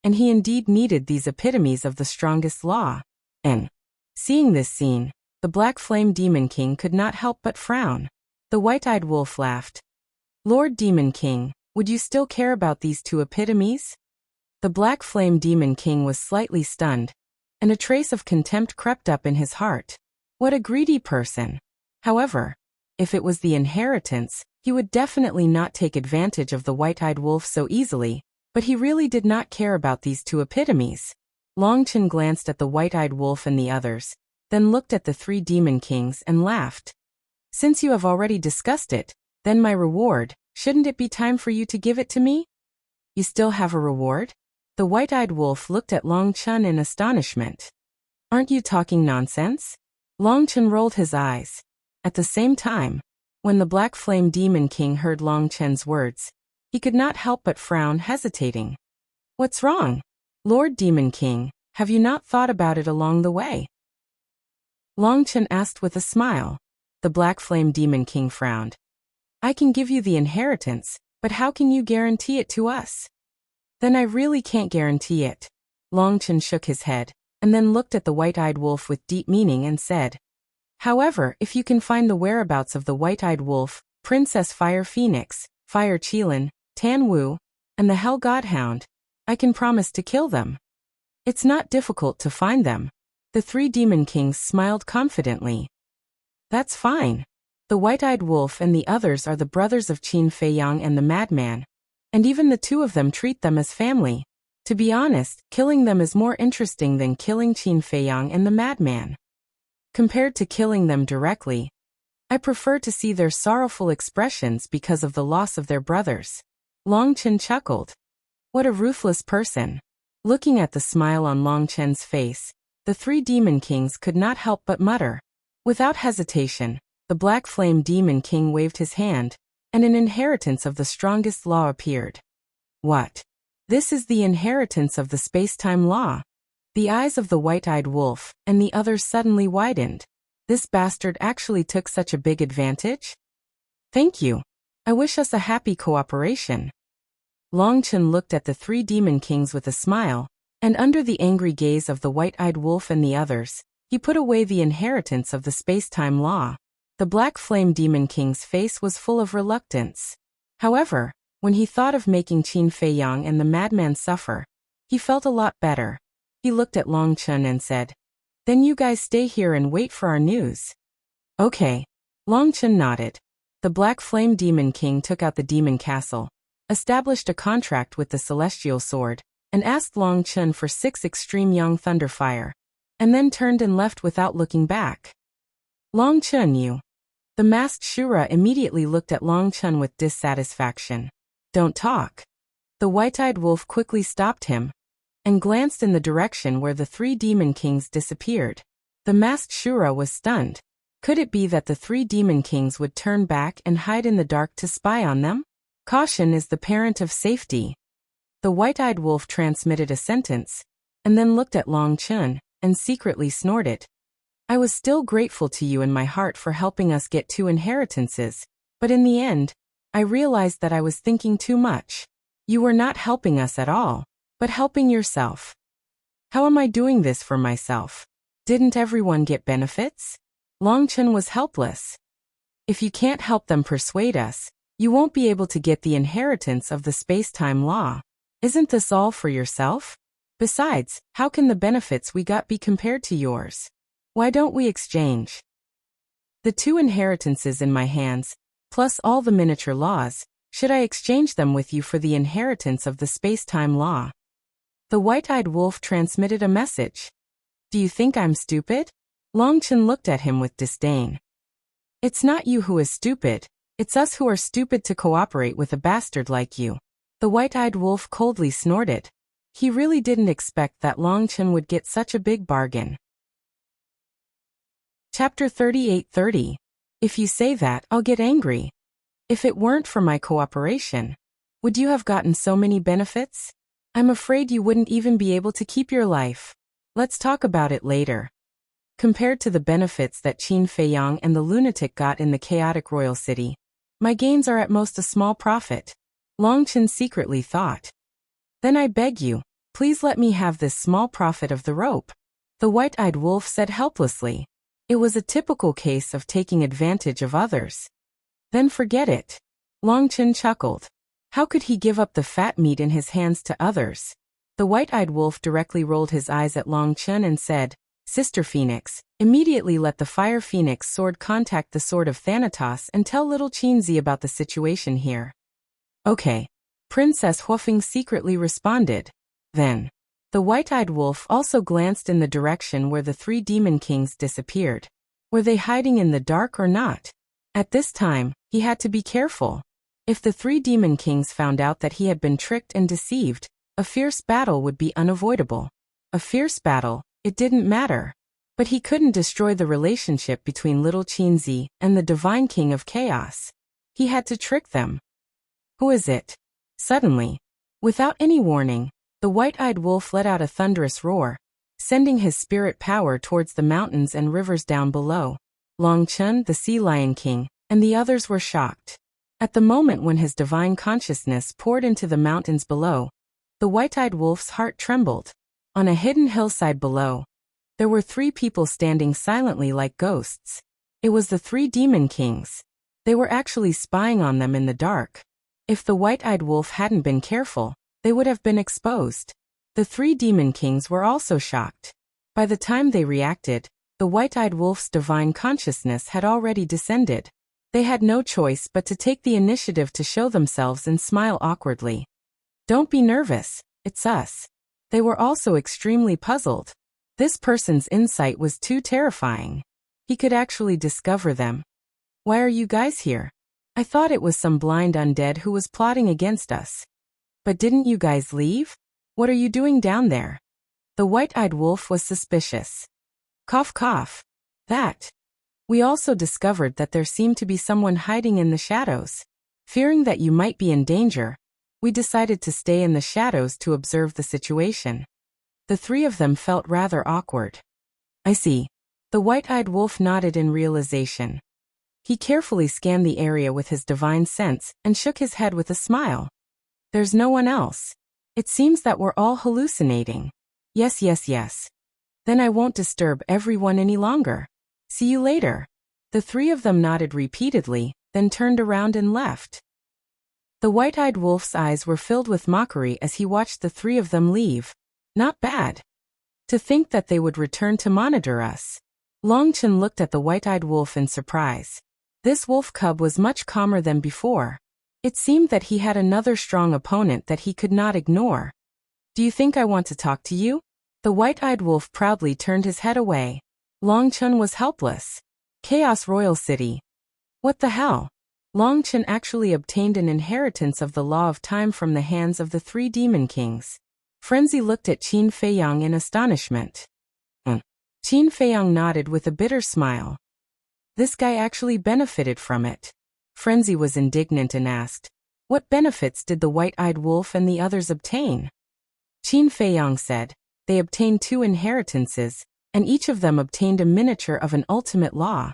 A: and he indeed needed these epitomes of the strongest law. And, seeing this scene, the Black Flame Demon King could not help but frown. The White-Eyed Wolf laughed. Lord Demon King, would you still care about these 2 epitomes? The Black Flame Demon King was slightly stunned, and a trace of contempt crept up in his heart. What a greedy person. However, if it was the inheritance, he would definitely not take advantage of the White-Eyed Wolf so easily, but he really did not care about these 2 epitomes. Long Chen glanced at the White-Eyed Wolf and the others, then looked at the 3 demon kings and laughed. Since you have already discussed it, then my reward, shouldn't it be time for you to give it to me? You still have a reward? The White-Eyed Wolf looked at Long Chen in astonishment. Aren't you talking nonsense? Long Chen rolled his eyes. At the same time, when the Black Flame Demon King heard Long Chen's words, he could not help but frown, hesitating. What's wrong? Lord Demon King, have you not thought about it along the way? Long Chen asked with a smile. The Black Flame Demon King frowned. I can give you the inheritance, but how can you guarantee it to us? Then I really can't guarantee it. Long Chen shook his head, and then looked at the White-Eyed Wolf with deep meaning and said, however, if you can find the whereabouts of the White-Eyed Wolf, Princess Fire Phoenix, Fire Qilin, Tan Wu, and the Hell Godhound, I can promise to kill them. It's not difficult to find them. The 3 demon kings smiled confidently. That's fine. The White-Eyed Wolf and the others are the brothers of Qin Feiyang and the Madman, and even the 2 of them treat them as family. To be honest, killing them is more interesting than killing Qin Feiyang and the Madman. Compared to killing them directly, I prefer to see their sorrowful expressions because of the loss of their brothers. Long Chen chuckled. What a ruthless person. Looking at the smile on Long Chen's face, the 3 demon kings could not help but mutter. Without hesitation, the Black Flame Demon King waved his hand, and an inheritance of the strongest law appeared. What? This is the inheritance of the space-time law. The eyes of the White-Eyed Wolf and the others suddenly widened. This bastard actually took such a big advantage? Thank you. I wish us a happy cooperation. Long Chen looked at the 3 demon kings with a smile, and under the angry gaze of the White-Eyed Wolf and the others, he put away the inheritance of the space-time law. The Black Flame Demon King's face was full of reluctance. However, when he thought of making Qin Feiyang and the Madman suffer, he felt a lot better. He looked at Long Chen and said, then you guys stay here and wait for our news. Okay. Long Chen nodded. The Black Flame Demon King took out the Demon Castle, established a contract with the Celestial Sword, and asked Long Chen for 6 extreme young thunderfire, and then turned and left without looking back. Long Chen, you. The masked Shura immediately looked at Long Chen with dissatisfaction. Don't talk. The White-Eyed Wolf quickly stopped him, and glanced in the direction where the 3 demon kings disappeared. The masked Shura was stunned. Could it be that the 3 demon kings would turn back and hide in the dark to spy on them? Caution is the parent of safety. The White-Eyed Wolf transmitted a sentence, and then looked at Long Chen, and secretly snorted. I was still grateful to you in my heart for helping us get 2 inheritances, but in the end, I realized that I was thinking too much. You were not helping us at all, but helping yourself. How am I doing this for myself? Didn't everyone get benefits? Long Chen was helpless. If you can't help them persuade us, You won't be able to get the inheritance of the space-time law. Isn't this all for yourself? Besides, how can the benefits we got be compared to yours? Why don't we exchange? The 2 inheritances in my hands, plus all the miniature laws, should I exchange them with you for the inheritance of the space-time law? The white-eyed wolf transmitted a message. Do you think I'm stupid? Longchen looked at him with disdain. It's not you who is stupid, it's us who are stupid to cooperate with a bastard like you. The white-eyed wolf coldly snorted. He really didn't expect that Longchen would get such a big bargain. Chapter 38:30. If you say that, I'll get angry. If it weren't for my cooperation, would you have gotten so many benefits? I'm afraid you wouldn't even be able to keep your life. Let's talk about it later. Compared to the benefits that Qin Feiyang and the lunatic got in the chaotic royal city, my gains are at most a small profit. Longchen secretly thought. Then I beg you, please let me have this small profit of the rope. The white-eyed wolf said helplessly. It was a typical case of taking advantage of others. Then forget it. Longchen chuckled. How could he give up the fat meat in his hands to others? The white-eyed wolf directly rolled his eyes at Longchen and said, Sister Phoenix, immediately let the Fire Phoenix sword contact the Sword of Thanatos and tell little Qinzi about the situation here. Okay. Princess Huofeng secretly responded. Then, the white-eyed wolf also glanced in the direction where the 3 demon kings disappeared. Were they hiding in the dark or not? At this time, he had to be careful. If the 3 demon kings found out that he had been tricked and deceived, a fierce battle would be unavoidable. A fierce battle, it didn't matter. But he couldn't destroy the relationship between little Qinzi and the Divine King of Chaos. He had to trick them. Who is it? Suddenly, without any warning, the white-eyed wolf let out a thunderous roar, sending his spirit power towards the mountains and rivers down below. Longchen, the Sea Lion King, and the others were shocked. At the moment when his divine consciousness poured into the mountains below, the white-eyed wolf's heart trembled. On a hidden hillside below, there were 3 people standing silently like ghosts. It was the 3 demon kings. They were actually spying on them in the dark. If the white-eyed wolf hadn't been careful, they would have been exposed. The 3 demon kings were also shocked. By the time they reacted, the white-eyed wolf's divine consciousness had already descended. They had no choice but to take the initiative to show themselves and smile awkwardly. Don't be nervous, it's us. They were also extremely puzzled. This person's insight was too terrifying. He could actually discover them. Why are you guys here? I thought it was some blind undead who was plotting against us. But didn't you guys leave? What are you doing down there? The white-eyed wolf was suspicious. Cough cough. That. We also discovered that there seemed to be someone hiding in the shadows. Fearing that you might be in danger, we decided to stay in the shadows to observe the situation. The 3 of them felt rather awkward. I see. The white-eyed wolf nodded in realization. He carefully scanned the area with his divine sense and shook his head with a smile. There's no one else. It seems that we're all hallucinating. Yes. Then I won't disturb everyone any longer. See you later. The 3 of them nodded repeatedly, then turned around and left. The white-eyed wolf's eyes were filled with mockery as he watched the 3 of them leave. Not bad. To think that they would return to monitor us. Longchen looked at the white-eyed wolf in surprise. This wolf cub was much calmer than before. It seemed that he had another strong opponent that he could not ignore. Do you think I want to talk to you? The white-eyed wolf proudly turned his head away. Longchen was helpless. Chaos Royal City. What the hell? Longchen actually obtained an inheritance of the Law of Time from the hands of the 3 demon kings. Frenzy looked at Qin Feiyang in astonishment. Qin Feiyang nodded with a bitter smile. This guy actually benefited from it. Frenzy was indignant and asked, what benefits did the white-eyed wolf and the others obtain? Qin Feiyang said, they obtained 2 inheritances, and each of them obtained a miniature of an ultimate law.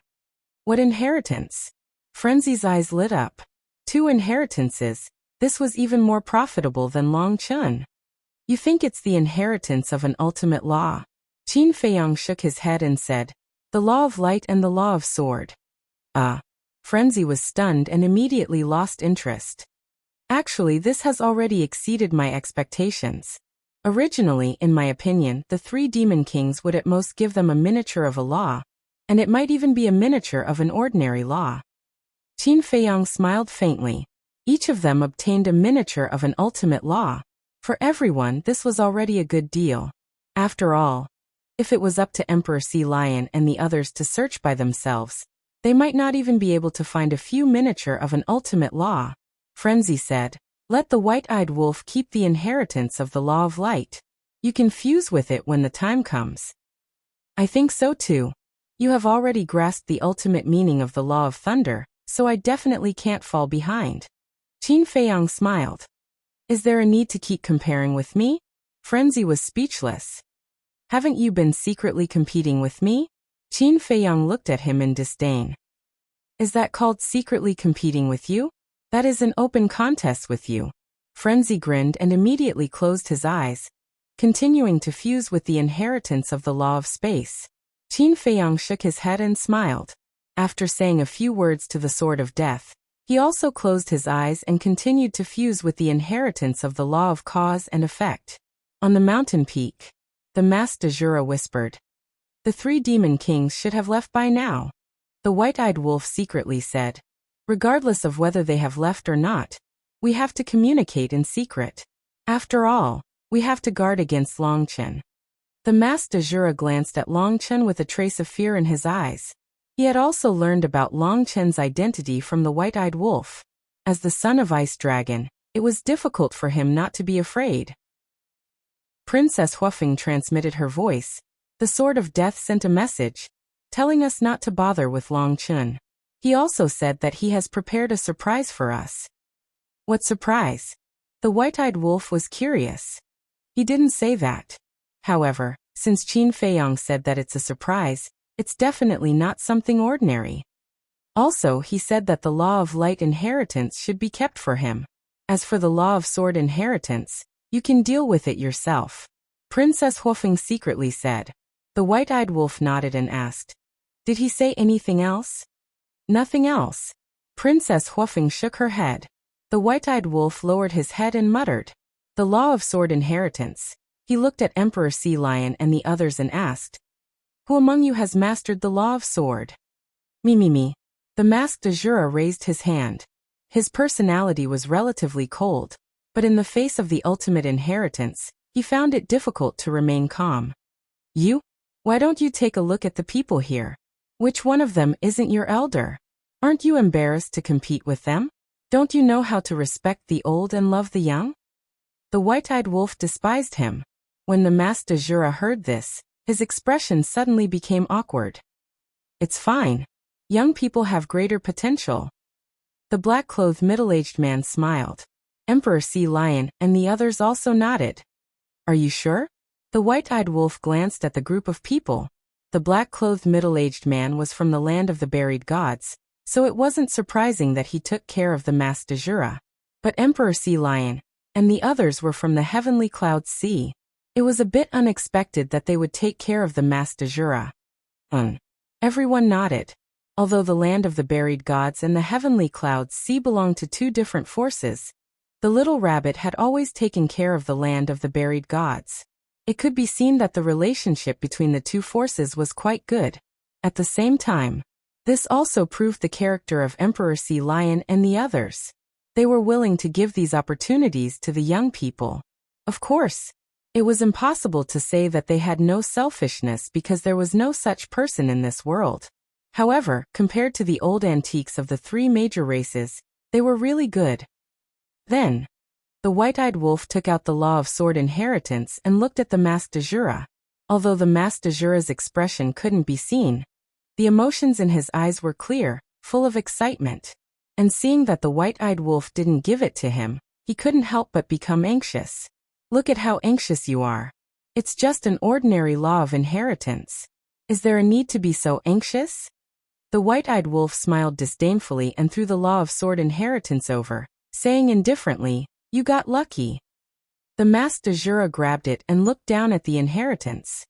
A: What inheritance? Frenzy's eyes lit up. 2 inheritances, this was even more profitable than Longchen. You think it's the inheritance of an ultimate law? Qin Feiyang shook his head and said, the law of light and the law of sword. Frenzy was stunned and immediately lost interest. Actually, this has already exceeded my expectations. Originally, in my opinion, the 3 demon kings would at most give them a miniature of a law, and it might even be a miniature of an ordinary law. Qin Feiyang smiled faintly. Each of them obtained a miniature of an ultimate law. For everyone, this was already a good deal. After all, if it was up to Emperor Sea Lion and the others to search by themselves, they might not even be able to find a few miniature of an ultimate law. Frenzy said, "Let the white-eyed wolf keep the inheritance of the law of light. You can fuse with it when the time comes." "I think so too. You have already grasped the ultimate meaning of the law of thunder, so I definitely can't fall behind." Qin Feiyang smiled. "Is there a need to keep comparing with me?" Frenzy was speechless. "Haven't you been secretly competing with me?" Qin Feiyang looked at him in disdain. "Is that called secretly competing with you? That is an open contest with you." Frenzy grinned and immediately closed his eyes, continuing to fuse with the inheritance of the law of space. Qin Feiyang shook his head and smiled. After saying a few words to the Sword of Death, he also closed his eyes and continued to fuse with the inheritance of the law of cause and effect. On the mountain peak, the Master Jura whispered, "The 3 demon kings should have left by now." The white-eyed wolf secretly said, "Regardless of whether they have left or not, we have to communicate in secret. After all, we have to guard against Longchen." The Master Jura glanced at Longchen with a trace of fear in his eyes. He had also learned about Longchen's identity from the white-eyed wolf. As the son of Ice Dragon, it was difficult for him not to be afraid. Princess Huafeng transmitted her voice. The Sword of Death sent a message, telling us not to bother with Longchen. He also said that he has prepared a surprise for us. What surprise? The white-eyed wolf was curious. He didn't say that. However, since Qin Feiyang said that it's a surprise, it's definitely not something ordinary. Also, he said that the law of light inheritance should be kept for him. As for the law of sword inheritance, you can deal with it yourself. Princess Huafeng secretly said. The white-eyed wolf nodded and asked, "Did he say anything else?" "Nothing else." Princess Huafeng shook her head. The white-eyed wolf lowered his head and muttered, "The law of sword inheritance." He looked at Emperor Sea Lion and the others and asked, "Who among you has mastered the law of sword?" Me. The masked Azura raised his hand. His personality was relatively cold, but in the face of the ultimate inheritance, he found it difficult to remain calm. "You? Why don't you take a look at the people here? Which one of them isn't your elder? Aren't you embarrassed to compete with them? Don't you know how to respect the old and love the young?" The white-eyed wolf despised him. When the masked Azura heard this, his expression suddenly became awkward. "It's fine. Young people have greater potential." The black-clothed middle-aged man smiled. Emperor Sea Lion and the others also nodded. "Are you sure?" The white-eyed wolf glanced at the group of people. The black-clothed middle-aged man was from the land of the buried gods, so it wasn't surprising that he took care of the masked Azura. But Emperor Sea Lion and the others were from the heavenly clouds sea. It was a bit unexpected that they would take care of the masked Azura. Everyone nodded. Although the land of the buried gods and the heavenly clouds sea belonged to 2 different forces, the little rabbit had always taken care of the land of the buried gods. It could be seen that the relationship between the 2 forces was quite good. At the same time, this also proved the character of Emperor Sea Lion and the others. They were willing to give these opportunities to the young people. Of course, it was impossible to say that they had no selfishness because there was no such person in this world. However, compared to the old antiques of the 3 major races, they were really good. Then, the white-eyed wolf took out the law of sword inheritance and looked at the masked Azura. Although the masked Azura's expression couldn't be seen, the emotions in his eyes were clear, full of excitement. And seeing that the white-eyed wolf didn't give it to him, he couldn't help but become anxious. "Look at how anxious you are. It's just an ordinary law of inheritance. Is there a need to be so anxious?" The white-eyed wolf smiled disdainfully and threw the law of sword inheritance over, saying indifferently, "You got lucky." The masked Azura grabbed it and looked down at the inheritance.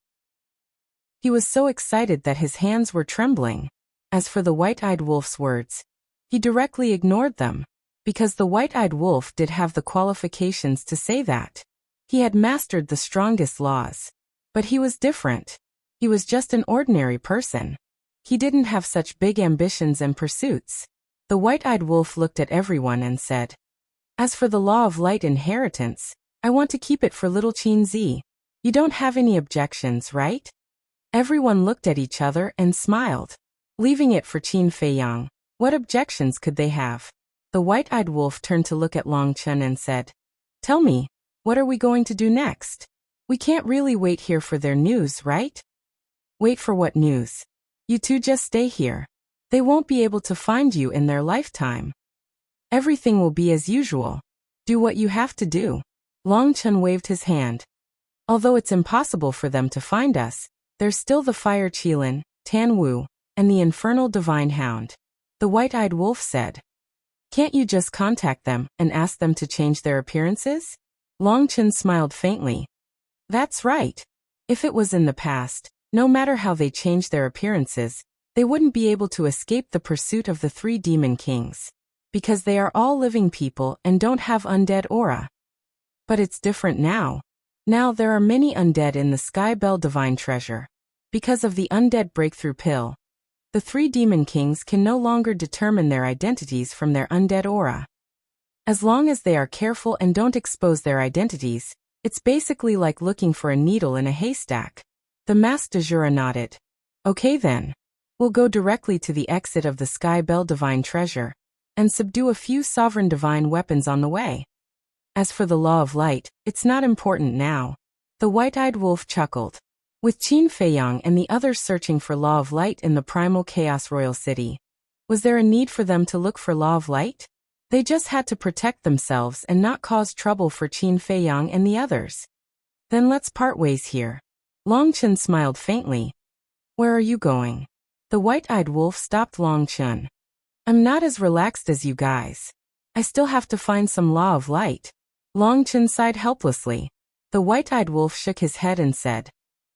A: He was so excited that his hands were trembling. As for the white-eyed wolf's words, He directly ignored them, because the white-eyed wolf did have the qualifications to say that. He had mastered the strongest laws. But he was different. He was just an ordinary person. He didn't have such big ambitions and pursuits. The white-eyed wolf looked at everyone and said, "As for the law of light inheritance, I want to keep it for little Qin Zi. You don't have any objections, right?" Everyone looked at each other and smiled. Leaving it for Qin Feiyang, what objections could they have? The white-eyed wolf turned to look at Long Chen and said, "Tell me, what are we going to do next? We can't really wait here for their news, right?" "Wait for what news? You two just stay here. They won't be able to find you in their lifetime. Everything will be as usual. Do what you have to do." Long Chen waved his hand. "Although it's impossible for them to find us, there's still the Fire Qilin, Tan Wu, and the Infernal Divine Hound," the white-eyed wolf said. "Can't you just contact them and ask them to change their appearances?" Long Chen smiled faintly. "That's right. If it was in the past, no matter how they changed their appearances, they wouldn't be able to escape the pursuit of the 3 demon kings, because they are all living people and don't have undead aura. But it's different now. Now there are many undead in the Sky Bell Divine Treasure. Because of the undead breakthrough pill, the 3 demon kings can no longer determine their identities from their undead aura. As long as they are careful and don't expose their identities, it's basically like looking for a needle in a haystack." The Master de Jura nodded. "Okay then. We'll go directly to the exit of the Sky Bell Divine Treasure, and subdue a few sovereign divine weapons on the way. As for the Law of Light, it's not important now." The white-eyed wolf chuckled. With Qin Feiyang and the others searching for Law of Light in the primal chaos royal city, was there a need for them to look for Law of Light? They just had to protect themselves and not cause trouble for Qin Feiyang and the others. "Then let's part ways here." Long Chen smiled faintly. "Where are you going?" The white-eyed wolf stopped Long Chen. "I'm not as relaxed as you guys. I still have to find some Law of Light." Long Chen sighed helplessly. The white-eyed wolf shook his head and said,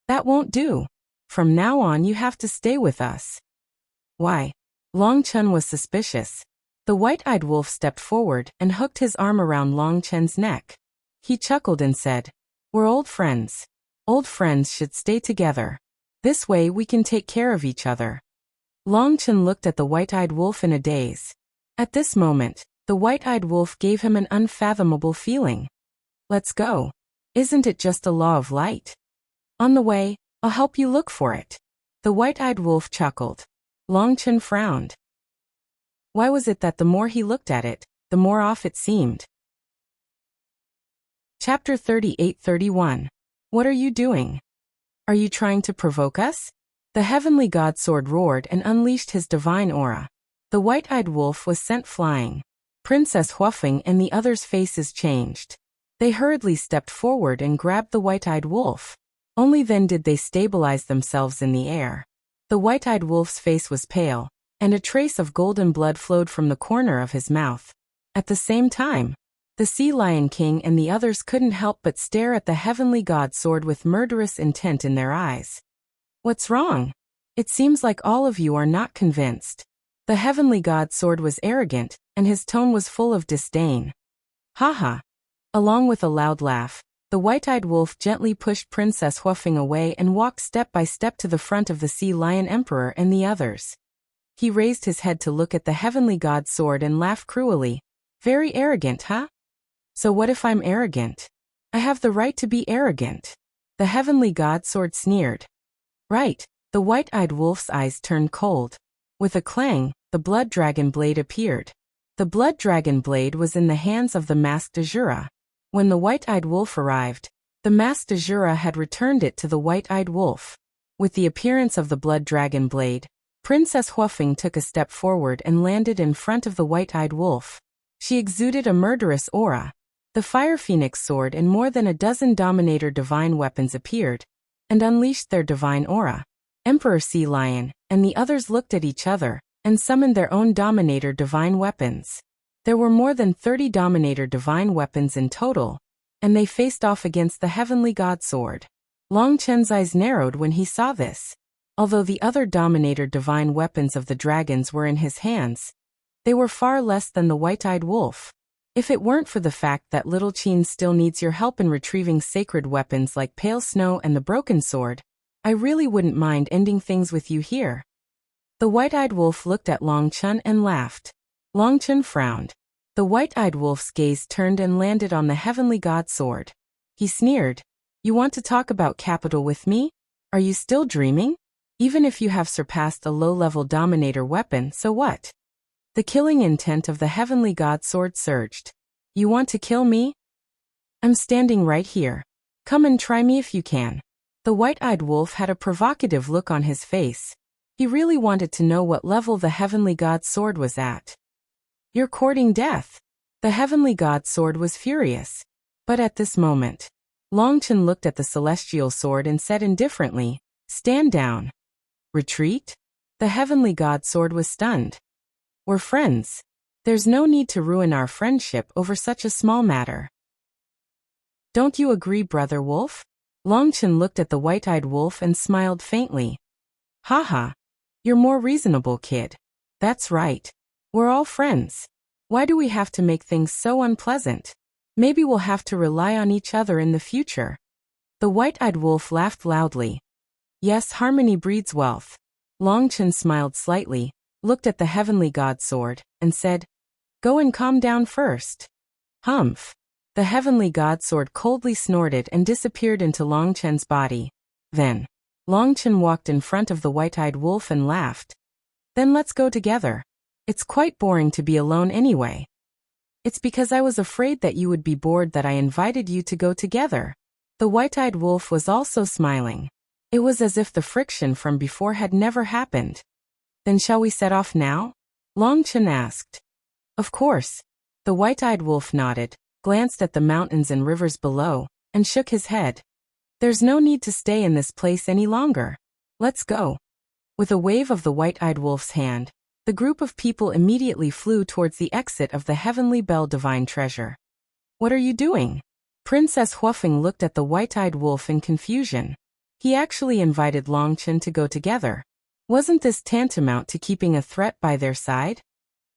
A: "That won't do. From now on you have to stay with us." "Why?" Long Chen was suspicious. The white-eyed wolf stepped forward and hooked his arm around Long Chen's neck. He chuckled and said, "We're old friends. Old friends should stay together. This way we can take care of each other." Long Chen looked at the white-eyed wolf in a daze. At this moment, the white-eyed wolf gave him an unfathomable feeling. "Let's go. Isn't it just a Law of Light? On the way, I'll help you look for it." The white-eyed wolf chuckled. Long Chen frowned. Why was it that the more he looked at it, the more off it seemed? Chapter 38-31. What are you doing? Are you trying to provoke us? The heavenly god sword roared and unleashed his divine aura. The white-eyed wolf was sent flying. Princess Huafeng and the others' faces changed. They hurriedly stepped forward and grabbed the white-eyed wolf. Only then did they stabilize themselves in the air. The white-eyed wolf's face was pale, and a trace of golden blood flowed from the corner of his mouth. At the same time, the Sea Lion King and the others couldn't help but stare at the heavenly god sword with murderous intent in their eyes. "What's wrong? It seems like all of you are not convinced." The heavenly god sword was arrogant, and his tone was full of disdain. "Haha." Along with a loud laugh, the white-eyed wolf gently pushed Princess Huafeng away and walked step by step to the front of the Sea Lion Emperor and the others. He raised his head to look at the heavenly god sword and laughed cruelly. "Very arrogant, huh? So what if I'm arrogant? I have the right to be arrogant." The heavenly god sword sneered. "Right." The white-eyed wolf's eyes turned cold. With a clang, the blood dragon blade appeared. The blood dragon blade was in the hands of the Master de Jura. When the white-eyed wolf arrived, the Master de Jura had returned it to the white-eyed wolf. With the appearance of the blood dragon blade, Princess Huafeng took a step forward and landed in front of the white-eyed wolf. She exuded a murderous aura. The Fire Phoenix sword and more than a dozen Dominator divine weapons appeared, and unleashed their divine aura. Emperor Sea Lion and the others looked at each other, and summoned their own Dominator divine weapons. There were more than 30 Dominator divine weapons in total, and they faced off against the heavenly god sword. Long Chen's eyes narrowed when he saw this. Although the other Dominator divine weapons of the dragons were in his hands, They were far less than the white-eyed wolf. If it weren't for the fact that little Qin still needs your help in retrieving sacred weapons like pale snow and the broken sword, I really wouldn't mind ending things with you here. The white-eyed wolf looked at Long Chen and laughed. Long Chen frowned. The white-eyed wolf's gaze turned and landed on the heavenly god sword. He sneered. You want to talk about capital with me? Are you still dreaming? Even if you have surpassed a low-level dominator weapon, so what? The killing intent of the heavenly god sword surged. You want to kill me? I'm standing right here. Come and try me if you can. The white-eyed wolf had a provocative look on his face. He really wanted to know what level the heavenly god's sword was at. You're courting death. The heavenly god's sword was furious. But at this moment, Long Chen looked at the celestial sword and said indifferently, Stand down. Retreat? The heavenly god's sword was stunned. We're friends. There's no need to ruin our friendship over such a small matter. Don't you agree, Brother Wolf? Long Chen looked at the white-eyed wolf and smiled faintly. Haha. You're more reasonable, kid. That's right. We're all friends. Why do we have to make things so unpleasant? Maybe we'll have to rely on each other in the future. The white-eyed wolf laughed loudly. Yes, harmony breeds wealth. Long Chen smiled slightly, looked at the heavenly god sword, and said, Go and calm down first. Humph. The heavenly god sword coldly snorted and disappeared into Long Chen's body. Then, Long Chen walked in front of the white-eyed wolf and laughed. Then let's go together. It's quite boring to be alone anyway. It's because I was afraid that you would be bored that I invited you to go together. The white-eyed wolf was also smiling. It was as if the friction from before had never happened. Then shall we set off now? Long Chen asked. Of course. The white-eyed wolf nodded, glanced at the mountains and rivers below, and shook his head. There's no need to stay in this place any longer. Let's go. With a wave of the white-eyed wolf's hand, the group of people immediately flew towards the exit of the Heavenly Bell Divine Treasure. What are you doing? Princess Huofeng looked at the white-eyed wolf in confusion. He actually invited Long Chen to go together. Wasn't this tantamount to keeping a threat by their side?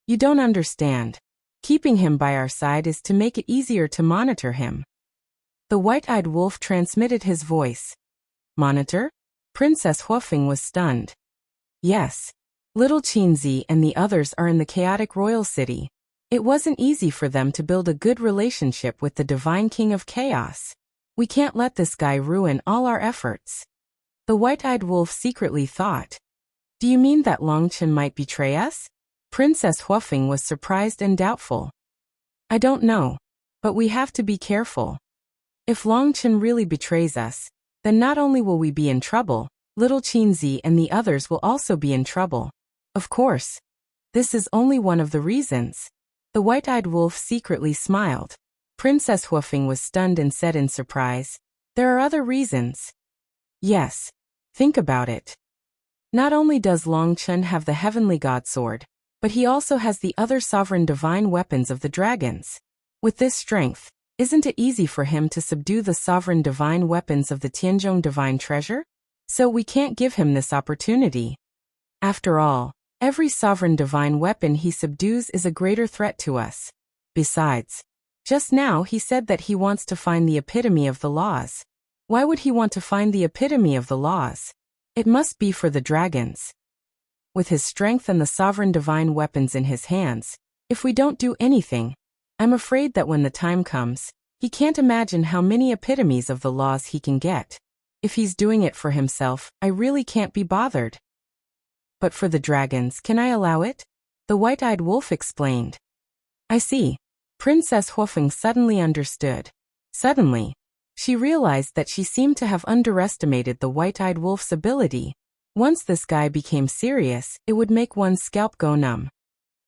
A: You don't understand. Keeping him by our side is to make it easier to monitor him. The white-eyed wolf transmitted his voice. Monitor? Princess Huofeng was stunned. Yes. Little Qinzi and the others are in the chaotic royal city. It wasn't easy for them to build a good relationship with the Divine King of Chaos. We can't let this guy ruin all our efforts. The white-eyed wolf secretly thought. Do you mean that Long Chen might betray us? Princess Huofeng was surprised and doubtful. I don't know, but we have to be careful. If Long Chen really betrays us, then not only will we be in trouble, Little Qinzi and the others will also be in trouble. Of course. This is only one of the reasons. The white-eyed wolf secretly smiled. Princess Huofeng was stunned and said in surprise, There are other reasons. Yes. Think about it. Not only does Long Chen have the heavenly god sword, but he also has the other sovereign divine weapons of the dragons. With this strength, isn't it easy for him to subdue the sovereign divine weapons of the Tianzhong divine treasure? So we can't give him this opportunity. After all, every sovereign divine weapon he subdues is a greater threat to us. Besides, just now he said that he wants to find the epitome of the laws. Why would he want to find the epitome of the laws? It must be for the dragons. With his strength and the sovereign divine weapons in his hands, if we don't do anything, I'm afraid that when the time comes, he can't imagine how many epitomes of the laws he can get. If he's doing it for himself, I really can't be bothered. But for the dragons, can I allow it? The white-eyed wolf explained. I see. Princess Huofeng suddenly understood. Suddenly, she realized that she seemed to have underestimated the white-eyed wolf's ability. Once this guy became serious, it would make one's scalp go numb.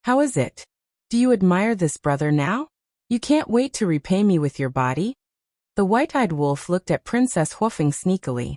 A: How is it? Do you admire this brother now? You can't wait to repay me with your body? The white-eyed wolf looked at Princess Huofeng sneakily.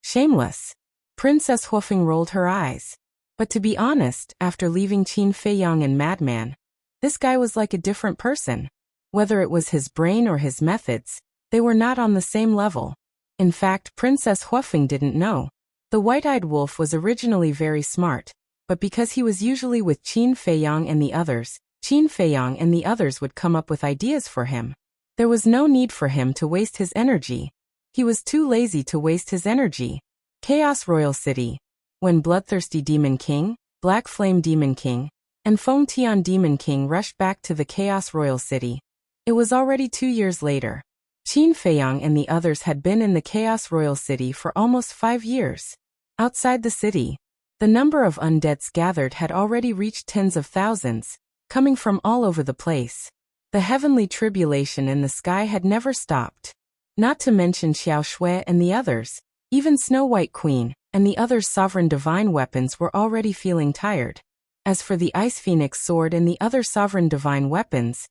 A: Shameless. Princess Huofeng rolled her eyes. But to be honest, after leaving Qin Feiyang and Madman, this guy was like a different person. Whether it was his brain or his methods, they were not on the same level. In fact, Princess Huofeng didn't know. The white-eyed wolf was originally very smart, but because he was usually with Qin Feiyang and the others, Qin Feiyang and the others would come up with ideas for him. There was no need for him to waste his energy. He was too lazy to waste his energy. Chaos Royal City. When Bloodthirsty Demon King, Black Flame Demon King, and Feng Tian Demon King rushed back to the Chaos Royal City, it was already 2 years later. Qin Feiyang and the others had been in the Chaos Royal City for almost 5 years. Outside the city, the number of undeads gathered had already reached tens of thousands, coming from all over the place. The heavenly tribulation in the sky had never stopped. Not to mention Xiao Shui and the others, even Snow White Queen, and the other sovereign divine weapons were already feeling tired. As for the Ice Phoenix sword and the other sovereign divine weapons,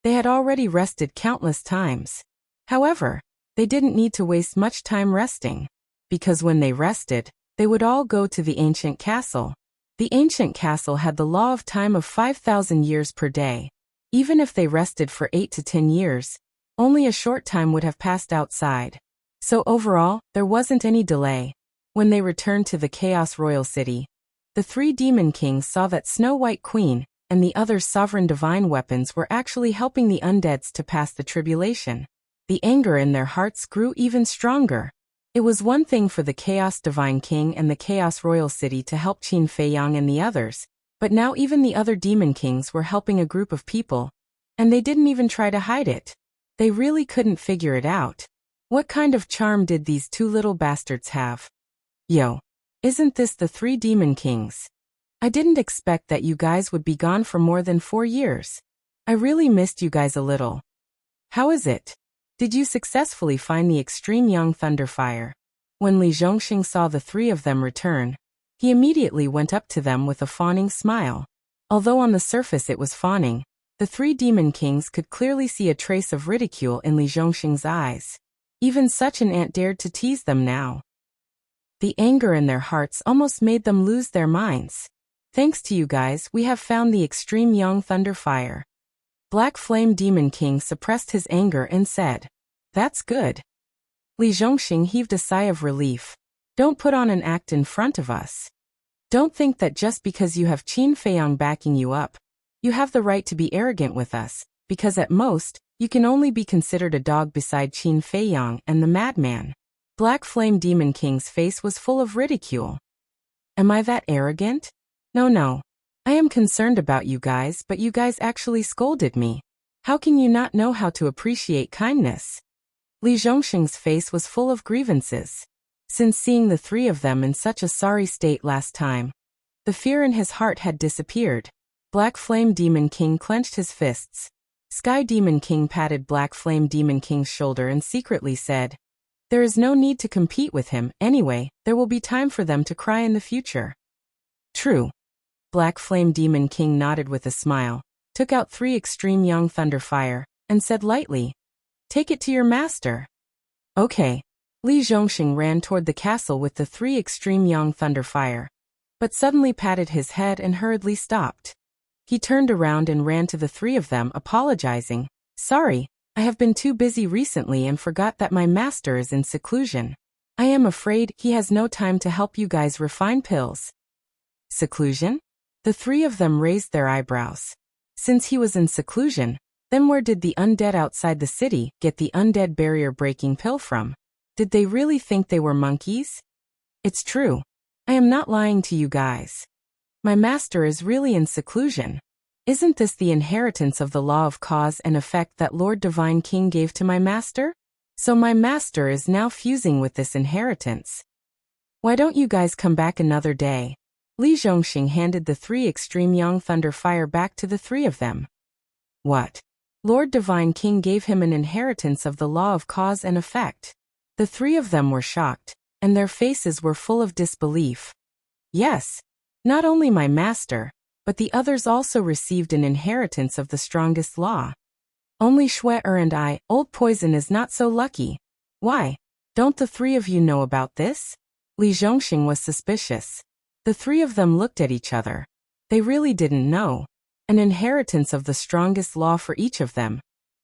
A: they had already rested countless times. However, they didn't need to waste much time resting, because when they rested, they would all go to the ancient castle. The ancient castle had the law of time of 5,000 years per day. Even if they rested for 8 to 10 years, only a short time would have passed outside. So overall, there wasn't any delay. When they returned to the Chaos Royal City, the 3 Demon Kings saw that Snow White Queen and the other sovereign divine weapons were actually helping the undeads to pass the tribulation. The anger in their hearts grew even stronger. It was one thing for the Chaos Divine King and the Chaos Royal City to help Qin Feiyang and the others, but now even the other Demon Kings were helping a group of people, and they didn't even try to hide it. They really couldn't figure it out. What kind of charm did these 2 little bastards have? Yo, isn't this the 3 Demon Kings? I didn't expect that you guys would be gone for more than 4 years. I really missed you guys a little. How is it? Did you successfully find the extreme young Thunderfire? When Li Zhongxing saw the 3 of them return, he immediately went up to them with a fawning smile. Although on the surface it was fawning, the 3 Demon Kings could clearly see a trace of ridicule in Li Zhongxing's eyes. Even such an ant dared to tease them now. The anger in their hearts almost made them lose their minds. Thanks to you guys, we have found the extreme young Thunderfire. Black Flame Demon King suppressed his anger and said, "That's good." Li Zhongxing heaved a sigh of relief. Don't put on an act in front of us. Don't think that just because you have Qin Feiyang backing you up, you have the right to be arrogant with us, because at most, you can only be considered a dog beside Qin Feiyang and the madman. Black Flame Demon King's face was full of ridicule. Am I that arrogant? No. I am concerned about you guys, but you guys actually scolded me. How can you not know how to appreciate kindness? Li Zhongxing's face was full of grievances. Since seeing the 3 of them in such a sorry state last time, the fear in his heart had disappeared. Black Flame Demon King clenched his fists. Sky Demon King patted Black Flame Demon King's shoulder and secretly said, "There is no need to compete with him, anyway, there will be time for them to cry in the future." True. Black Flame Demon King nodded with a smile, took out 3 extreme young Thunderfire, and said lightly, "Take it to your master." Okay. Li Zhongxing ran toward the castle with the 3 extreme young Thunderfire, but suddenly patted his head and hurriedly stopped. He turned around and ran to the 3 of them, apologizing. "Sorry, I have been too busy recently and forgot that my master is in seclusion. I am afraid he has no time to help you guys refine pills." Seclusion? The 3 of them raised their eyebrows. Since he was in seclusion, then where did the undead outside the city get the undead barrier-breaking pill from? Did they really think they were monkeys? It's true. I am not lying to you guys. My master is really in seclusion. Isn't this the inheritance of the law of cause and effect that Lord Divine King gave to my master? So my master is now fusing with this inheritance. Why don't you guys come back another day? Li Zhongxing handed the 3 extreme young Thunderfire back to the 3 of them. What? Lord Divine King gave him an inheritance of the law of cause and effect. The 3 of them were shocked, and their faces were full of disbelief. Yes. Not only my master, but the others also received an inheritance of the strongest law. Only Shui-Er and I, Old Poison, is not so lucky. Why? Don't the 3 of you know about this? Li Zhongxing was suspicious. The 3 of them looked at each other. They really didn't know. An inheritance of the strongest law for each of them.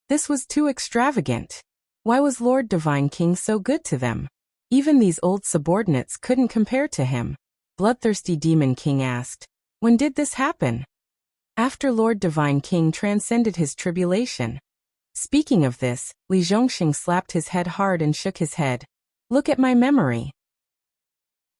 A: This was too extravagant. Why was Lord Divine King so good to them? Even these old subordinates couldn't compare to him. Bloodthirsty Demon King asked, When did this happen? After Lord Divine King transcended his tribulation. Speaking of this, Li Zhongxing slapped his head hard and shook his head. Look at my memory.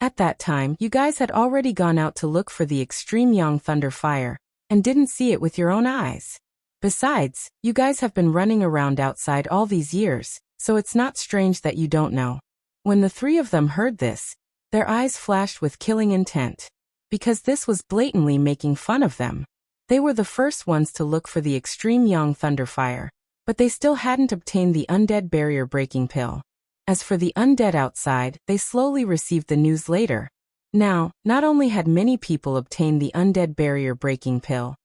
A: At that time, you guys had already gone out to look for the extreme Yang Thunder Fire, and didn't see it with your own eyes. Besides, you guys have been running around outside all these years, so it's not strange that you don't know. When the three of them heard this, their eyes flashed with killing intent. Because this was blatantly making fun of them. They were the first ones to look for the extreme Yang Thunder Fire, but they still hadn't obtained the undead barrier-breaking pill. As for the undead outside, they slowly received the news later. Now, not only had many people obtained the undead barrier-breaking pill,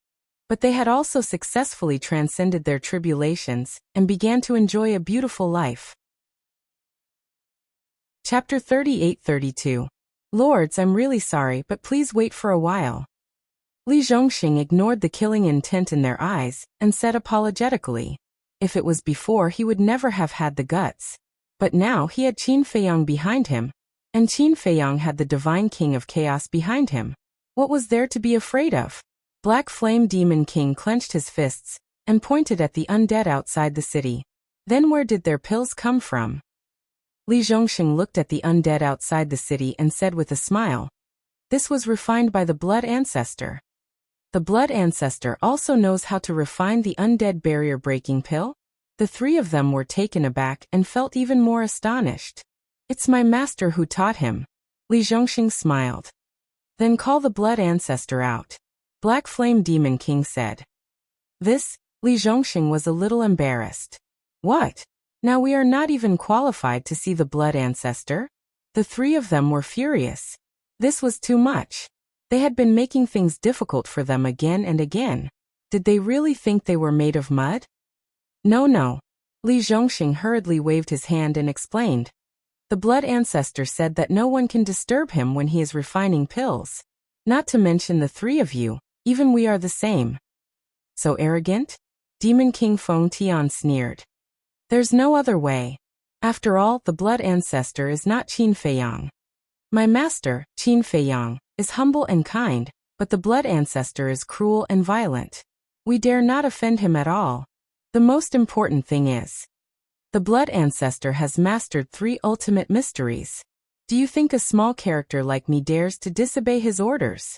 A: but they had also successfully transcended their tribulations and began to enjoy a beautiful life. Chapter 38-32. Lords, I'm really sorry, but please wait for a while. Li Zhongxing ignored the killing intent in their eyes and said apologetically. If it was before, he would never have had the guts. But now he had Qin Feiyang behind him, and Qin Feiyang had the Divine King of Chaos behind him. What was there to be afraid of? Black Flame Demon King clenched his fists and pointed at the undead outside the city. Then where did their pills come from? Li Zhongxing looked at the undead outside the city and said with a smile. This was refined by the Blood Ancestor. The Blood Ancestor also knows how to refine the undead barrier-breaking pill? The three of them were taken aback and felt even more astonished. It's my master who taught him. Li Zhongxing smiled. Then call the Blood Ancestor out. Black Flame Demon King said. This, Li Zhongxing was a little embarrassed. What? Now we are not even qualified to see the Blood Ancestor? The three of them were furious. This was too much. They had been making things difficult for them again and again. Did they really think they were made of mud? No. Li Zhongxing hurriedly waved his hand and explained. The Blood Ancestor said that no one can disturb him when he is refining pills. Not to mention the three of you, even we are the same. So arrogant? Demon King Feng Tian sneered. There's no other way. After all, the Blood Ancestor is not Qin Feiyang. My master, Qin Feiyang, is humble and kind, but the Blood Ancestor is cruel and violent. We dare not offend him at all. The most important thing is, the Blood Ancestor has mastered 3 ultimate mysteries. Do you think a small character like me dares to disobey his orders?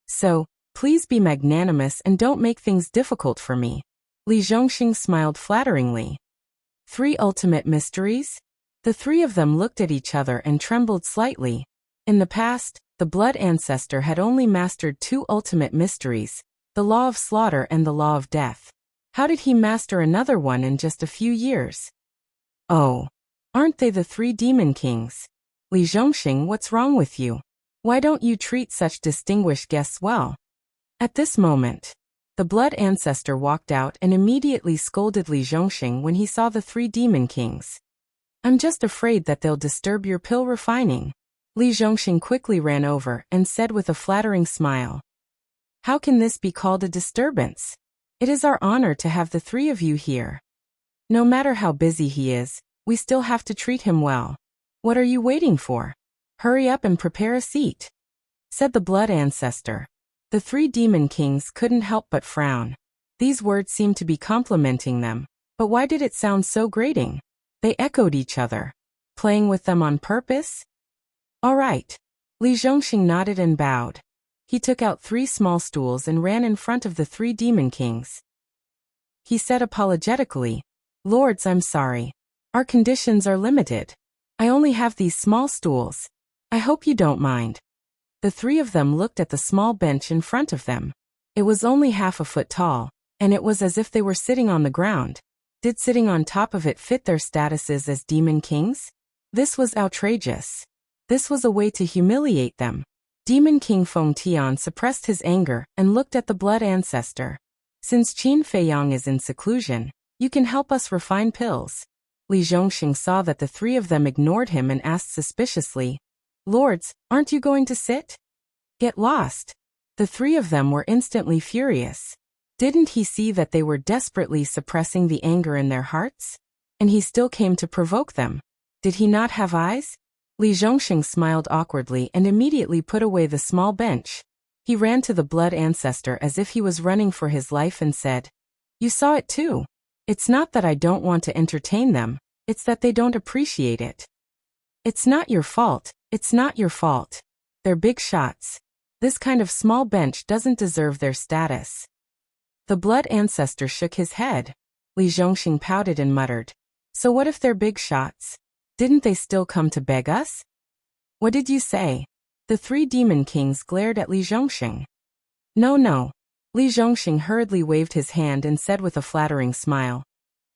A: So, please be magnanimous and don't make things difficult for me. Li Zhongxing smiled flatteringly. 3 ultimate mysteries? The three of them looked at each other and trembled slightly. In the past, the Blood Ancestor had only mastered 2 ultimate mysteries, the Law of Slaughter and the Law of Death. How did he master another one in just a few years? Oh, aren't they the 3 Demon Kings? Li Zhongxing, what's wrong with you? Why don't you treat such distinguished guests well? At this moment, the Blood Ancestor walked out and immediately scolded Li Zhongxing when he saw the 3 Demon Kings. I'm just afraid that they'll disturb your pill refining. Li Zhongxing quickly ran over and said with a flattering smile. How can this be called a disturbance? It is our honor to have the 3 of you here. No matter how busy he is, we still have to treat him well. What are you waiting for? Hurry up and prepare a seat, said the Blood Ancestor. The 3 Demon Kings couldn't help but frown. These words seemed to be complimenting them, but why did it sound so grating? They echoed each other. Playing with them on purpose? All right. Li Zhongxing nodded and bowed. He took out 3 small stools and ran in front of the 3 Demon Kings. He said apologetically, Lords, I'm sorry. Our conditions are limited. I only have these small stools. I hope you don't mind. The 3 of them looked at the small bench in front of them. It was only half a foot tall, and it was as if they were sitting on the ground. Did sitting on top of it fit their statuses as Demon Kings? This was outrageous. This was a way to humiliate them. Demon King Feng Tian suppressed his anger and looked at the Blood Ancestor. Since Qin Feiyang is in seclusion, you can help us refine pills. Li Zhongxing saw that the 3 of them ignored him and asked suspiciously, Lords, aren't you going to sit? Get lost. The 3 of them were instantly furious. Didn't he see that they were desperately suppressing the anger in their hearts? And he still came to provoke them. Did he not have eyes? Li Zhongxing smiled awkwardly and immediately put away the small bench. He ran to the blood ancestor as if he was running for his life and said, "You saw it too. It's not that I don't want to entertain them, it's that they don't appreciate it. It's not your fault, it's not your fault. They're big shots. This kind of small bench doesn't deserve their status." The blood ancestor shook his head. Li Zhongxing pouted and muttered, "So what if they're big shots? Didn't they still come to beg us?" "What did you say?" The 3 demon kings glared at Li Zhongxing. No. Li Zhongxing hurriedly waved his hand and said with a flattering smile,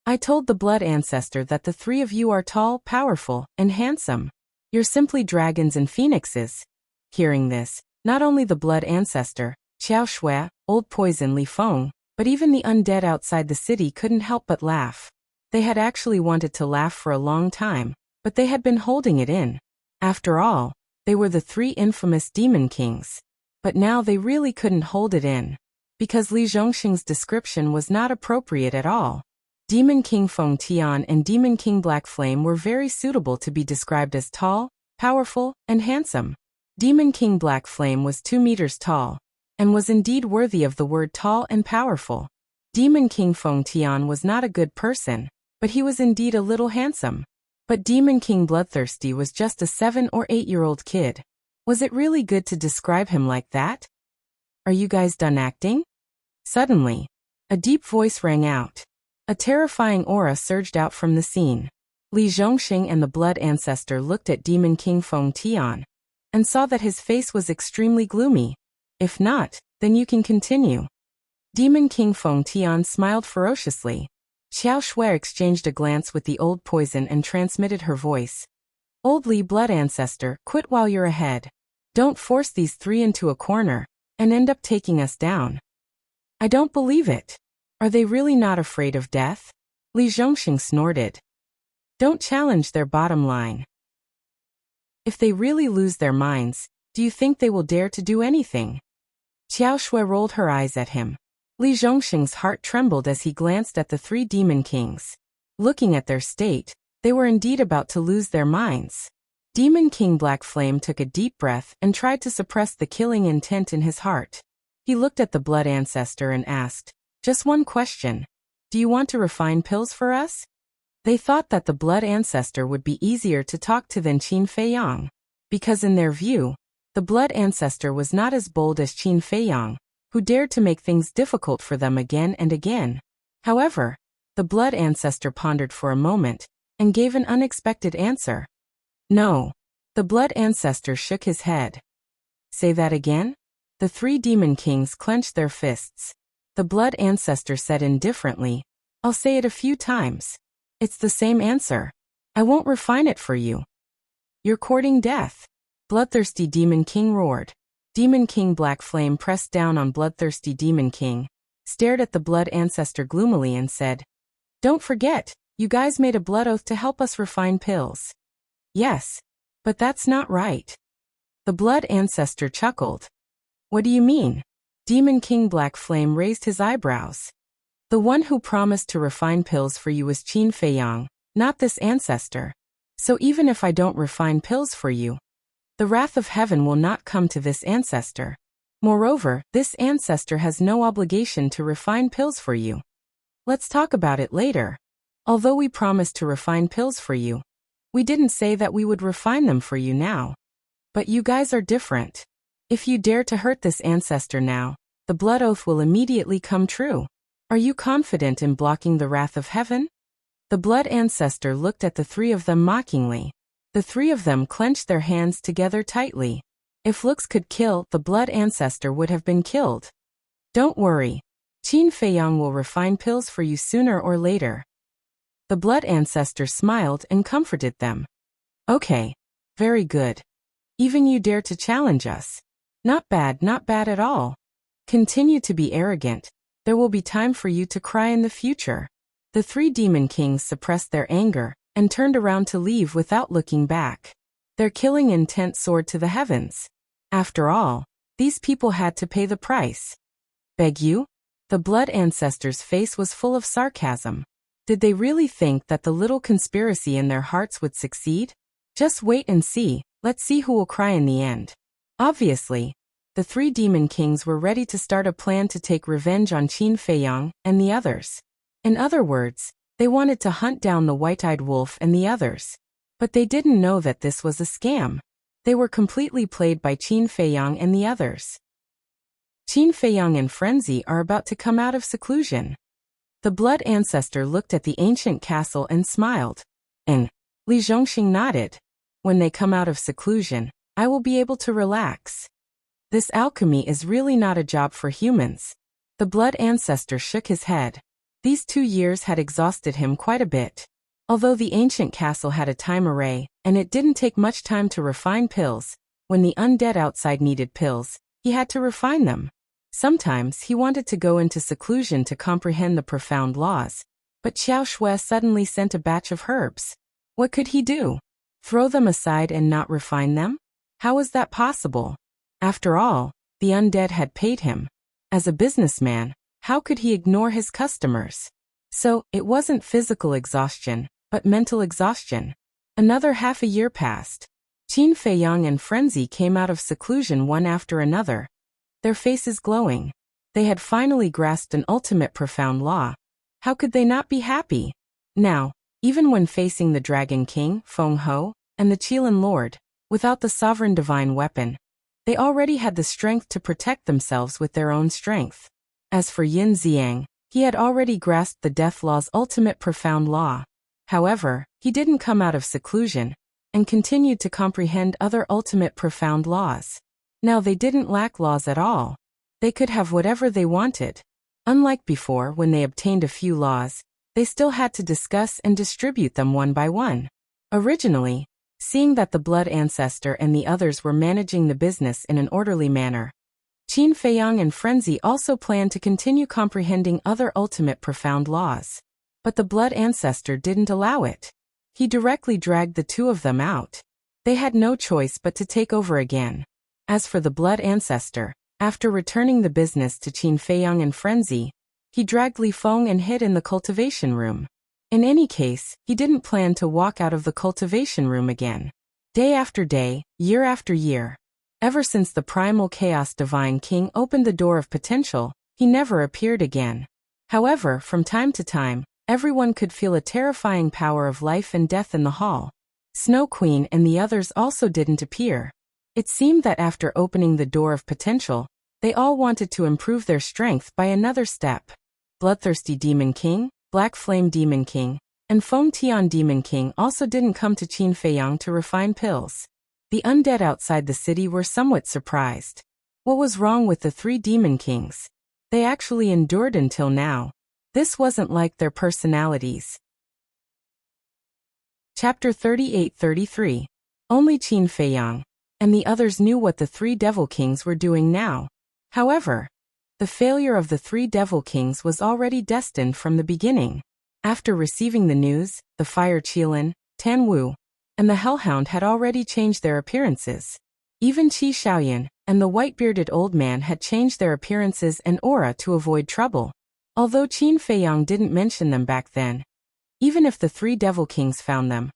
A: "I told the blood ancestor that the 3 of you are tall, powerful, and handsome. You're simply dragons and phoenixes." Hearing this, not only the blood ancestor, Qiao Shui, Old Poison Li Feng, but even the undead outside the city couldn't help but laugh. They had actually wanted to laugh for a long time, but they had been holding it in. After all, they were the 3 infamous demon kings. But now they really couldn't hold it in. Because Li Zhongxing's description was not appropriate at all. Demon King Feng Tian and Demon King Black Flame were very suitable to be described as tall, powerful, and handsome. Demon King Black Flame was 2 meters tall, and was indeed worthy of the word tall and powerful. Demon King Feng Tian was not a good person, but he was indeed a little handsome. But Demon King Bloodthirsty was just a 7 or 8-year-old kid. Was it really good to describe him like that? "Are you guys done acting?" Suddenly, a deep voice rang out. A terrifying aura surged out from the scene. Li Zhongxing and the blood ancestor looked at Demon King Feng Tian, and saw that his face was extremely gloomy. "If not, then you can continue." Demon King Feng Tian smiled ferociously. Qiao Shui exchanged a glance with the old poison and transmitted her voice. "Old Li blood ancestor, quit while you're ahead. Don't force these 3 into a corner, and end up taking us down." "I don't believe it. Are they really not afraid of death?" Li Zhongxing snorted. "Don't challenge their bottom line. If they really lose their minds, do you think they will dare to do anything?" Qiao Shui rolled her eyes at him. Li Zhongxing's heart trembled as he glanced at the 3 demon kings. Looking at their state, they were indeed about to lose their minds. Demon King Black Flame took a deep breath and tried to suppress the killing intent in his heart. He looked at the blood ancestor and asked, "Just one question. Do you want to refine pills for us?" They thought that the blood ancestor would be easier to talk to than Qin Feiyang, because in their view, the blood ancestor was not as bold as Qin Feiyang, who dared to make things difficult for them again and again. However, the blood ancestor pondered for a moment, and gave an unexpected answer. "No." The blood ancestor shook his head. "Say that again?" The 3 demon kings clenched their fists. The blood ancestor said indifferently, "I'll say it a few times. It's the same answer. I won't refine it for you." "You're courting death." Bloodthirsty Demon King roared. Demon King Black Flame pressed down on Bloodthirsty Demon King, stared at the blood ancestor gloomily and said, "Don't forget, you guys made a blood oath to help us refine pills." "Yes, but that's not right." The blood ancestor chuckled. "What do you mean?" Demon King Black Flame raised his eyebrows. "The one who promised to refine pills for you was Qin Feiyang, not this ancestor. So even if I don't refine pills for you, the wrath of heaven will not come to this ancestor. Moreover, this ancestor has no obligation to refine pills for you. Let's talk about it later. Although we promised to refine pills for you, we didn't say that we would refine them for you now. But you guys are different. If you dare to hurt this ancestor now, the blood oath will immediately come true. Are you confident in blocking the wrath of heaven?" The blood ancestor looked at the 3 of them mockingly. The 3 of them clenched their hands together tightly. If looks could kill, the blood ancestor would have been killed. "Don't worry. Qin Feiyang will refine pills for you sooner or later." The blood ancestor smiled and comforted them. "Okay. Very good. Even you dare to challenge us. Not bad at all. Continue to be arrogant. There will be time for you to cry in the future." The 3 demon kings suppressed their anger, and turned around to leave without looking back. Their killing intent soared to the heavens. After all, these people had to pay the price. "Beg you?" The blood ancestor's face was full of sarcasm. Did they really think that the little conspiracy in their hearts would succeed? Just wait and see, let's see who will cry in the end. Obviously, the three demon kings were ready to start a plan to take revenge on Qin Feiyang and the others. In other words, they wanted to hunt down the white-eyed wolf and the others. But they didn't know that this was a scam. They were completely played by Qin Feiyang and the others. Qin Feiyang and Frenzy are about to come out of seclusion. The blood ancestor looked at the ancient castle and smiled. And Li Zhongxing nodded. When they come out of seclusion, I will be able to relax. This alchemy is really not a job for humans. The blood ancestor shook his head. These 2 years had exhausted him quite a bit. Although the ancient castle had a time array, and it didn't take much time to refine pills, when the undead outside needed pills, he had to refine them. Sometimes he wanted to go into seclusion to comprehend the profound laws, but Xiao Shui suddenly sent a batch of herbs. What could he do? Throw them aside and not refine them? How was that possible? After all, the undead had paid him. As a businessman, how could he ignore his customers? So, it wasn't physical exhaustion, but mental exhaustion. Another half a year passed. Qin Feiyang and Frenzy came out of seclusion one after another, their faces glowing. They had finally grasped an ultimate profound law. How could they not be happy? Now, even when facing the Dragon King, Feng Ho, and the Qilin Lord, without the sovereign divine weapon, they already had the strength to protect themselves with their own strength. As for Yin Xiang, he had already grasped the death law's ultimate profound law. However, he didn't come out of seclusion, and continued to comprehend other ultimate profound laws. Now they didn't lack laws at all. They could have whatever they wanted. Unlike before when they obtained a few laws, they still had to discuss and distribute them one by one. Originally, seeing that the blood ancestor and the others were managing the business in an orderly manner, Qin Feiyang and Frenzy also planned to continue comprehending other ultimate profound laws. But the blood ancestor didn't allow it. He directly dragged the two of them out. They had no choice but to take over again. As for the blood ancestor, after returning the business to Qin Feiyang and Frenzy, he dragged Li Feng and hid in the cultivation room. In any case, he didn't plan to walk out of the cultivation room again. Day after day, year after year, ever since the primal chaos divine king opened the door of potential, he never appeared again. However, from time to time, everyone could feel a terrifying power of life and death in the hall. Snow Queen and the others also didn't appear. It seemed that after opening the door of potential, they all wanted to improve their strength by another step. Bloodthirsty Demon King, Black Flame Demon King, and Feng Tian Demon King also didn't come to Qin Feiyang to refine pills. The undead outside the city were somewhat surprised. What was wrong with the three Demon Kings? They actually endured until now. This wasn't like their personalities. Chapter 38-33. Only Qin Feiyang and the others knew what the three Devil Kings were doing now. However, the failure of the three Devil Kings was already destined from the beginning. After receiving the news, the Fire Qilin, Tan Wu, and the Hellhound had already changed their appearances. Even Qi Xiaoyan and the white-bearded old man had changed their appearances and aura to avoid trouble. Although Qin Feiyang didn't mention them back then, even if the three Devil Kings found them,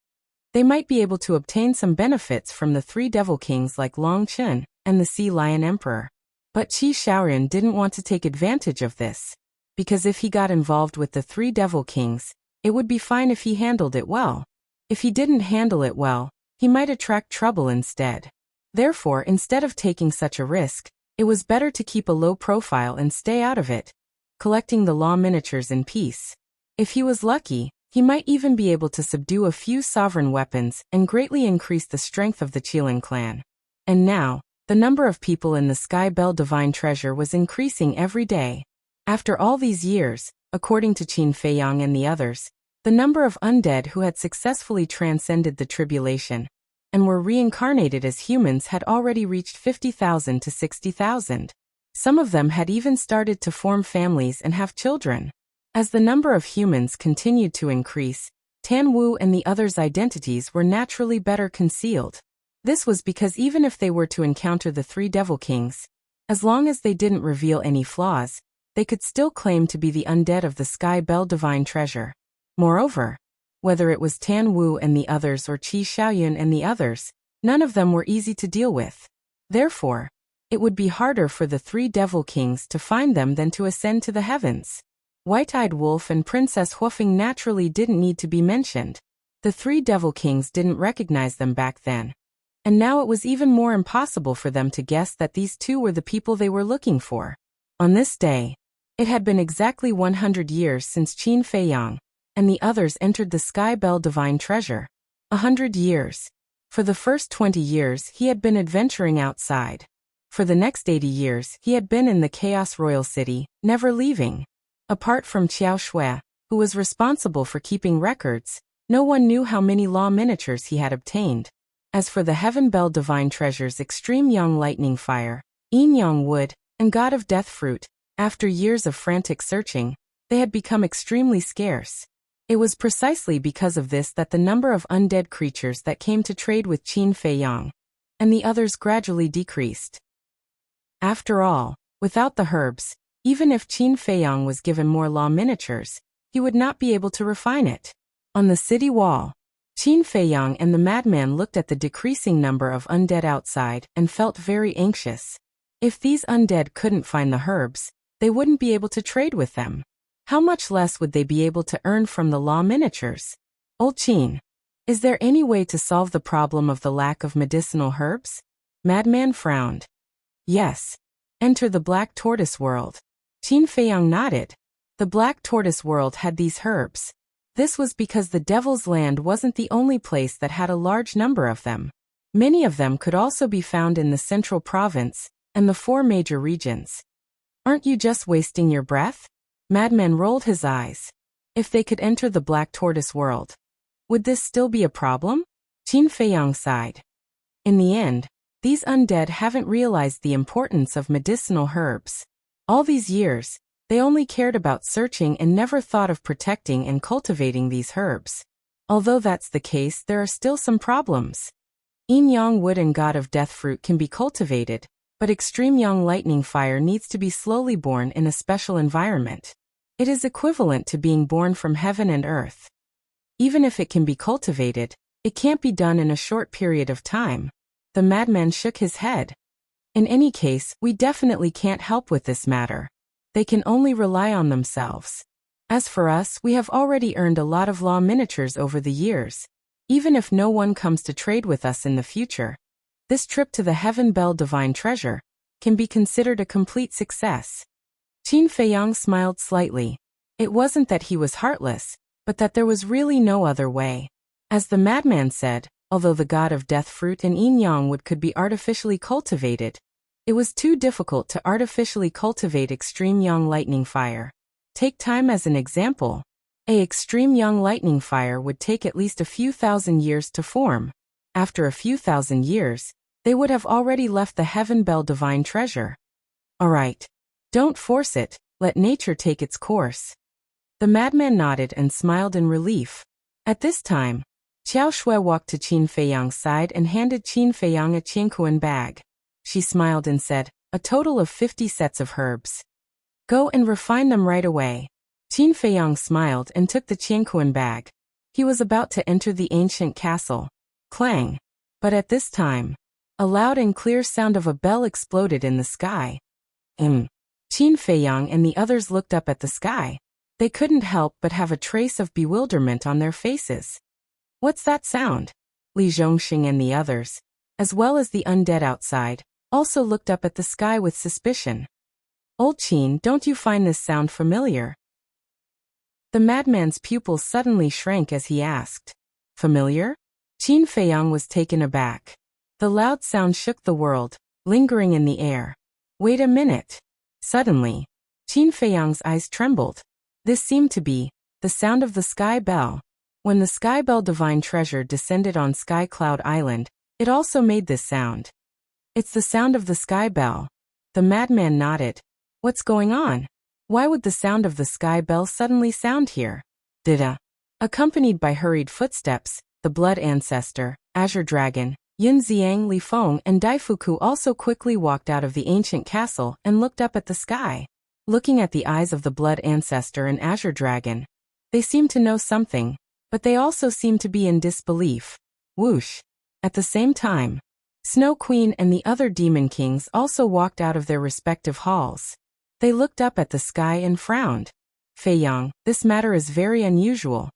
A: they might be able to obtain some benefits from the three Devil Kings like Long Chen and the Sea Lion Emperor. But Qi Xiaoyan didn't want to take advantage of this, because if he got involved with the three Devil Kings, it would be fine if he handled it well. If he didn't handle it well, he might attract trouble instead. Therefore, instead of taking such a risk, it was better to keep a low profile and stay out of it, collecting the law miniatures in peace. If he was lucky, he might even be able to subdue a few sovereign weapons and greatly increase the strength of the Qilin clan. And now, the number of people in the Sky Bell Divine Treasure was increasing every day. After all these years, according to Qin Feiyang and the others, the number of undead who had successfully transcended the tribulation and were reincarnated as humans had already reached 50,000 to 60,000. Some of them had even started to form families and have children. As the number of humans continued to increase, Tan Wu and the others' identities were naturally better concealed. This was because even if they were to encounter the three Devil Kings, as long as they didn't reveal any flaws, they could still claim to be the undead of the Sky Bell Divine Treasure. Moreover, whether it was Tan Wu and the others or Qi Xiaoyan and the others, none of them were easy to deal with. Therefore, It would be harder for the 3 devil kings to find them than to ascend to the heavens. White-Eyed Wolf and Princess Huofeng naturally didn't need to be mentioned. The 3 devil kings didn't recognize them back then. And now it was even more impossible for them to guess that these 2 were the people they were looking for. On this day, it had been exactly 100 years since Qin Feiyang and the others entered the Sky Bell Divine Treasure. 100 years. For the first 20 years he had been adventuring outside. For the next 80 years he had been in the Chaos Royal City, never leaving. Apart from Qiao Shui, who was responsible for keeping records, no one knew how many law miniatures he had obtained. As for the Heaven Bell Divine Treasures Extreme Yang Lightning Fire, Yin Yang Wood, and God of Death Fruit, after years of frantic searching, they had become extremely scarce. It was precisely because of this that the number of undead creatures that came to trade with Qin Feiyang and the others gradually decreased. After all, without the herbs, even if Qin Feiyang was given more law miniatures, he would not be able to refine it. On the city wall, Qin Feiyang and the madman looked at the decreasing number of undead outside and felt very anxious. If these undead couldn't find the herbs, they wouldn't be able to trade with them. How much less would they be able to earn from the law miniatures? Old Qin, is there any way to solve the problem of the lack of medicinal herbs? Madman frowned. Yes. Enter the Black Tortoise World. Qin Feiyang nodded. The Black Tortoise World had these herbs. This was because the Devil's Land wasn't the only place that had a large number of them. Many of them could also be found in the Central Province and the 4 major regions. Aren't you just wasting your breath? Madman rolled his eyes. If they could enter the Black Tortoise World, would this still be a problem? Qin Feiyang sighed. In the end, these undead haven't realized the importance of medicinal herbs. All these years, they only cared about searching and never thought of protecting and cultivating these herbs. Although that's the case, there are still some problems. Yin Yang Wood and God of Death Fruit can be cultivated, but Extreme Yang Lightning Fire needs to be slowly born in a special environment. It is equivalent to being born from heaven and earth. Even if it can be cultivated, it can't be done in a short period of time. The madman shook his head. In any case, we definitely can't help with this matter. They can only rely on themselves. As for us, we have already earned a lot of law miniatures over the years. Even if no one comes to trade with us in the future, this trip to the Heaven Bell Divine Treasure can be considered a complete success. Qin Feiyang smiled slightly. It wasn't that he was heartless, but that there was really no other way. As the madman said, although the God of Death Fruit and Yin Yang Wood could be artificially cultivated, it was too difficult to artificially cultivate Extreme Yang Lightning Fire. Take time as an example. Extreme Yang Lightning Fire would take at least a few thousand years to form. After a few thousand years, they would have already left the Heaven Bell Divine Treasure. Alright. Don't force it, let nature take its course. The madman nodded and smiled in relief. At this time, Qiao Shui walked to Qin Feiyang's side and handed Qin Feiyang a qianquan bag. She smiled and said, a total of 50 sets of herbs. Go and refine them right away. Qin Feiyang smiled and took the qianquan bag. He was about to enter the ancient castle. Clang. But at this time, a loud and clear sound of a bell exploded in the sky. Qin Feiyang and the others looked up at the sky. They couldn't help but have a trace of bewilderment on their faces. What's that sound? Li Zhongxing and the others, as well as the undead outside, also looked up at the sky with suspicion. Old Qin, don't you find this sound familiar? The madman's pupils suddenly shrank as he asked. Familiar? Qin Feiyang was taken aback. The loud sound shook the world, lingering in the air. Wait a minute. Suddenly, Qin Feiyang's eyes trembled. This seemed to be the sound of the Sky Bell. When the Sky Bell Divine Treasure descended on Sky Cloud Island, it also made this sound. It's the sound of the Sky Bell. The madman nodded. What's going on? Why would the sound of the Sky Bell suddenly sound here? Dida. Accompanied by hurried footsteps, the Blood Ancestor, Azure Dragon, Yin Xiang, Li Feng, and Daifuku also quickly walked out of the ancient castle and looked up at the sky. Looking at the eyes of the Blood Ancestor and Azure Dragon, they seemed to know something, but they also seemed to be in disbelief. Whoosh. At the same time, Snow Queen and the other demon kings also walked out of their respective halls. They looked up at the sky and frowned. Feiyang, this matter is very unusual.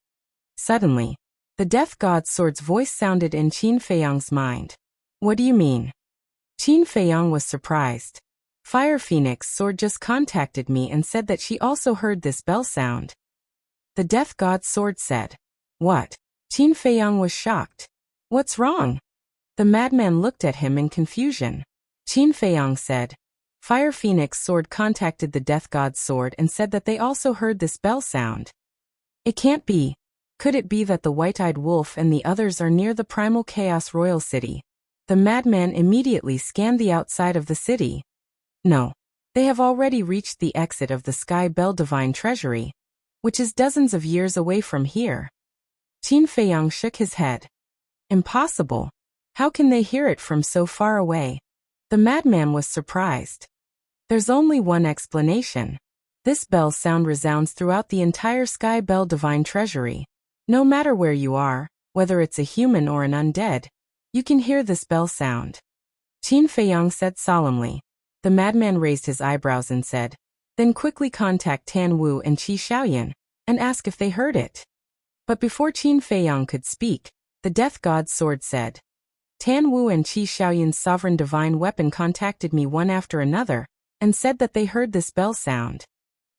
A: Suddenly, the death god's sword's voice sounded in Qin Feiyang's mind. What do you mean? Qin Feiyang was surprised. Fire Phoenix sword just contacted me and said that she also heard this bell sound. The death god's sword said. What? Qin Feiyang was shocked. What's wrong? The madman looked at him in confusion. Qin Feiyang said. Fire Phoenix sword contacted the death god's sword and said that they also heard this bell sound. It can't be. Could it be that the white-eyed wolf and the others are near the primal chaos royal city? The madman immediately scanned the outside of the city. No. They have already reached the exit of the Sky Bell Divine Treasury, which is dozens of years away from here. Qin Feiyang shook his head. Impossible. How can they hear it from so far away? The madman was surprised. There's only one explanation. This bell sound resounds throughout the entire Sky Bell Divine Treasury. No matter where you are, whether it's a human or an undead, you can hear this bell sound. Qin Feiyang said solemnly. The madman raised his eyebrows and said, then quickly contact Tan Wu and Qi Xiaoyan, and ask if they heard it. But before Qin Feiyang could speak, the death god's sword said, Tan Wu and Qi Xiaoyan's sovereign divine weapon contacted me one after another, and said that they heard this bell sound.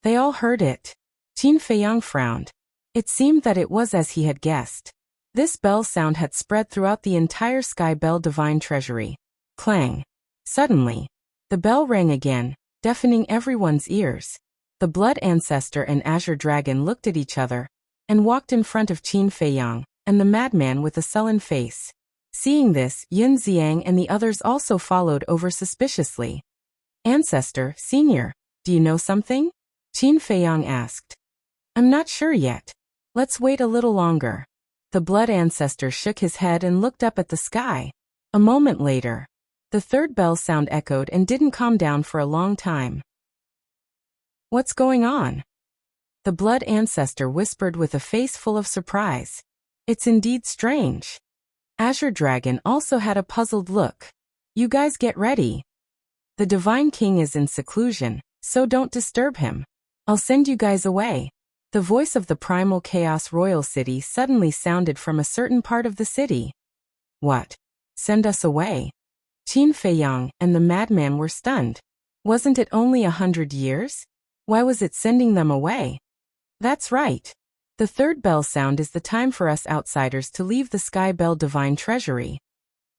A: They all heard it. Qin Feiyang frowned. It seemed that it was as he had guessed. This bell sound had spread throughout the entire Sky Bell Divine Treasury. Clang. Suddenly, the bell rang again, deafening everyone's ears. The Blood Ancestor and Azure Dragon looked at each other, and walked in front of Qin Feiyang, and the madman with a sullen face. Seeing this, Yun Xiang and the others also followed over suspiciously. Ancestor, Senior, do you know something? Qin Feiyang asked. I'm not sure yet. Let's wait a little longer. The Blood Ancestor shook his head and looked up at the sky. A moment later, the third bell sound echoed and didn't calm down for a long time. What's going on? The Blood Ancestor whispered with a face full of surprise. It's indeed strange. Azure Dragon also had a puzzled look. You guys get ready. The Divine King is in seclusion, so don't disturb him. I'll send you guys away. The voice of the Primal Chaos Royal City suddenly sounded from a certain part of the city. What? Send us away? Qin Feiyang and the madman were stunned. Wasn't it only 100 years? Why was it sending them away? That's right. The third bell sound is the time for us outsiders to leave the Sky Bell Divine Treasury.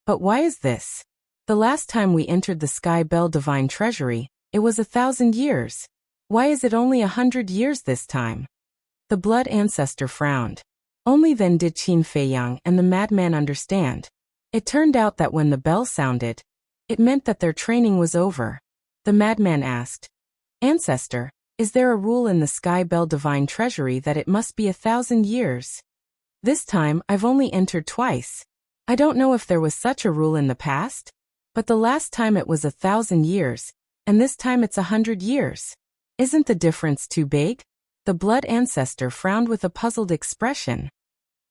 A: But why is this? The last time we entered the Sky Bell Divine Treasury, it was 1,000 years. Why is it only 100 years this time? The Blood Ancestor frowned. Only then did Qin Feiyang and the madman understand. It turned out that when the bell sounded, it meant that their training was over. The madman asked, Ancestor, is there a rule in the Sky Bell Divine Treasury that it must be 1,000 years? This time, I've only entered twice. I don't know if there was such a rule in the past, but the last time it was 1,000 years, and this time it's 100 years. Isn't the difference too big? The Blood Ancestor frowned with a puzzled expression.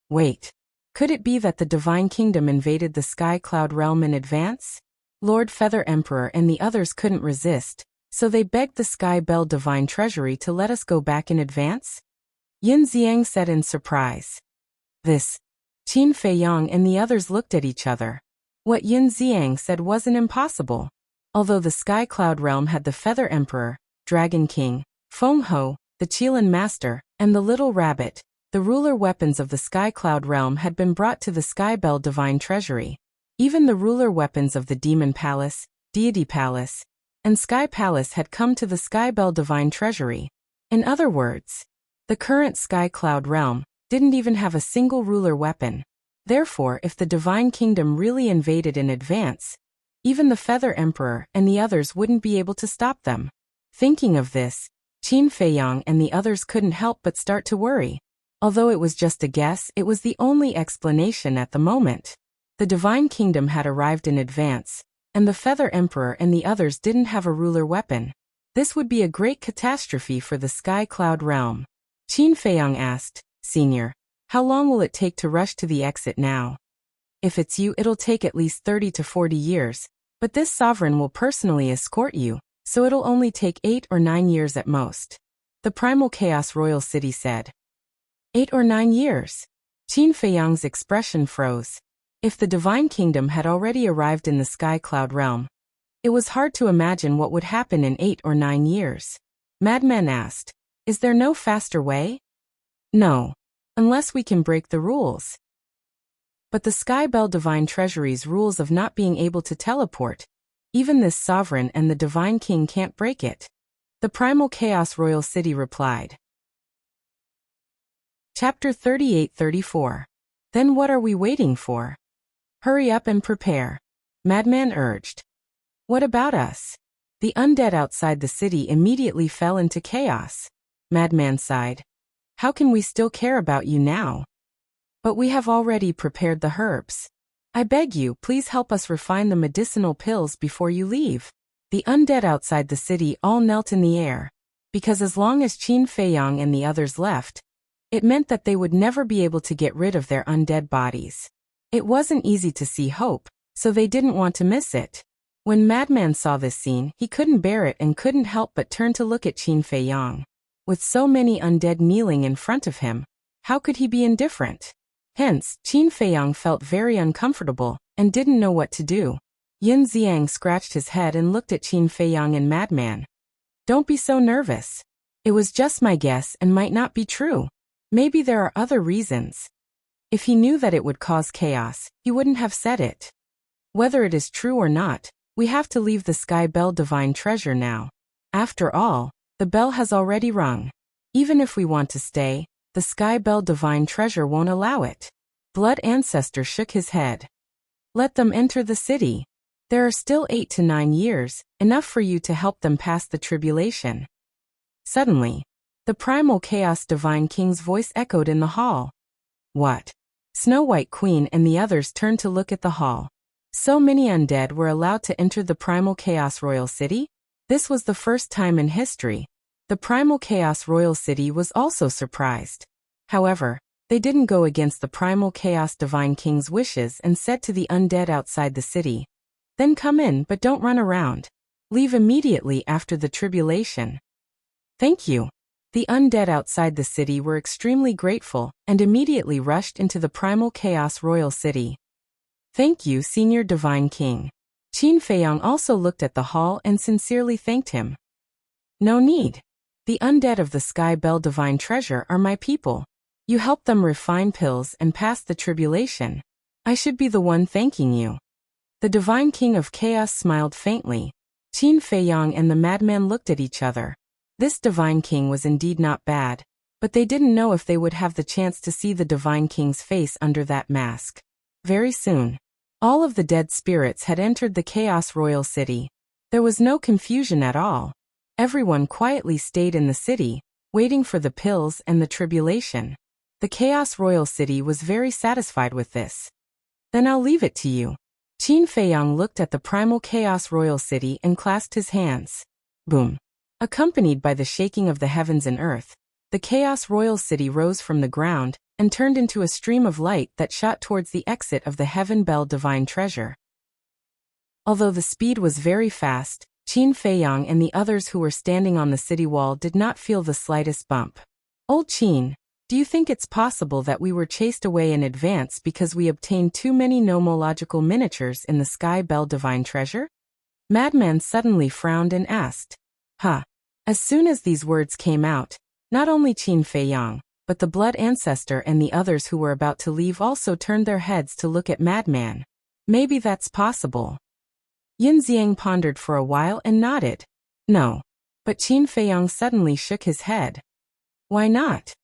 A: Wait. Could it be that the Divine Kingdom invaded the Sky Cloud Realm in advance? Lord Feather Emperor and the others couldn't resist, so they begged the Sky Bell Divine Treasury to let us go back in advance? Yun Xiang said in surprise. This. Qin Feiyang and the others looked at each other. What Yun Xiang said wasn't impossible. Although the Sky Cloud Realm had the Feather Emperor, Dragon King, Feng Ho, the Qilin Master, and the Little Rabbit, the ruler weapons of the Sky Cloud Realm had been brought to the Sky Bell Divine Treasury. Even the ruler weapons of the Demon Palace, Deity Palace, and Sky Palace had come to the Sky Bell Divine Treasury. In other words, the current Sky Cloud Realm didn't even have a single ruler weapon. Therefore, if the Divine Kingdom really invaded in advance, even the Feather Emperor and the others wouldn't be able to stop them. Thinking of this, Qin Feiyang and the others couldn't help but start to worry. Although it was just a guess, it was the only explanation at the moment. The Divine Kingdom had arrived in advance, and the Feather Emperor and the others didn't have a ruler weapon. This would be a great catastrophe for the Sky Cloud Realm. Qin Feiyang asked, Senior, how long will it take to rush to the exit now? If it's you, it'll take at least 30 to 40 years, but this sovereign will personally escort you, so it'll only take 8 or 9 years at most. The Primal Chaos Royal City said. 8 or 9 years? Qin Feiyang's expression froze. If the Divine Kingdom had already arrived in the Sky Cloud realm, it was hard to imagine what would happen in 8 or 9 years. Madman asked, "Is there no faster way?" "No. Unless we can break the rules." But the Sky Bell Divine Treasury's rules of not being able to teleport, even this sovereign and the Divine King can't break it. The Primal Chaos Royal City replied. Chapter 38-34. Then what are we waiting for? Hurry up and prepare. Madman urged. What about us? The undead outside the city immediately fell into chaos. Madman sighed. How can we still care about you now? But we have already prepared the herbs. I beg you, please help us refine the medicinal pills before you leave. The undead outside the city all knelt in the air, because as long as Qin Feiyang and the others left, it meant that they would never be able to get rid of their undead bodies. It wasn't easy to see hope, so they didn't want to miss it. When Madman saw this scene, he couldn't bear it and couldn't help but turn to look at Qin Feiyang. With so many undead kneeling in front of him, how could he be indifferent? Hence, Qin Feiyang felt very uncomfortable and didn't know what to do. Yin Xiang scratched his head and looked at Qin Feiyang and Madman. Don't be so nervous. It was just my guess and might not be true. Maybe there are other reasons. If he knew that it would cause chaos, he wouldn't have said it. Whether it is true or not, we have to leave the Sky Bell Divine Treasure now. After all, the bell has already rung. Even if we want to stay, the Sky Bell Divine Treasure won't allow it. Blood Ancestor shook his head. Let them enter the city. There are still 8 to 9 years, enough for you to help them pass the tribulation. Suddenly, the Primal Chaos Divine King's voice echoed in the hall. What? Snow White Queen and the others turned to look at the hall. So many undead were allowed to enter the Primal Chaos Royal City? This was the first time in history. The Primal Chaos Royal City was also surprised. However, they didn't go against the Primal Chaos Divine King's wishes and said to the undead outside the city, Then come in, but don't run around. Leave immediately after the tribulation. Thank you. The undead outside the city were extremely grateful and immediately rushed into the Primal Chaos Royal City. Thank you, Senior Divine King. Qin Feiyang also looked at the hall and sincerely thanked him. No need. The undead of the Sky Bell Divine Treasure are my people. You helped them refine pills and pass the tribulation. I should be the one thanking you. The Divine King of Chaos smiled faintly. Qin Feiyang and the madman looked at each other. This Divine King was indeed not bad, but they didn't know if they would have the chance to see the Divine King's face under that mask. Very soon, all of the dead spirits had entered the Chaos Royal City. There was no confusion at all. Everyone quietly stayed in the city, waiting for the pills and the tribulation. The Chaos Royal City was very satisfied with this. Then I'll leave it to you. Qin Feiyang looked at the Primal Chaos Royal City and clasped his hands. Boom. Accompanied by the shaking of the heavens and earth, the Chaos Royal City rose from the ground and turned into a stream of light that shot towards the exit of the Heaven Bell Divine Treasure. Although the speed was very fast, Qin Feiyang and the others who were standing on the city wall did not feel the slightest bump. Old Qin, do you think it's possible that we were chased away in advance because we obtained too many nomological miniatures in the Sky Bell Divine Treasure? Madman suddenly frowned and asked. Huh. As soon as these words came out, not only Qin Feiyang, but the Blood Ancestor and the others who were about to leave also turned their heads to look at Madman. Maybe that's possible. Yin Xiang pondered for a while and nodded. No. But Qin Feiyang suddenly shook his head. Why not?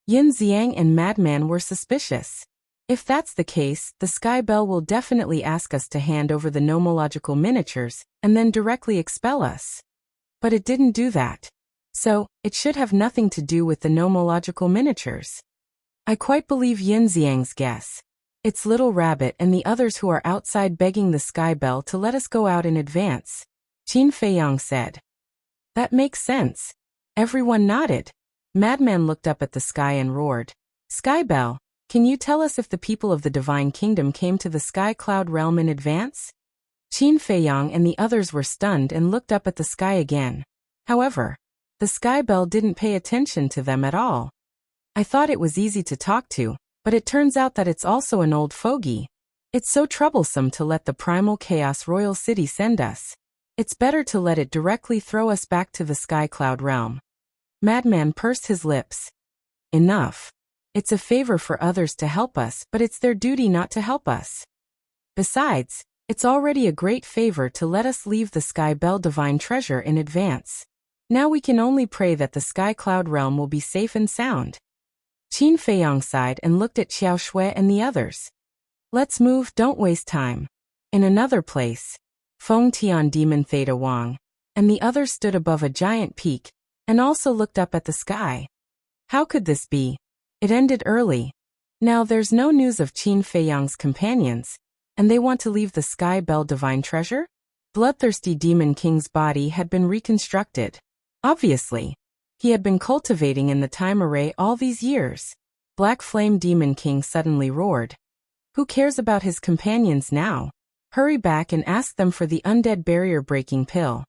A: Yin Xiang and Madman were suspicious. If that's the case, the Sky Bell will definitely ask us to hand over the nomological miniatures and then directly expel us. But it didn't do that. So, it should have nothing to do with the nomological miniatures. I quite believe Yin Xiang's guess. It's Little Rabbit and the others who are outside begging the Sky Bell to let us go out in advance, Qin Feiyang said. That makes sense. Everyone nodded. Madman looked up at the sky and roared. Sky Bell, Can you tell us if the people of the Divine Kingdom came to the Sky Cloud realm in advance? Qin Feiyang and the others were stunned and looked up at the sky again. However, the Sky Bell didn't pay attention to them at all. I thought it was easy to talk to, but it turns out that it's also an old fogey. It's so troublesome to let the Primal Chaos Royal City send us. It's better to let it directly throw us back to the Sky Cloud realm. Madman pursed his lips. Enough. It's a favor for others to help us, but it's their duty not to help us. Besides, it's already a great favor to let us leave the Sky Bell Divine Treasure in advance. Now we can only pray that the Sky Cloud realm will be safe and sound. Qin Feiyang sighed and looked at Xiao Shui and the others. Let's move, don't waste time. In another place, Feng Tian Demon Theta Wang and the others stood above a giant peak and also looked up at the sky. How could this be? It ended early. Now there's no news of Qin Feiyang's companions, and they want to leave the Sky Bell Divine Treasure? Bloodthirsty Demon King's body had been reconstructed. Obviously, he had been cultivating in the time array all these years. Black Flame Demon King suddenly roared. Who cares about his companions now? Hurry back and ask them for the undead barrier-breaking pill.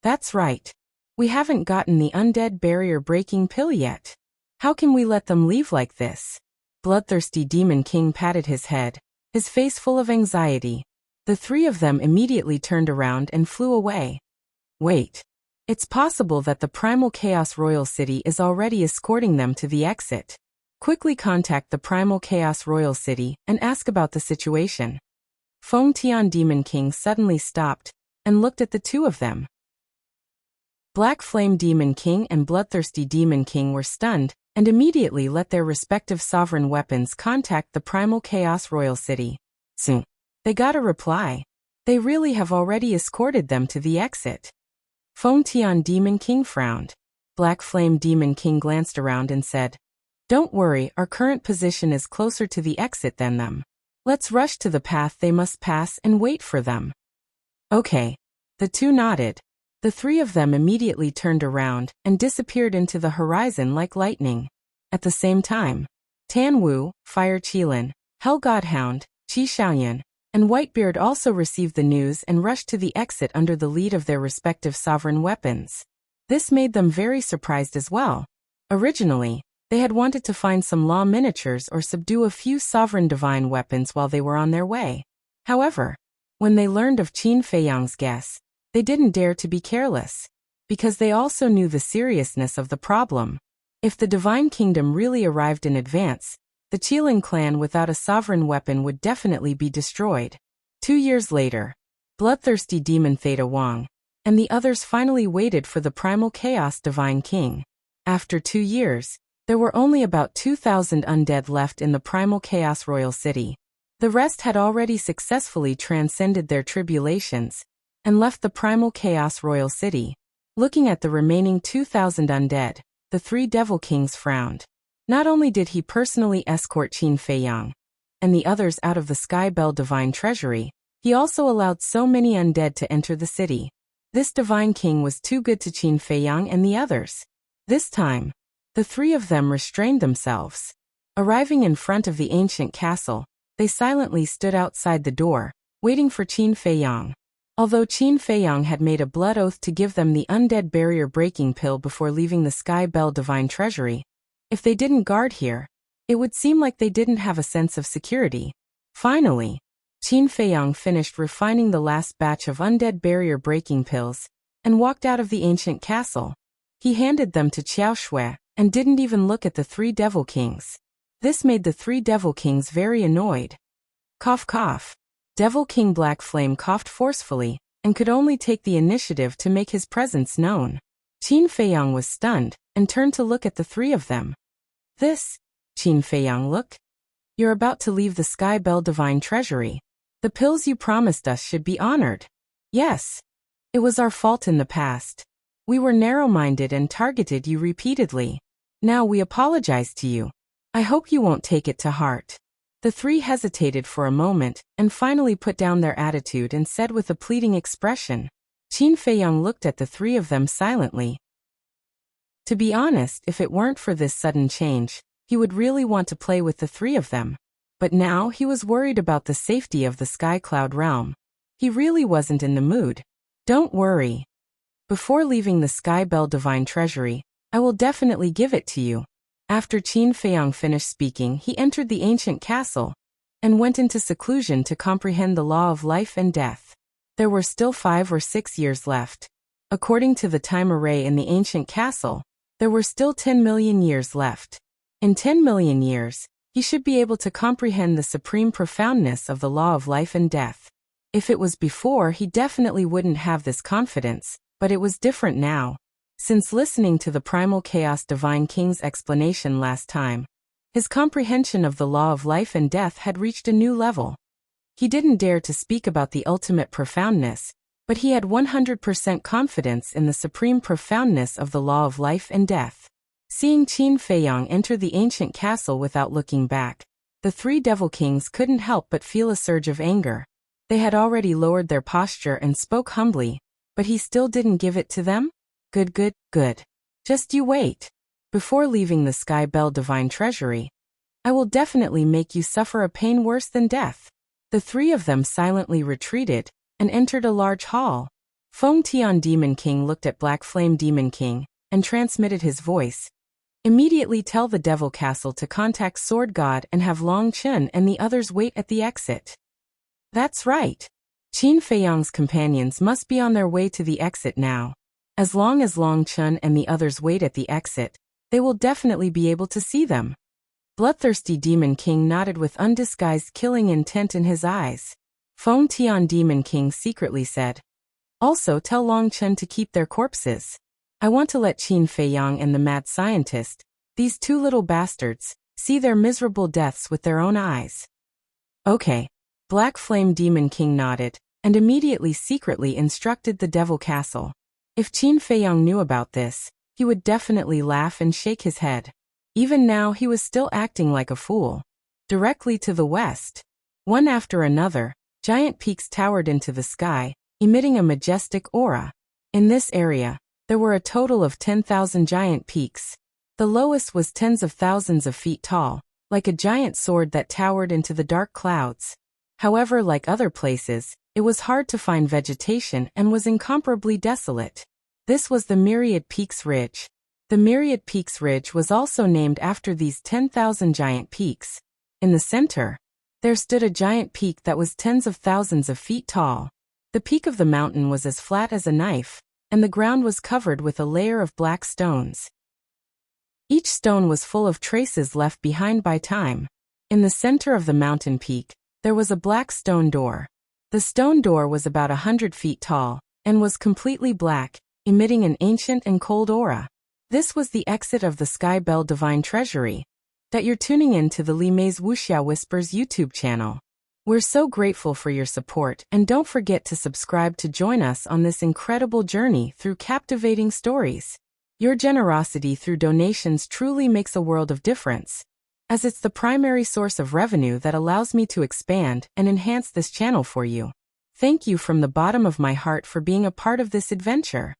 A: That's right. We haven't gotten the undead barrier-breaking pill yet. How can we let them leave like this? Bloodthirsty Demon King patted his head, his face full of anxiety. The three of them immediately turned around and flew away. Wait. It's possible that the Primal Chaos Royal City is already escorting them to the exit. Quickly contact the Primal Chaos Royal City and ask about the situation. Feng Tian Demon King suddenly stopped and looked at the two of them. Black Flame Demon King and Bloodthirsty Demon King were stunned and immediately let their respective sovereign weapons contact the Primal Chaos Royal City. Soon, they got a reply. They really have already escorted them to the exit. Feng Tian Demon King frowned. Black Flame Demon King glanced around and said, Don't worry, our current position is closer to the exit than them. Let's rush to the path they must pass and wait for them. Okay. The two nodded. The three of them immediately turned around and disappeared into the horizon like lightning. At the same time, Tan Wu, Fire Qilin, Hell Godhound, Qi Xiaoyan, and Whitebeard also received the news and rushed to the exit under the lead of their respective sovereign weapons. This made them very surprised as well. Originally, they had wanted to find some law miniatures or subdue a few sovereign divine weapons while they were on their way. However, when they learned of Qin Feiyang's guess, they didn't dare to be careless, because they also knew the seriousness of the problem. If the Divine Kingdom really arrived in advance, the Qilin clan without a sovereign weapon would definitely be destroyed. 2 years later, Bloodthirsty Demon Theta Wang and the others finally waited for the Primal Chaos Divine King. After 2 years, there were only about 2,000 undead left in the Primal Chaos Royal City. The rest had already successfully transcended their tribulations and left the Primal Chaos Royal City. Looking at the remaining 2,000 undead, the three Devil Kings frowned. Not only did he personally escort Qin Feiyang and the others out of the Sky Bell Divine Treasury, he also allowed so many undead to enter the city. This Divine King was too good to Qin Feiyang and the others. This time, the three of them restrained themselves. Arriving in front of the ancient castle, they silently stood outside the door, waiting for Qin Feiyang. Although Qin Feiyang had made a blood oath to give them the undead barrier-breaking pill before leaving the Sky Bell Divine Treasury, if they didn't guard here, it would seem like they didn't have a sense of security. Finally, Qin Feiyang finished refining the last batch of undead barrier-breaking pills and walked out of the ancient castle. He handed them to Xiao Shui and didn't even look at the three Devil Kings. This made the three Devil Kings very annoyed. Cough cough. Devil King Black Flame coughed forcefully and could only take the initiative to make his presence known. Qin Feiyang was stunned and turned to look at the three of them. This, Qin Feiyang, look. You're about to leave the Sky Bell Divine Treasury. The pills you promised us should be honored. Yes. It was our fault in the past. We were narrow-minded and targeted you repeatedly. Now we apologize to you. I hope you won't take it to heart. The three hesitated for a moment and finally put down their attitude and said with a pleading expression. Qin Feiyang looked at the three of them silently. To be honest, if it weren't for this sudden change, He would really want to play with the three of them. But now he was worried about the safety of the Sky Cloud realm. He really wasn't in the mood. Don't worry. Before leaving the Sky Bell Divine Treasury, I will definitely give it to you. After Qin Feiyang finished speaking, he entered the ancient castle and went into seclusion to comprehend the law of life and death. There were still 5 or 6 years left. According to the time array in the ancient castle, there were still 10 million years left. In 10 million years, he should be able to comprehend the supreme profoundness of the law of life and death. If it was before, he definitely wouldn't have this confidence, but it was different now. Since listening to the Primal Chaos Divine King's explanation last time, his comprehension of the law of life and death had reached a new level. He didn't dare to speak about the ultimate profoundness, but he had 100% confidence in the supreme profoundness of the law of life and death. Seeing Qin Feiyang enter the ancient castle without looking back, the 3 devil kings couldn't help but feel a surge of anger. They had already lowered their posture and spoke humbly, but he still didn't give it to them? Good. Just you wait. Before leaving the Sky Bell Divine Treasury, I will definitely make you suffer a pain worse than death. The 3 of them silently retreated and entered a large hall. Feng Tian Demon King looked at Black Flame Demon King and transmitted his voice. Immediately tell the Devil Castle to contact Sword God and have Long Chen and the others wait at the exit. That's right. Qin Feiyang's companions must be on their way to the exit now. As long as Long Chen and the others wait at the exit, they will definitely be able to see them. Bloodthirsty Demon King nodded with undisguised killing intent in his eyes. Feng Tian Demon King secretly said, "Also tell Long Chen to keep their corpses. I want to let Qin Feiyang and the mad scientist, these 2 little bastards, see their miserable deaths with their own eyes." Okay. Black Flame Demon King nodded, and immediately secretly instructed the Devil Castle. If Qin Feiyang knew about this, he would definitely laugh and shake his head. Even now he was still acting like a fool. Directly to the west, one after another, giant peaks towered into the sky, emitting a majestic aura. In this area, there were a total of 10,000 giant peaks. The lowest was tens of thousands of feet tall, like a giant sword that towered into the dark clouds. However, like other places, it was hard to find vegetation and was incomparably desolate. This was the Myriad Peaks Ridge. The Myriad Peaks Ridge was also named after these 10,000 giant peaks. In the center, there stood a giant peak that was tens of thousands of feet tall. The peak of the mountain was as flat as a knife, and the ground was covered with a layer of black stones. Each stone was full of traces left behind by time. In the center of the mountain peak, there was a black stone door. The stone door was about 100 feet tall, and was completely black, emitting an ancient and cold aura. This was the exit of the Sky Bell Divine Treasury. That you're tuning in to the Li Mei's Wuxia Whispers YouTube channel. We're so grateful for your support, and don't forget to subscribe to join us on this incredible journey through captivating stories. Your generosity through donations truly makes a world of difference, as it's the primary source of revenue that allows me to expand and enhance this channel for you. Thank you from the bottom of my heart for being a part of this adventure.